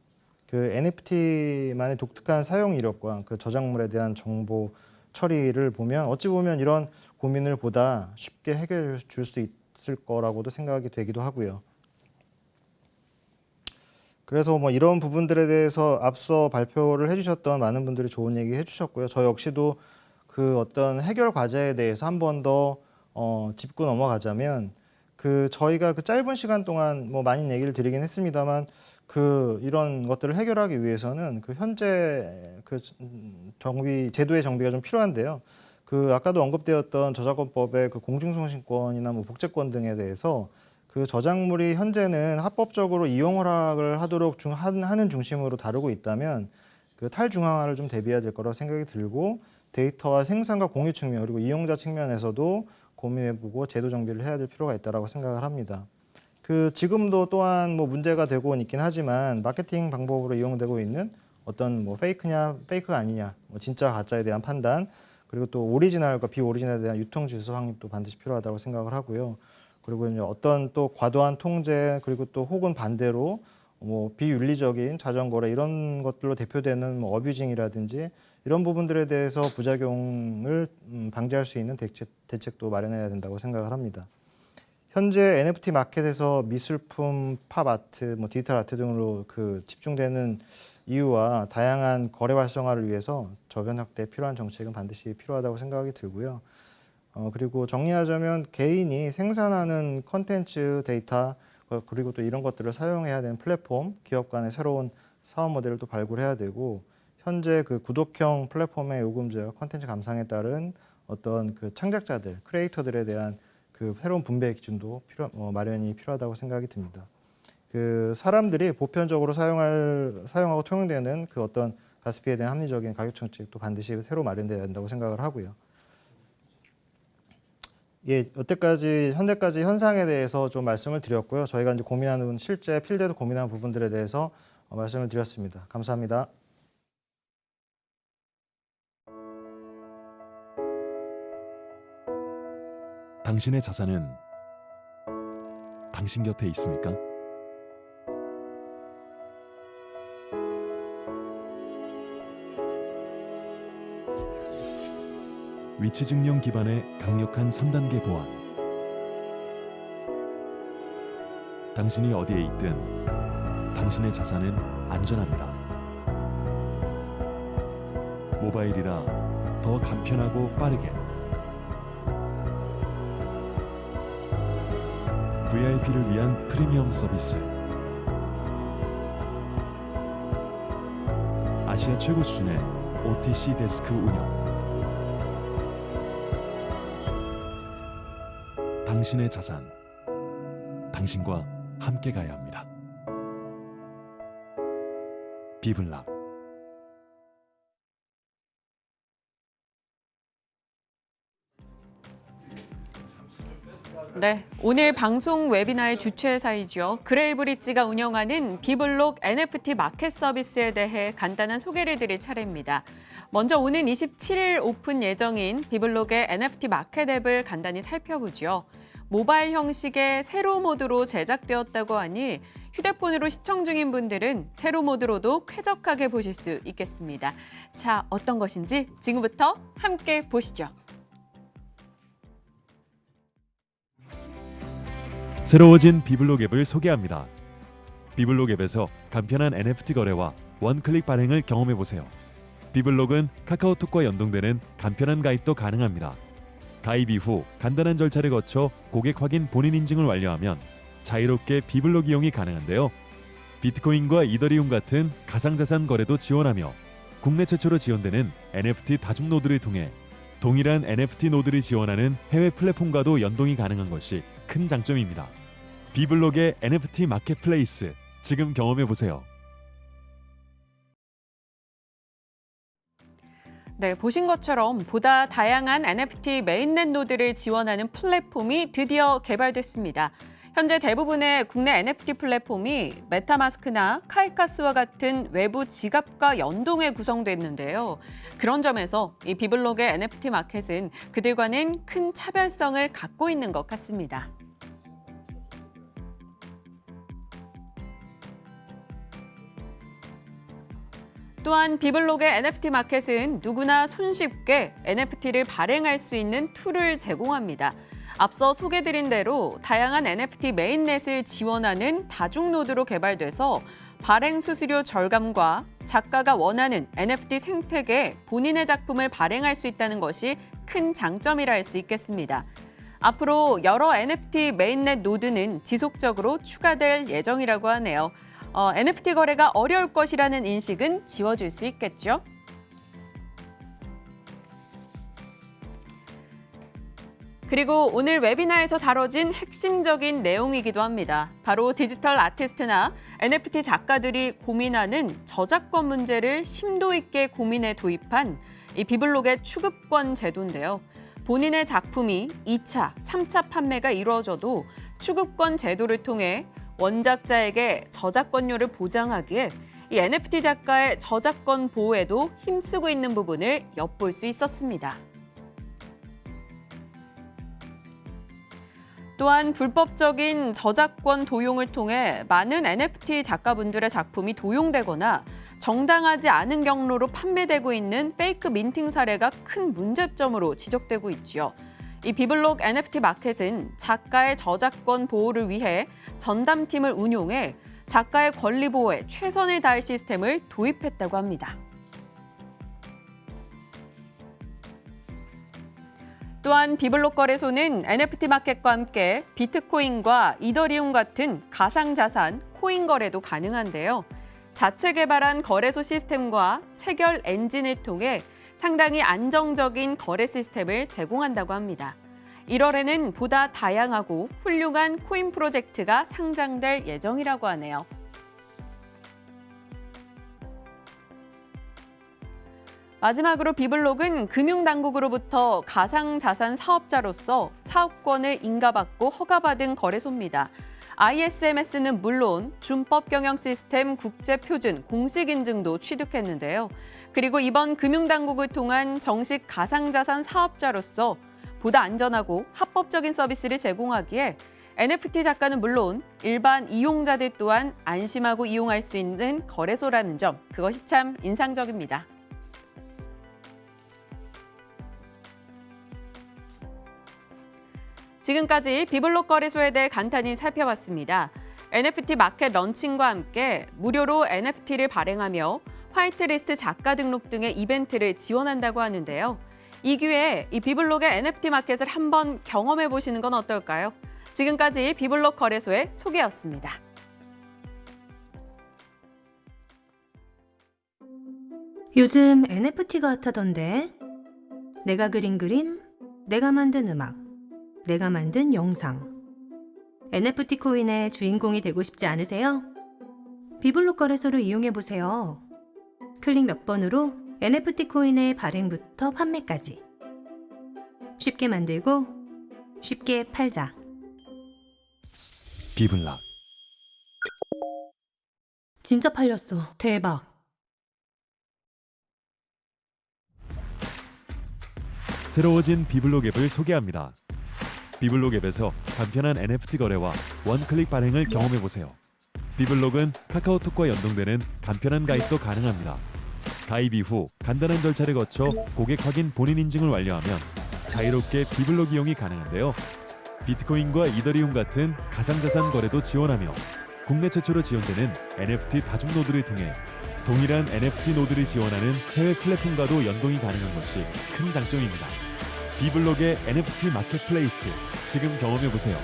그 NFT만의 독특한 사용 이력과 그 저작물에 대한 정보 처리를 보면 어찌 보면 이런 고민을 보다 쉽게 해결해 줄 수 있을 거라고도 생각이 되기도 하고요. 그래서 뭐 이런 부분들에 대해서 앞서 발표를 해주셨던 많은 분들이 좋은 얘기 해주셨고요. 저 역시도 그 어떤 해결 과제에 대해서 한 번 더 짚고 넘어가자면 그 저희가 그 짧은 시간 동안 뭐 많이 얘기를 드리긴 했습니다만 그 이런 것들을 해결하기 위해서는 그 현재 그 제도의 정비가 좀 필요한데요. 그 아까도 언급되었던 저작권법의 그 공중송신권이나 뭐 복제권 등에 대해서 그 저작물이 현재는 합법적으로 이용 허락을 하도록 하는 중심으로 다루고 있다면 그 탈중앙화를 좀 대비해야 될 거라고 생각이 들고 데이터와 생산과 공유 측면 그리고 이용자 측면에서도 고민해보고 제도 정비를 해야 될 필요가 있다고 생각을 합니다. 그 지금도 또한 뭐 문제가 되고 있긴 하지만 마케팅 방법으로 이용되고 있는 어떤 뭐 페이크냐 페이크가 아니냐 뭐 진짜 가짜에 대한 판단 그리고 또 오리지널과 비오리지널에 대한 유통 질서 확립도 반드시 필요하다고 생각을 하고요. 그리고 이제 어떤 또 과도한 통제 그리고 또 혹은 반대로 뭐 비윤리적인 자전거래 이런 것들로 대표되는 뭐 어뷰징이라든지 이런 부분들에 대해서 부작용을 방지할 수 있는 대책도 마련해야 된다고 생각을 합니다. 현재 NFT 마켓에서 미술품, 팝 아트, 뭐 디지털 아트 등으로 그 집중되는 이유와 다양한 거래 활성화를 위해서 저변 확대에 필요한 정책은 반드시 필요하다고 생각이 들고요. 그리고 정리하자면 개인이 생산하는 컨텐츠 데이터 그리고 또 이런 것들을 사용해야 되는 플랫폼, 기업 간의 새로운 사업 모델을 또 발굴해야 되고 현재 그 구독형 플랫폼의 요금제와 컨텐츠 감상에 따른 어떤 그 창작자들, 크리에이터들에 대한 그 새로운 분배 기준도 마련이 필요하다고 생각이 듭니다. 그 사람들이 보편적으로 사용하고 통용되는 그 어떤 가스피에 대한 합리적인 가격 정책도 반드시 새로 마련돼야 된다고 생각을 하고요. 예, 현재까지 현상에 대해서 좀 말씀을 드렸고요. 저희가 이제 고민하는 실제 필드에서 고민하는 부분들에 대해서 말씀을 드렸습니다. 감사합니다. 당신의 자산은 당신 곁에 있습니까? 위치 증명 기반의 강력한 3단계 보안. 당신이 어디에 있든 당신의 자산은 안전합니다. 모바일이라 더 간편하고 빠르게 VIP를 위한 프리미엄 서비스. 아시아 최고 수준의 OTC 데스크 운영. 당신의 자산, 당신과 함께 가야 합니다. 비블락. 네, 오늘 방송 웨비나의 주최사이죠. 그레이브리지가 운영하는 비블록 NFT 마켓 서비스에 대해 간단한 소개를 드릴 차례입니다. 먼저 오는 27일 오픈 예정인 비블록의 NFT 마켓 앱을 간단히 살펴보죠. 모바일 형식의 세로 모드로 제작되었다고 하니 휴대폰으로 시청 중인 분들은 세로 모드로도 쾌적하게 보실 수 있겠습니다. 자, 어떤 것인지 지금부터 함께 보시죠. 새로워진 비블록 앱을 소개합니다. 비블록 앱에서 간편한 NFT 거래와 원클릭 발행을 경험해보세요. 비블록은 카카오톡과 연동되는 간편한 가입도 가능합니다. 가입 이후 간단한 절차를 거쳐 고객 확인 본인 인증을 완료하면 자유롭게 비블록 이용이 가능한데요. 비트코인과 이더리움 같은 가상자산 거래도 지원하며 국내 최초로 지원되는 NFT 다중 노드를 통해 동일한 NFT 노드를 지원하는 해외 플랫폼과도 연동이 가능한 것이 큰 장점입니다. 비블록의 NFT 마켓플레이스, 지금 경험해보세요. 네, 보신 것처럼 보다 다양한 NFT 메인넷 노드를 지원하는 플랫폼이 드디어 개발됐습니다. 현재 대부분의 국내 NFT 플랫폼이 메타마스크나 카이카스와 같은 외부 지갑과 연동해 구성됐는데요. 그런 점에서 이 비블록의 NFT 마켓은 그들과는 큰 차별성을 갖고 있는 것 같습니다. 또한 비블록의 NFT 마켓은 누구나 손쉽게 NFT를 발행할 수 있는 툴을 제공합니다. 앞서 소개드린 대로 다양한 NFT 메인넷을 지원하는 다중 노드로 개발돼서 발행 수수료 절감과 작가가 원하는 NFT 생태계에 본인의 작품을 발행할 수 있다는 것이 큰 장점이라 할 수 있겠습니다. 앞으로 여러 NFT 메인넷 노드는 지속적으로 추가될 예정이라고 하네요. NFT 거래가 어려울 것이라는 인식은 지워질 수 있겠죠. 그리고 오늘 웨비나에서 다뤄진 핵심적인 내용이기도 합니다. 바로 디지털 아티스트나 NFT 작가들이 고민하는 저작권 문제를 심도 있게 고민해 도입한 이 비블록의 추급권 제도인데요. 본인의 작품이 2차, 3차 판매가 이루어져도 추급권 제도를 통해 원작자에게 저작권료를 보장하기에 이 NFT 작가의 저작권 보호에도 힘쓰고 있는 부분을 엿볼 수 있었습니다. 또한 불법적인 저작권 도용을 통해 많은 NFT 작가분들의 작품이 도용되거나 정당하지 않은 경로로 판매되고 있는 페이크 민팅 사례가 큰 문제점으로 지적되고 있죠. 이 비블록 NFT 마켓은 작가의 저작권 보호를 위해 전담팀을 운용해 작가의 권리 보호에 최선을 다할 시스템을 도입했다고 합니다. 또한 비블록 거래소는 NFT 마켓과 함께 비트코인과 이더리움 같은 가상자산, 코인 거래도 가능한데요. 자체 개발한 거래소 시스템과 체결 엔진을 통해 상당히 안정적인 거래 시스템을 제공한다고 합니다. 1월에는 보다 다양하고 훌륭한 코인 프로젝트가 상장될 예정이라고 하네요. 마지막으로 비블록은 금융당국으로부터 가상자산 사업자로서 사업권을 인가받고 허가받은 거래소입니다. ISMS는 물론 준법경영시스템 국제표준 공식인증도 취득했는데요. 그리고 이번 금융당국을 통한 정식 가상자산 사업자로서 보다 안전하고 합법적인 서비스를 제공하기에 NFT 작가는 물론 일반 이용자들 또한 안심하고 이용할 수 있는 거래소라는 점, 그것이 참 인상적입니다. 지금까지 비블록 거래소에 대해 간단히 살펴봤습니다. NFT 마켓 런칭과 함께 무료로 NFT를 발행하며 화이트리스트 작가 등록 등의 이벤트를 지원한다고 하는데요. 이 기회에 이 비블록의 NFT 마켓을 한번 경험해 보시는 건 어떨까요? 지금까지 비블록 거래소의 소개였습니다. 요즘 NFT가 핫하던데. 내가 그린 그림, 내가 만든 음악, 내가 만든 영상. NFT 코인의 주인공이 되고 싶지 않으세요? 비블록 거래소를 이용해보세요. 클릭 몇 번으로 NFT 코인의 발행부터 판매까지. 쉽게 만들고 쉽게 팔자. 비블락. 진짜 팔렸어. 대박. 새로워진 비블록 앱을 소개합니다. 비블록 앱에서 간편한 NFT 거래와 원클릭 발행을 경험해보세요. 비블록은 카카오톡과 연동되는 간편한 가입도 가능합니다. 가입 이후 간단한 절차를 거쳐 고객 확인 본인 인증을 완료하면 자유롭게 비블록 이용이 가능한데요. 비트코인과 이더리움 같은 가상자산 거래도 지원하며 국내 최초로 지원되는 NFT 다중 노드를 통해 동일한 NFT 노드를 지원하는 해외 플랫폼과도 연동이 가능한 것이 큰 장점입니다. 비블록의 NFT 마켓플레이스 지금 경험해보세요.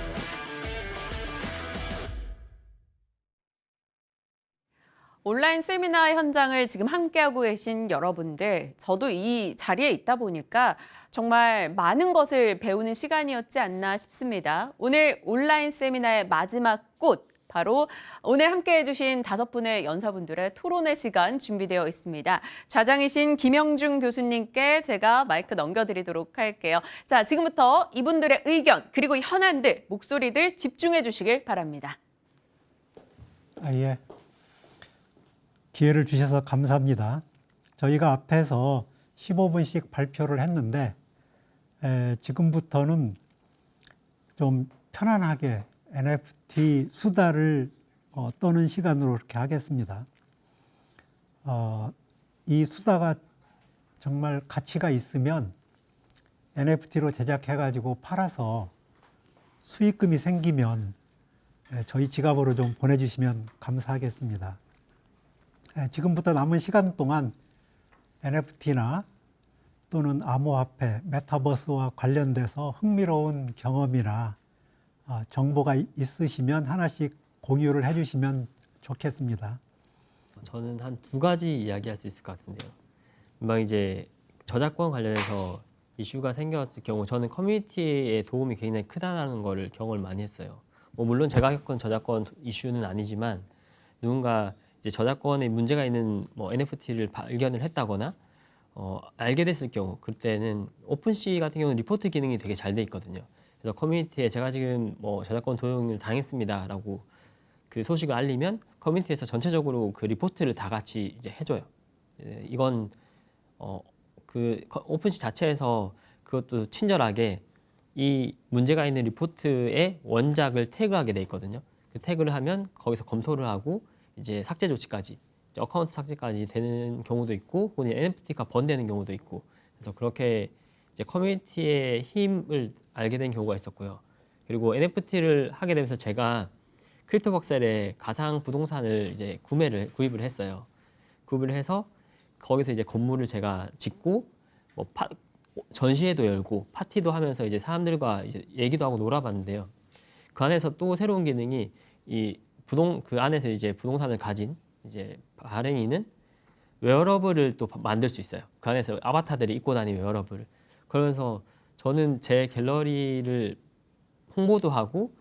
온라인 세미나 현장을 지금 함께하고 계신 여러분들, 저도 이 자리에 있다 보니까 정말 많은 것을 배우는 시간이었지 않나 싶습니다. 오늘 온라인 세미나의 마지막 꽃, 바로 오늘 함께해 주신 5분의 연사분들의 토론회 시간 준비되어 있습니다. 좌장이신 김영중 교수님께 제가 마이크 넘겨드리도록 할게요. 자, 지금부터 이분들의 의견 그리고 현안들, 목소리들 집중해 주시길 바랍니다. 예. 기회를 주셔서 감사합니다. 저희가 앞에서 15분씩 발표를 했는데 지금부터는 좀 편안하게 NFT 수다를 떠는 시간으로 이렇게 하겠습니다. 이 수다가 정말 가치가 있으면 NFT로 제작해가지고 팔아서 수익금이 생기면 저희 지갑으로 좀 보내주시면 감사하겠습니다. 지금부터 남은 시간 동안 NFT나 또는 암호화폐, 메타버스와 관련돼서 흥미로운 경험이나 정보가 있으시면 하나씩 공유를 해주시면 좋겠습니다. 저는 한 두 가지 이야기할 수 있을 것 같은데요. 금방 이제 저작권 관련해서 이슈가 생겼을 경우 저는 커뮤니티의 도움이 굉장히 크다는 거를 경험을 많이 했어요. 뭐 물론 제가 겪은 저작권 이슈는 아니지만 누군가 이제 저작권에 문제가 있는 뭐 NFT를 발견을 했다거나 알게 됐을 경우 그때는 오픈시 같은 경우는 리포트 기능이 되게 잘 돼 있거든요. 그래서 커뮤니티에 제가 지금 뭐 저작권 도용을 당했습니다라고 그 소식을 알리면 커뮤니티에서 전체적으로 그 리포트를 다 같이 이제 해줘요. 이건 그 오픈시 자체에서 그것도 친절하게 이 문제가 있는 리포트의 원작을 태그하게 돼 있거든요. 그 태그를 하면 거기서 검토를 하고 이제 삭제 조치까지, 이제 어카운트 삭제까지 되는 경우도 있고, 혹은 NFT가 번되는 경우도 있고, 그래서 그렇게 이제 커뮤니티의 힘을 알게 된 경우가 있었고요. 그리고 NFT를 하게 되면서 제가 크립토박셀에 가상 부동산을 이제 구입을 했어요. 구입을 해서 거기서 이제 건물을 제가 짓고 뭐 전시회도 열고 파티도 하면서 이제 사람들과 이제 얘기도 하고 놀아봤는데요. 그 안에서 또 새로운 기능이 그 안에서 이제 부동산을 가진 이제 발행인은 웨어러블을 또 만들 수 있어요. 그 안에서 아바타들이 입고 다니는 웨어러블을. 그러면서 저는 제 갤러리를 홍보도 하고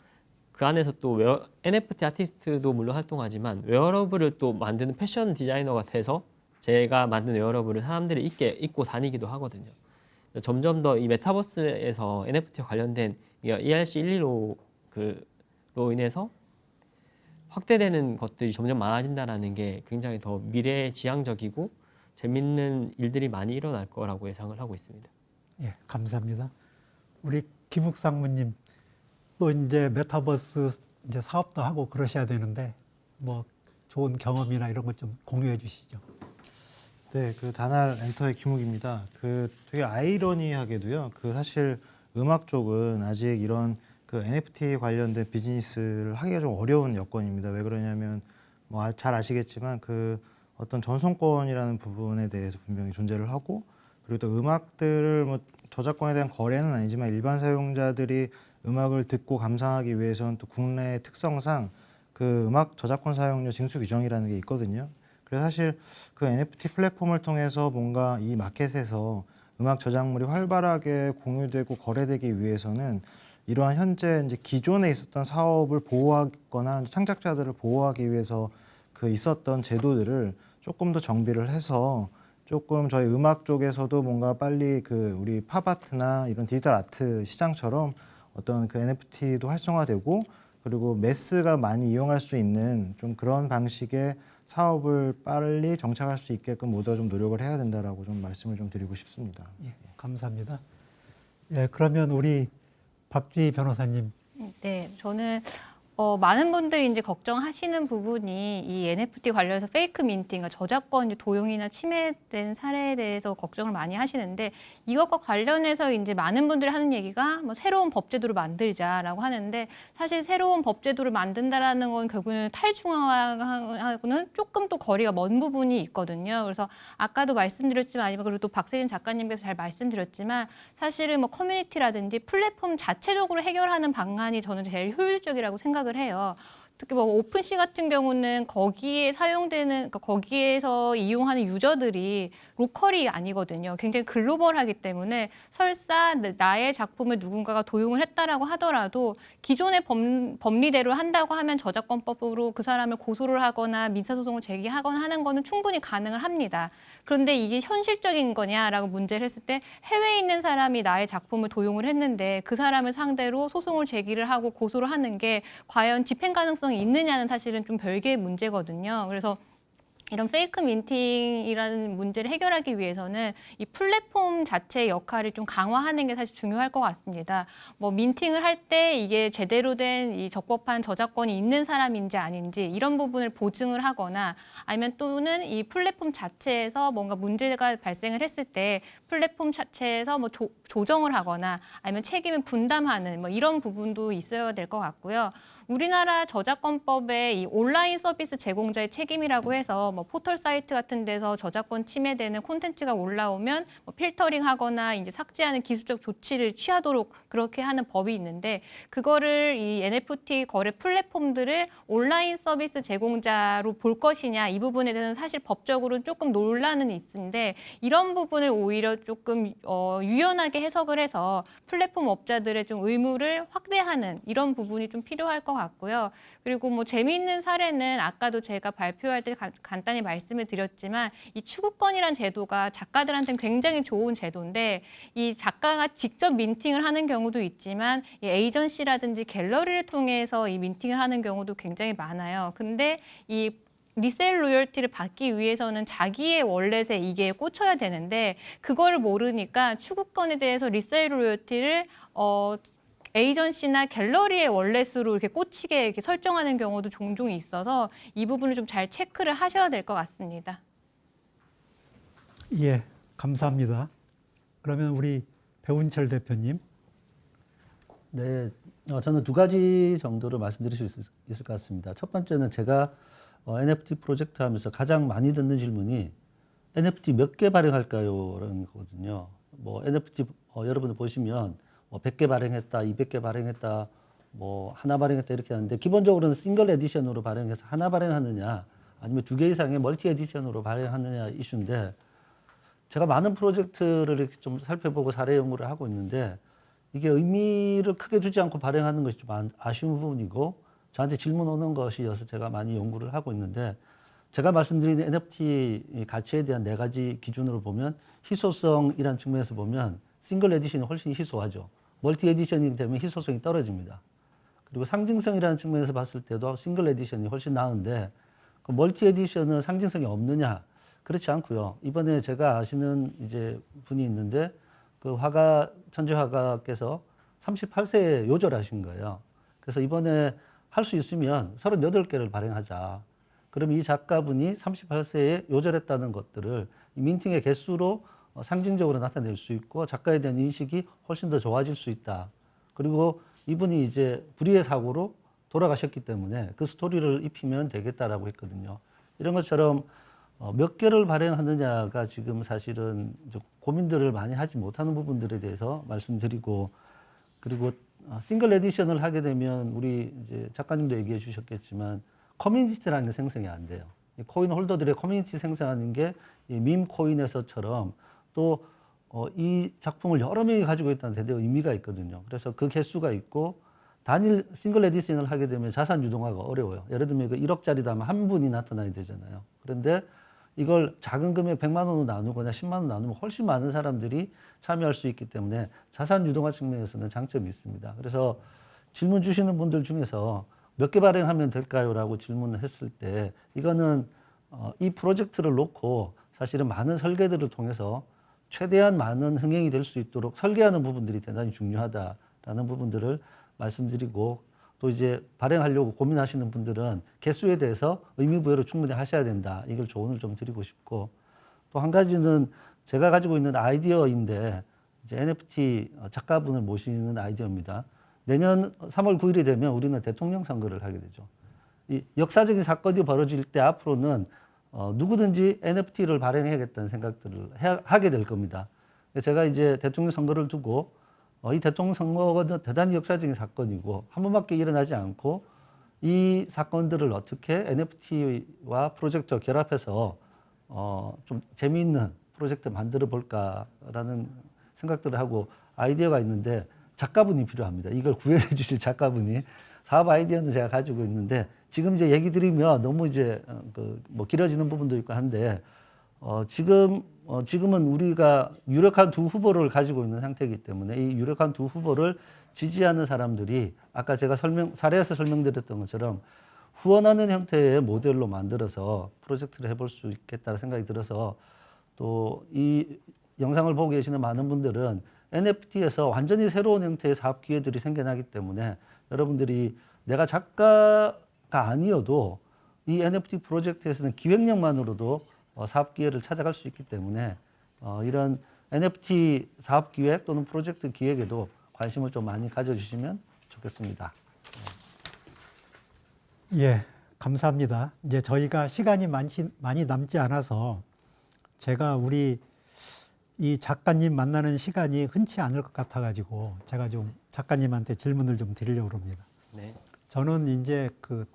그 안에서 또 NFT 아티스트도 물론 활동하지만 웨어러블을 또 만드는 패션 디자이너 같아서 제가 만든 웨어러블을 사람들이 입고 다니기도 하거든요. 점점 더 이 메타버스에서 NFT와 관련된 ERC 115로 인해서 확대되는 것들이 점점 많아진다는 게 굉장히 더 미래지향적이고 재밌는 일들이 많이 일어날 거라고 예상을 하고 있습니다. 예, 감사합니다. 우리 김욱 상무님 또 이제 메타버스 이제 사업도 하고 그러셔야 되는데 뭐 좋은 경험이나 이런 것 좀 공유해 주시죠. 네, 그 다날 엔터의 김욱입니다. 그 되게 아이러니하게도요. 그 사실 음악 쪽은 아직 이런 그 NFT 관련된 비즈니스를 하기가 좀 어려운 여건입니다. 왜 그러냐면 뭐 잘 아시겠지만 그 어떤 전송권이라는 부분에 대해서 분명히 존재를 하고, 그리고 또 음악들을 뭐 저작권에 대한 거래는 아니지만 일반 사용자들이 음악을 듣고 감상하기 위해서는 또 국내의 특성상 그 음악 저작권 사용료 징수 규정이라는 게 있거든요. 그래서 사실 그 NFT 플랫폼을 통해서 뭔가 이 마켓에서 음악 저작물이 활발하게 공유되고 거래되기 위해서는 이러한 현재 이제 기존에 있었던 사업을 보호하거나 창작자들을 보호하기 위해서 그 있었던 제도들을 조금 더 정비를 해서 조금 저희 음악 쪽에서도 뭔가 빨리 그 우리 팝아트나 이런 디지털 아트 시장처럼 어떤 그 NFT도 활성화되고, 그리고 매스가 많이 이용할 수 있는 좀 그런 방식의 사업을 빨리 정착할 수 있게끔 모두가 좀 노력을 해야 된다라고 좀 말씀을 좀 드리고 싶습니다. 예, 감사합니다. 예, 그러면 우리 박주희 변호사님. 네, 저는 많은 분들이 이제 걱정하시는 부분이 이 NFT 관련해서 페이크 민팅, 그러니까 저작권 도용이나 침해된 사례에 대해서 걱정을 많이 하시는데, 이것과 관련해서 이제 많은 분들이 하는 얘기가 뭐 새로운 법제도를 만들자라고 하는데, 사실 새로운 법제도를 만든다라는 건 결국은 탈중앙화하고는 조금 또 거리가 먼 부분이 있거든요. 그래서 아까도 말씀드렸지만, 아니면 그리고 또 박세진 작가님께서 잘 말씀드렸지만, 사실은 뭐 커뮤니티라든지 플랫폼 자체적으로 해결하는 방안이 저는 제일 효율적이라고 생각을 해요. 특히 뭐 오픈시 같은 경우는 거기에 사용되는, 그러니까 거기에서 이용하는 유저들이 로컬이 아니거든요. 굉장히 글로벌하기 때문에 설사 나의 작품을 누군가가 도용을 했다라고 하더라도 기존의 법리대로 한다고 하면 저작권법으로 그 사람을 고소를 하거나 민사소송을 제기하거나 하는 거는 충분히 가능을 합니다. 그런데 이게 현실적인 거냐라고 문제를 했을 때, 해외에 있는 사람이 나의 작품을 도용을 했는데 그 사람을 상대로 소송을 제기를 하고 고소를 하는 게 과연 집행 가능성이 있느냐는 사실은 좀 별개의 문제거든요. 그래서 이런 페이크 민팅이라는 문제를 해결하기 위해서는 이 플랫폼 자체의 역할을 좀 강화하는 게 사실 중요할 것 같습니다. 뭐 민팅을 할 때 이게 제대로 된 이 적법한 저작권이 있는 사람인지 아닌지 이런 부분을 보증을 하거나 아니면 또는 이 플랫폼 자체에서 뭔가 문제가 발생을 했을 때 플랫폼 자체에서 뭐 조정을 하거나 아니면 책임을 분담하는 뭐 이런 부분도 있어야 될 것 같고요. 우리나라 저작권법에 이 온라인 서비스 제공자의 책임이라고 해서 뭐 포털 사이트 같은 데서 저작권 침해되는 콘텐츠가 올라오면 뭐 필터링하거나 이제 삭제하는 기술적 조치를 취하도록 그렇게 하는 법이 있는데 그거를 이 NFT 거래 플랫폼들을 온라인 서비스 제공자로 볼 것이냐 이 부분에 대해서는 사실 법적으로는 조금 논란은 있는데 이런 부분을 오히려 조금 유연하게 해석을 해서 플랫폼 업자들의 좀 의무를 확대하는 이런 부분이 좀 필요할 것 같고요. 그리고 뭐 재미있는 사례는 아까도 제가 발표할 때 간단히 말씀을 드렸지만 이 추구권이란 제도가 작가들한테는 굉장히 좋은 제도인데 이 작가가 직접 민팅을 하는 경우도 있지만 이 에이전시라든지 갤러리를 통해서 이 민팅을 하는 경우도 굉장히 많아요. 근데 이 리셀 로열티를 받기 위해서는 자기의 월렛에 이게 꽂혀야 되는데 그거를 모르니까 추구권에 대해서 리셀 로열티를 에이전시나 갤러리의 월렛으로 이렇게 꽂히게 이렇게 설정하는 경우도 종종 있어서 이 부분을 좀 잘 체크를 하셔야 될 것 같습니다. 예, 감사합니다. 그러면 우리 배운철 대표님. 네, 저는 두 가지 정도로 말씀드릴 수 있을 것 같습니다. 첫 번째는 제가 NFT 프로젝트 하면서 가장 많이 듣는 질문이 NFT 몇 개 발행할까요? 라는 거거든요. 뭐 NFT 여러분들 보시면 100개 발행했다, 200개 발행했다, 뭐 하나 발행했다 이렇게 하는데 기본적으로는 싱글 에디션으로 발행해서 하나 발행하느냐 아니면 2개 이상의 멀티 에디션으로 발행하느냐 이슈인데 제가 많은 프로젝트를 이렇게 좀 살펴보고 사례 연구를 하고 있는데 이게 의미를 크게 두지 않고 발행하는 것이 좀 아쉬운 부분이고 저한테 질문 오는 것이어서 제가 많이 연구를 하고 있는데 제가 말씀드린 NFT 가치에 대한 4가지 기준으로 보면 희소성이라는 측면에서 보면 싱글 에디션이 훨씬 희소하죠. 멀티 에디션이 되면 희소성이 떨어집니다. 그리고 상징성이라는 측면에서 봤을 때도 싱글 에디션이 훨씬 나은데 그 멀티 에디션은 상징성이 없느냐? 그렇지 않고요. 이번에 제가 아시는 이제 분이 있는데 그 화가 천재 화가께서 38세에 요절하신 거예요. 그래서 이번에 할 수 있으면 38개를 발행하자. 그럼 이 작가분이 38세에 요절했다는 것들을 민팅의 개수로 상징적으로 나타낼 수 있고 작가에 대한 인식이 훨씬 더 좋아질 수 있다. 그리고 이분이 이제 불의의 사고로 돌아가셨기 때문에 그 스토리를 입히면 되겠다라고 했거든요. 이런 것처럼 몇 개를 발행하느냐가 지금 사실은 고민들을 많이 하지 못하는 부분들에 대해서 말씀드리고 그리고 싱글 에디션을 하게 되면 우리 이제 작가님도 얘기해 주셨겠지만 커뮤니티라는 게 생성이 안 돼요. 코인 홀더들의 커뮤니티 생성하는 게 밈 코인에서처럼 또 이 작품을 여러 명이 가지고 있다는 대대의 의미가 있거든요. 그래서 그 개수가 있고 단일 싱글 에디션을 하게 되면 자산 유동화가 어려워요. 예를 들면 그 1억짜리다 하면 한 분이 나타나야 되잖아요. 그런데 이걸 작은 금액 100만 원으로 나누거나 10만 원 나누면 훨씬 많은 사람들이 참여할 수 있기 때문에 자산 유동화 측면에서는 장점이 있습니다. 그래서 질문 주시는 분들 중에서 몇 개 발행하면 될까요? 라고 질문을 했을 때 이거는 이 프로젝트를 놓고 사실은 많은 설계들을 통해서 최대한 많은 흥행이 될 수 있도록 설계하는 부분들이 대단히 중요하다라는 부분들을 말씀드리고 또 이제 발행하려고 고민하시는 분들은 개수에 대해서 의미부여를 충분히 하셔야 된다. 이걸 조언을 좀 드리고 싶고 또 한 가지는 제가 가지고 있는 아이디어인데 이제 NFT 작가분을 모시는 아이디어입니다. 내년 3월 9일이 되면 우리는 대통령 선거를 하게 되죠. 이 역사적인 사건이 벌어질 때 앞으로는 누구든지 NFT를 발행해야겠다는 생각들을 하게 될 겁니다. 제가 이제 대통령 선거를 두고 이 대통령 선거가 대단히 역사적인 사건이고 한 번밖에 일어나지 않고 이 사건들을 어떻게 NFT와 프로젝트와 결합해서 좀 재미있는 프로젝트 만들어 볼까라는 생각들을 하고 아이디어가 있는데 작가분이 필요합니다. 이걸 구현해 주실 작가분이 사업 아이디어는 제가 가지고 있는데 지금 이제 얘기 드리면 너무 이제 뭐 길어지는 부분도 있고 한데 지금은 우리가 유력한 두 후보를 가지고 있는 상태이기 때문에 이 유력한 두 후보를 지지하는 사람들이 아까 제가 사례에서 설명드렸던 것처럼 후원하는 형태의 모델로 만들어서 프로젝트를 해볼 수 있겠다는 생각이 들어서 또 이 영상을 보고 계시는 많은 분들은 NFT에서 완전히 새로운 형태의 사업 기회들이 생겨나기 때문에 여러분들이 내가 작가가 아니어도 이 NFT 프로젝트에서는 기획력만으로도 사업 기회를 찾아갈 수 있기 때문에 이런 NFT 사업 기획 또는 프로젝트 기획에도 관심을 좀 많이 가져주시면 좋겠습니다. 예, 감사합니다. 이제 저희가 시간이 많이 남지 않아서 제가 우리 이 작가님 만나는 시간이 흔치 않을 것 같아가지고 제가 좀 작가님한테 질문을 좀 드리려고 합니다. 네. 저는 이제 그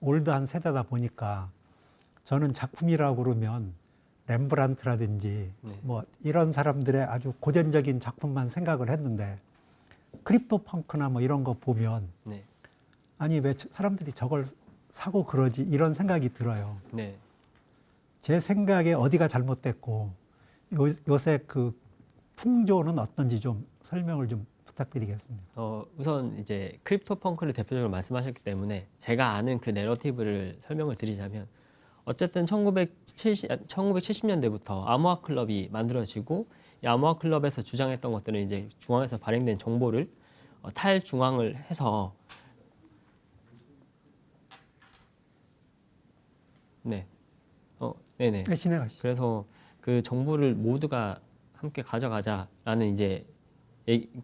올드한 세대다 보니까 저는 작품이라고 그러면 렘브란트라든지 네. 뭐 이런 사람들의 아주 고전적인 작품만 생각을 했는데 크립토 펑크나 뭐 이런 거 보면 네. 아니 왜 사람들이 저걸 사고 그러지 이런 생각이 들어요. 네. 제 생각에 어디가 잘못됐고 요새 그 풍조는 어떤지 좀 설명을 좀 부탁드리겠습니다. 우선 이제 크립토 펑크를 대표적으로 말씀하셨기 때문에 제가 아는 그 내러티브를 설명을 드리자면 어쨌든 1970년대부터 아모아 클럽이 만들어지고 이 아모아 클럽에서 주장했던 것들은 이제 중앙에서 발행된 정보를 탈중앙을 해서 네. 네네. 네, 진행하시죠. 그래서 그 정보를 모두가 함께 가져가자라는 이제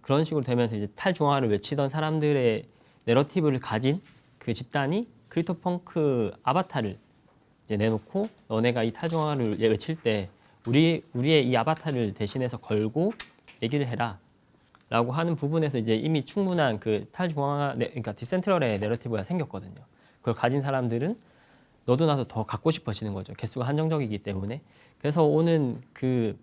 그런 식으로 되면서 이제 탈중앙화를 외치던 사람들의 내러티브를 가진 그 집단이 크립토 펑크 아바타를 이제 내놓고 너네가 이 탈중앙화를 외칠 때 우리의 이 아바타를 대신해서 걸고 얘기를 해라라고 하는 부분에서 이제 이미 충분한 그 탈중앙화 그러니까 디센트럴의 내러티브가 생겼거든요. 그걸 가진 사람들은 너도 나도 더 갖고 싶어지는 거죠. 개수가 한정적이기 때문에. 그래서 오는 그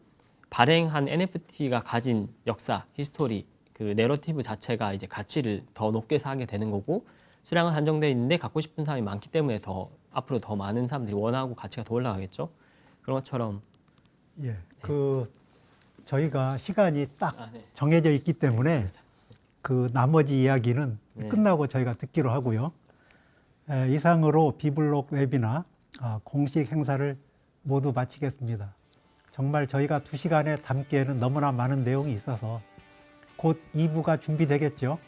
발행한 NFT가 가진 역사, 히스토리, 그 내러티브 자체가 이제 가치를 더 높게 사게 되는 거고 수량은 한정되어 있는데 갖고 싶은 사람이 많기 때문에 더 앞으로 더 많은 사람들이 원하고 가치가 더 올라가겠죠. 그런 것처럼 예, 그 저희가 시간이 딱 네. 정해져 있기 때문에 그 나머지 이야기는 네. 끝나고 저희가 듣기로 하고요. 이상으로 비블록 웨비나 공식 행사를 모두 마치겠습니다. 정말 저희가 2시간에 담기에는 너무나 많은 내용이 있어서 곧 2부가 준비되겠죠.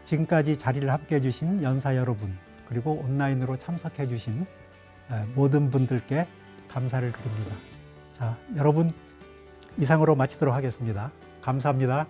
지금까지 자리를 함께해 주신 연사 여러분 그리고 온라인으로 참석해 주신 모든 분들께 감사를 드립니다. 자, 여러분 이상으로 마치도록 하겠습니다. 감사합니다.